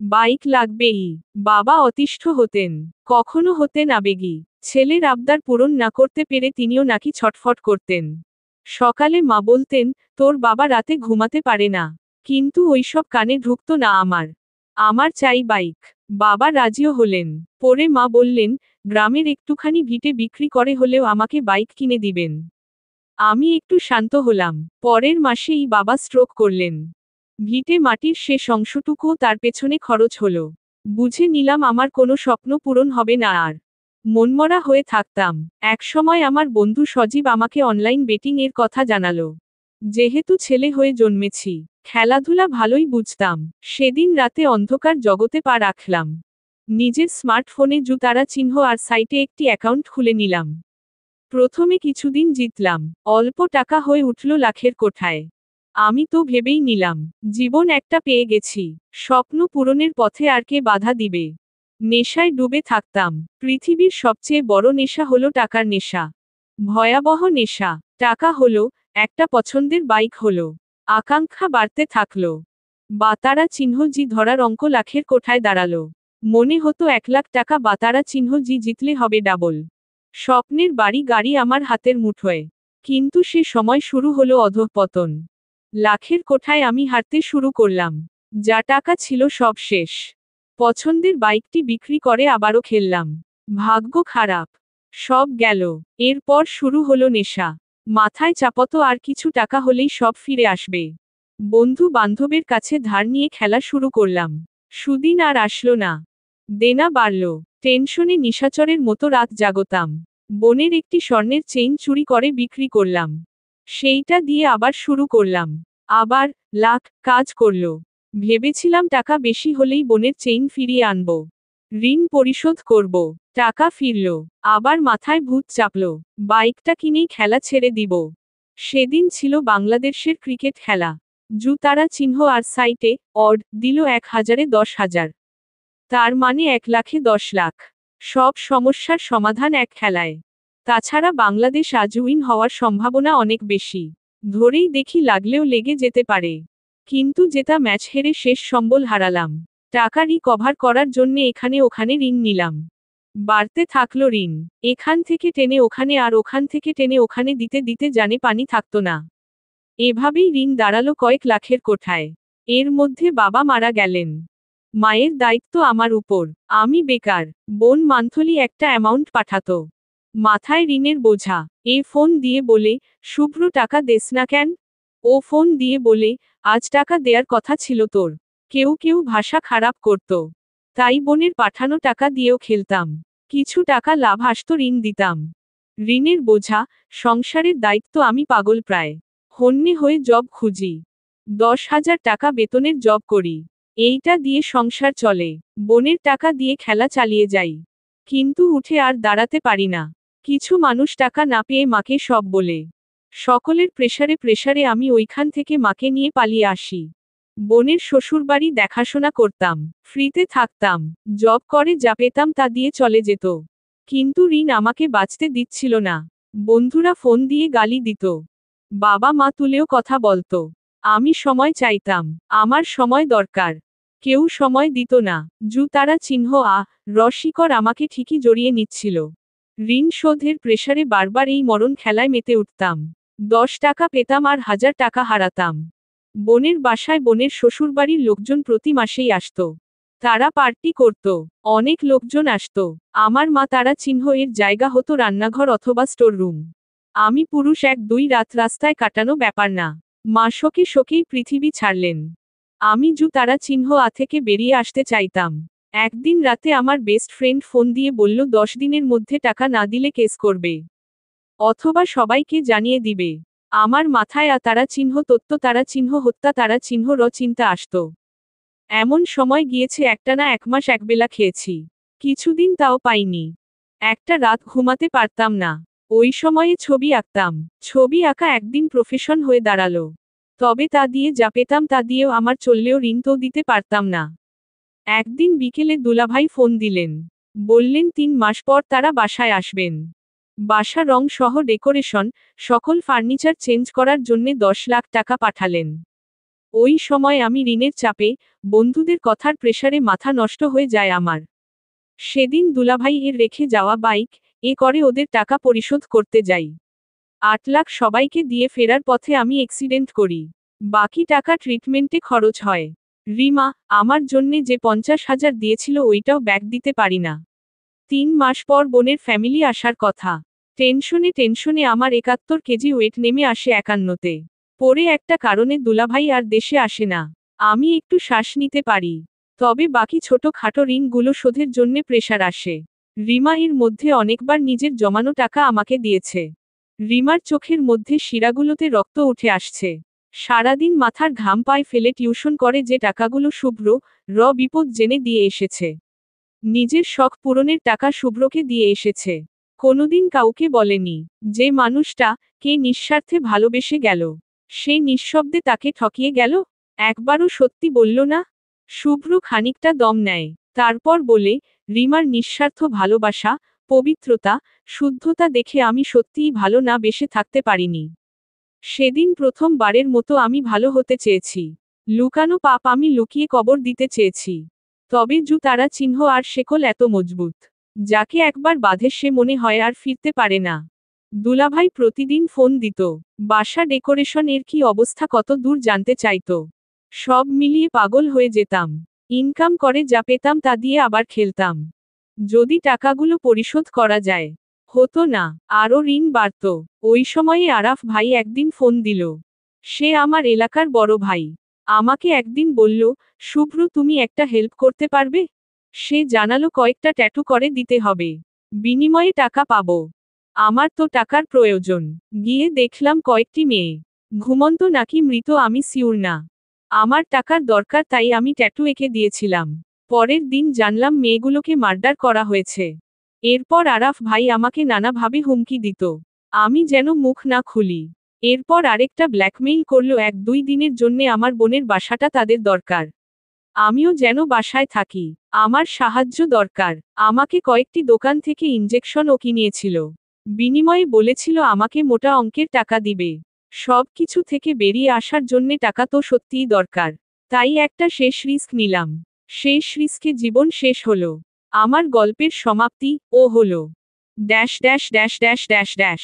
বাইক লাগবেই। বাবা অতিষ্ঠ হতেন। কখনো হতেন আবেগী। ছেলের আবদার পূরণ না করতে পেরে তিনিও নাকি ছটফট করতেন। সকালে মা বলতেন, তোর বাবা রাতে ঘুমাতে পারে না। কিন্তু ওইসব কানে ঢুকতো না আমার। আমার চাই বাইক। বাবা রাজিও হলেন। পরে মা বললেন, গ্রামের একটুখানি ভিটে বিক্রি করে হলেও আমাকে বাইক কিনে দিবেন। আমি একটু শান্ত হলাম। পরের মাসেই বাবা স্ট্রোক করলেন। ভিটে মাটির শেষ অংশটুকুও তার পেছনে খরচ হলো। বুঝে নিলাম আমার কোনো স্বপ্ন পূরণ হবে না আর। মনমরা হয়ে থাকতাম। একসময় আমার বন্ধু সজীব আমাকে অনলাইন বেটিং এর কথা জানালো। যেহেতু ছেলে হয়ে জন্মেছি, খেলাধুলা ভালোই বুঝতাম। সেদিন রাতে অন্ধকার জগতে পা রাখলাম। নিজের স্মার্টফোনে জুতারা চিহ্ন আর সাইটে একটি অ্যাকাউন্ট খুলে নিলাম। প্রথমে কিছুদিন জিতলাম। অল্প টাকা হয়ে উঠল লাখের কোঠায়। আমি তো ভেবেই নিলাম, জীবন একটা পেয়ে গেছি। স্বপ্ন পূরণের পথে আর কে বাধা দিবে। নেশায় ডুবে থাকতাম। পৃথিবীর সবচেয়ে বড় নেশা হলো টাকার নেশা। ভয়াবহ নেশা। টাকা হলো, একটা পছন্দের বাইক হলো। আকাঙ্ক্ষা বাড়তে থাকলো। বাতারা চিহ্ন জি ধরার অঙ্ক লাখের কোঠায় দাঁড়ালো। মনে হতো 1 লাখ টাকা বাতারা চিহ্ন জি জিতলে হবে ডাবল। স্বপ্নের বাড়ি গাড়ি আমার হাতের মুঠোয়। কিন্তু সে সময় শুরু হলো অধঃপতন। লাখের কোঠায় আমি হারতে শুরু করলাম। যা টাকা ছিল সব শেষ। পছন্দের বাইকটি বিক্রি করে আবারও খেললাম। ভাগ্য খারাপ। সব গেল। এরপর শুরু হলো নেশা। মাথায় চাপতো আর কিছু টাকা হলেই সব ফিরে আসবে। বন্ধু বান্ধবের কাছে ধার নিয়ে খেলা শুরু করলাম। সুদিন আর আসলো না। দেনা বাড়ল। টেনশনে নিশাচরের মতো রাত জাগতাম। বোনের একটি স্বর্ণের চেইন চুরি করে বিক্রি করলাম। সেইটা দিয়ে আবার শুরু করলাম। আবার লাখ কাজ করল। ভেবেছিলাম টাকা বেশি হলেই বোনের চেইন ফিরিয়ে আনব। ঋণ পরিশোধ করব। টাকা ফিরল। আবার মাথায় ভূত চাপল। বাইকটা কিনেই খেলা ছেড়ে দিব। সেদিন ছিল বাংলাদেশের ক্রিকেট খেলা। জুতারা চিহ্ন আর সাইটে অড দিল 1000-এ 10,000। তার মানে 1 লাখে 10 লাখ। সব সমস্যার সমাধান এক খেলায়। তাছাড়া বাংলাদেশ আজ উইন হওয়ার সম্ভাবনা অনেক বেশি। ধরেই দেখি লাগলেও লেগে যেতে পারে। কিন্তু জেতা ম্যাচ হেরে শেষ সম্বল হারালাম। টাকা রিকভার করার জন্যে এখানে ওখানে ঋণ নিলাম। বাড়তে থাকলো ঋণ। এখান থেকে টেনে ওখানে আর ওখান থেকে টেনে ওখানে দিতে দিতে জানে পানি থাকতো না। এভাবেই ঋণ দাঁড়ালো কয়েক লাখের কোঠায়। এর মধ্যে বাবা মারা গেলেন। মায়ের দায়িত্ব আমার উপর। আমি বেকার। বোন মান্থলি একটা অ্যামাউন্ট পাঠাতো। মাথায় ঋণের বোঝা। এ ফোন দিয়ে বলে, শুভ্র টাকা দেস না কেন? ও ফোন দিয়ে বলে, আজ টাকা দেয়ার কথা ছিল তোর। কেউ কেউ ভাষা খারাপ করত। তাই বোনের পাঠানো টাকা দিয়েও খেলতাম। কিছু টাকা লাভ আসতো ঋণ দিতাম। ঋণের বোঝা, সংসারের দায়িত্ব আমি পাগল প্রায়। হন্যে হয়ে জব খুঁজি। 10,000 টাকা বেতনের জব করি। এইটা দিয়ে সংসার চলে। বোনের টাকা দিয়ে খেলা চালিয়ে যাই। কিন্তু উঠে আর দাঁড়াতে পারি না। কিছু মানুষ টাকা না পেয়ে মাকে সব বলে। সকলের প্রেসারে প্রেসারে আমি ওইখান থেকে মাকে নিয়ে পালিয়ে আসি। বোনের শ্বশুরবাড়ি দেখাশোনা করতাম। ফ্রিতে থাকতাম। জব করে যা পেতাম তা দিয়ে চলে যেত। কিন্তু ঋণ আমাকে বাঁচতে দিচ্ছিল না। বন্ধুরা ফোন দিয়ে গালি দিত। বাবা মা তুলেও কথা বলতো। আমি সময় চাইতাম। আমার সময় দরকার। কেউ সময় দিত না। জুতারা চিহ্ন রসিকর আমাকে ঠিকই জড়িয়ে নিচ্ছিল। ঋণ শোধের প্রেসারে বারবার এই মরণ খেলায় মেতে উঠতাম। 10 টাকা পেতাম আর 1000 টাকা হারাতাম। বোনের বাসায় বোনের শ্বশুরবাড়ির লোকজন প্রতি মাসেই আসতো। তারা পার্টি করত। অনেক লোকজন আসতো। আমার মা তারা চিহ্ন এর জায়গা হতো রান্নাঘর অথবা স্টোর রুম। আমি পুরুষ 1-2 রাত রাস্তায় কাটানো ব্যাপার না। মা শোকে শোকেই পৃথিবী ছাড়লেন। আমি তারা চিহ্ন থেকে বেরিয়ে আসতে চাইতাম। একদিন রাতে আমার বেস্ট ফ্রেন্ড ফোন দিয়ে বলল 10 দিনের মধ্যে টাকা না দিলে কেস করবে। অথবা সবাইকে জানিয়ে দিবে। আমার মাথায় তারা চিহ্ন তত্ত্ব তারা চিহ্ন হত্যা তারা চিহ্ন চিন্তা আসত। এমন সময় গিয়েছে একটানা 1 মাস একবেলা খেয়েছি। কিছুদিন তাও পাইনি। একটা রাত ঘুমাতে পারতাম না। ওই সময়ে ছবি আঁকতাম। ছবি আঁকা একদিন প্রফেশন হয়ে দাঁড়ালো। তবে তা দিয়ে যা পেতাম তা দিয়েও আমার চললেও ঋণ তো দিতে পারতাম না। একদিন বিকেলে দুলাভাই ফোন দিলেন। বললেন 3 মাস পর তারা বাসায় আসবেন। বাসা রং সহ ডেকোরেশন, সকল ফার্নিচার চেঞ্জ করার জন্যে 10 লাখ টাকা পাঠালেন। ওই সময় আমি ঋণের চাপে, বন্ধুদের কথার প্রেসারে মাথা নষ্ট হয়ে যায় আমার। সেদিন দুলাভাই এর রেখে যাওয়া বাইক করে ওদের টাকা পরিশোধ করতে যাই। 8 লাখ সবাইকে দিয়ে ফেরার পথে আমি অ্যাক্সিডেন্ট করি। বাকি টাকা ট্রিটমেন্টে খরচ হয়। রিমা আমার জন্যে যে 50,000 দিয়েছিল ওইটাও ব্যাক দিতে পারি না। 3 মাস পর বোনের ফ্যামিলি আসার কথা। টেনশনে আমার 71 কেজি ওয়েট নেমে আসে 51-তে। পরে একটা কারণে দুলাভাই আর দেশে আসে না। আমি একটু শ্বাস নিতে পারি। তবে বাকি ছোটখাটো ঋণগুলো শোধের জন্যে প্রেশার আসে। রিমা এর মধ্যে অনেকবার নিজের জমানো টাকা আমাকে দিয়েছে। রিমার চোখের মধ্যে শিরাগুলোতে রক্ত উঠে আসছে। সারাদিন মাথার ঘাম পায়ে ফেলে টিউশন করে যে টাকাগুলো শুভ্র বিপদ জেনে দিয়ে এসেছে। নিজের শখ পূরণের টাকা শুভ্রকে দিয়ে এসেছে। কোনোদিন কাউকে বলেনি। যে মানুষটা কে নিঃস্বার্থে ভালোবেসে গেল, সে নিঃশব্দে তাকে ঠকিয়ে গেল। একবারও সত্যি বলল না। শুভ্র খানিকটা দম নেয়। তারপর বলে, রিমার নিঃস্বার্থ ভালোবাসা, পবিত্রতা, শুদ্ধতা দেখে আমি সত্যিই ভালো না বেসে থাকতে পারিনি। সেদিন প্রথমবারের মতো আমি ভালো হতে চেয়েছি। লুকানো পাপ আমি লুকিয়ে কবর দিতে চেয়েছি। তবে তারা চিহ্ন আর শেকল এত মজবুত। যাকে একবার বাঁধে সে মনে হয় আর ফিরতে পারে না। দুলাভাই প্রতিদিন ফোন দিত। বাসা ডেকোরেশন এর কি অবস্থা কত দূর জানতে চাইত। সব মিলিয়ে পাগল হয়ে যেতাম। ইনকাম করে যা পেতাম তা দিয়ে আবার খেলতাম। যদি টাকাগুলো পরিশোধ করা যায়। হতো না, আরও ঋণ বাড়ত। ওই সময়ে আরাফ ভাই একদিন ফোন দিল। সে আমার এলাকার বড় ভাই। আমাকে একদিন বলল, শুভ্র তুমি একটা হেল্প করতে পারবে? সে জানালো কয়েকটা ট্যাটু করে দিতে হবে। বিনিময়ে টাকা পাবো। আমার তো টাকার প্রয়োজন। গিয়ে দেখলাম কয়েকটি মেয়ে। ঘুমন্ত নাকি মৃত আমি সিউর না। আমার টাকার দরকার তাই আমি ট্যাটু এঁকে দিয়েছিলাম। পরের দিন জানলাম মেয়েগুলোকে মার্ডার করা হয়েছে। এরপর আরাফ ভাই আমাকে নানাভাবে হুমকি দিত। আমি যেন মুখ না খুলি। এরপর আরেকটা ব্ল্যাকমেইল করল 1-2 দিনের জন্যে আমার বোনের বাসাটা তাদের দরকার। আমিও যেন বাসায় থাকি। আমার সাহায্য দরকার। আমাকে কয়েকটি দোকান থেকে ইনজেকশনও কিনিয়েছিল। বিনিময়ে বলেছিল আমাকে মোটা অঙ্কের টাকা দিবে। সব কিছু থেকে বেরিয়ে আসার জন্যে টাকা তো সত্যিই দরকার। তাই একটা শেষ রিস্ক নিলাম। শেষ রিস্কে জীবন শেষ হলো। আমার গল্পের সমাপ্তি হলো। Dash dash dash dash dash dash.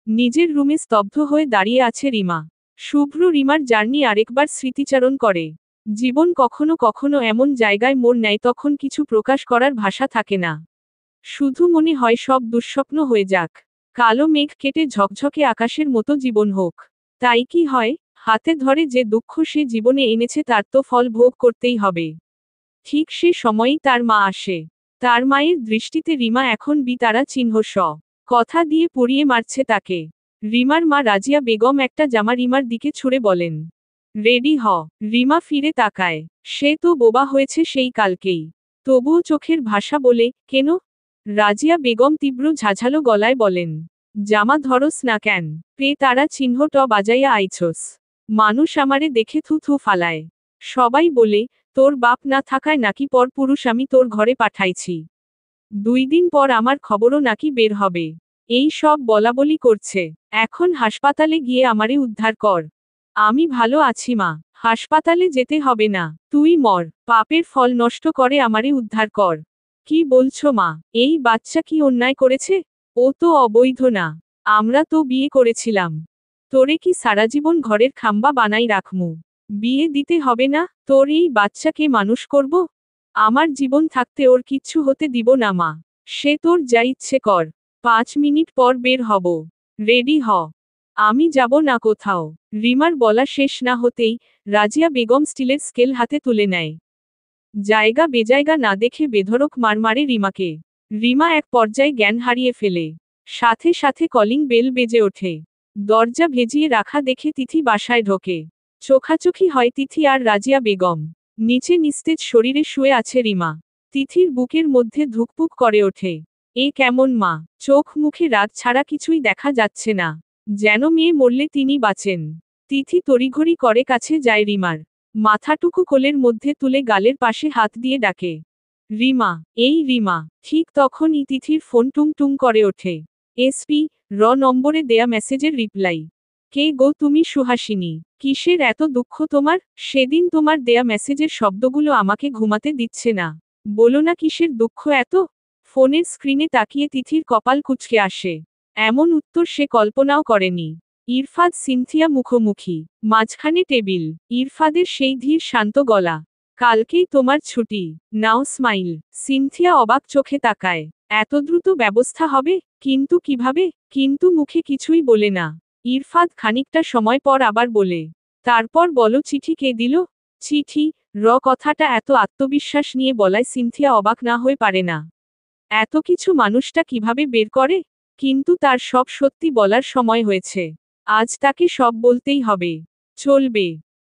নিজের রুমে স্তব্ধ হয়ে দাঁড়িয়ে আছে রিমা। শুভ্র রিমার জার্নি আরেকবার স্মৃতিচারণ করে। জীবন কখনো কখনো এমন জায়গায় মোড় নেয় তখন কিছু প্রকাশ করার ভাষা থাকে না। শুধু মনে হয় সব দুঃস্বপ্ন হয়ে যাক। কালো মেঘ কেটে ঝকঝকে আকাশের মতো জীবন হোক। তাই কি হয়, হাতে ধরে যে দুঃখ সে জীবনে এনেছে তার তো ফল ভোগ করতেই হবে। ঠিক সে সময়ই তার মা আসে। তার মায়ের দৃষ্টিতে রিমা এখন তারা চিহ্ন কথা দিয়ে পুড়িয়ে মারছে তাকে। রিমার মা রাজিয়া বেগম একটা জামা রিমার দিকে ছুঁড়ে বলেন, রেডি হ। রিমা ফিরে তাকায়। সে তো বোবা হয়েছে সেই কালকেই। তবুও চোখের ভাষা বলে, কেন? রাজিয়া বেগম তীব্র ঝাঝালো গলায় বলেন, জামা ধরস না কেন? তারা চিহ্ন বাজাইয়া আইছস। মানুষ আমারে দেখে থু থু ফালায়। সবাই বলে, তোর বাপ না থাকায় নাকি পর পুরুষ আমি তোর ঘরে পাঠাইছি। 2 দিন পর আমার খবরও নাকি বের হবে। এই সব বলাবলি করছে। এখন হাসপাতালে গিয়ে আমারে উদ্ধার কর। আমি ভালো আছি মা। হাসপাতালে যেতে হবে না। তুই মর। পাপের ফল নষ্ট করে আমারে উদ্ধার কর। কি বলছো মা? এই বাচ্চা কি অন্যায় করেছে? ও তো অবৈধ না। আমরা তো বিয়ে করেছিলাম। তোরে কি সারাজীবন ঘরের খাম্বা বানাই রাখমু? বিয়ে দিতে হবে না? তোর এই বাচ্চাকে মানুষ করব? আমার জীবন থাকতে ওর কিচ্ছু হতে দিব না মা। সে তোর যা ইচ্ছে কর। 5 মিনিট পর বের হব। রেডি হ। আমি যাব না কোথাও। রিমার বলা শেষ না হতেই রাজিয়া বেগম স্টিলের স্কেল হাতে তুলে নেয়। জায়গা বেজায়গা না দেখে বেধড়ক মার মারে রিমাকে। রিমা এক পর্যায়ে জ্ঞান হারিয়ে ফেলে। সাথে সাথে কলিং বেল বেজে ওঠে। দরজা ভেজিয়ে রাখা দেখে তিথি বাসায় ঢোকে। চোখাচোখি হয় তিথি আর রাজিয়া বেগম। নিচে নিস্তেজ শরীরে শুয়ে আছে রিমা। তিথির বুকের মধ্যে ধুকপুক করে ওঠে। এ কেমন মা? চোখ মুখে রাগ ছাড়া কিছুই দেখা যাচ্ছে না। যেন মেয়ে মরলে তিনি বাঁচেন। তিথি তড়িঘড়ি করে কাছে যায় রিমার। মাথাটুকু কোলের মধ্যে তুলে গালের পাশে হাত দিয়ে ডাকে, রিমা, এই রিমা। ঠিক তখনই তিথির ফোন টুং টুং করে ওঠে। এসপি নম্বরে দেয়া মেসেজের রিপ্লাই। কে গো তুমি? সুহাসিনী। কিসের এত দুঃখ তোমার? সেদিন তোমার দেয়া মেসেজের শব্দগুলো আমাকে ঘুমাতে দিচ্ছে না। বলো না কিসের দুঃখ এত? ফোনের স্ক্রিনে তাকিয়ে তিথির কপাল কুঁচকে আসে। এমন উত্তর সে কল্পনাও করেনি। ইরফাদ সিনথিয়া মুখোমুখি। মাঝখানে টেবিল। ইরফাদের সেই ধীর শান্ত গলা। কালকেই তোমার ছুটি। নাও স্মাইল। সিনথিয়া অবাক চোখে তাকায়। এত দ্রুত ব্যবস্থা হবে? কিন্তু কিভাবে? কিন্তু মুখে কিছুই বলে না। ইরফাদ খানিকটা সময় পর আবার বলে, তারপর বলো চিঠি কে দিল? চিঠি? কথাটা এত আত্মবিশ্বাস নিয়ে বলায় সিনথিয়া অবাক না হয়ে পারে না। এত কিছু মানুষটা কিভাবে বের করে? কিন্তু তার সব সত্যি বলার সময় হয়েছে। আজ তাকে সব বলতেই হবে। চলবে।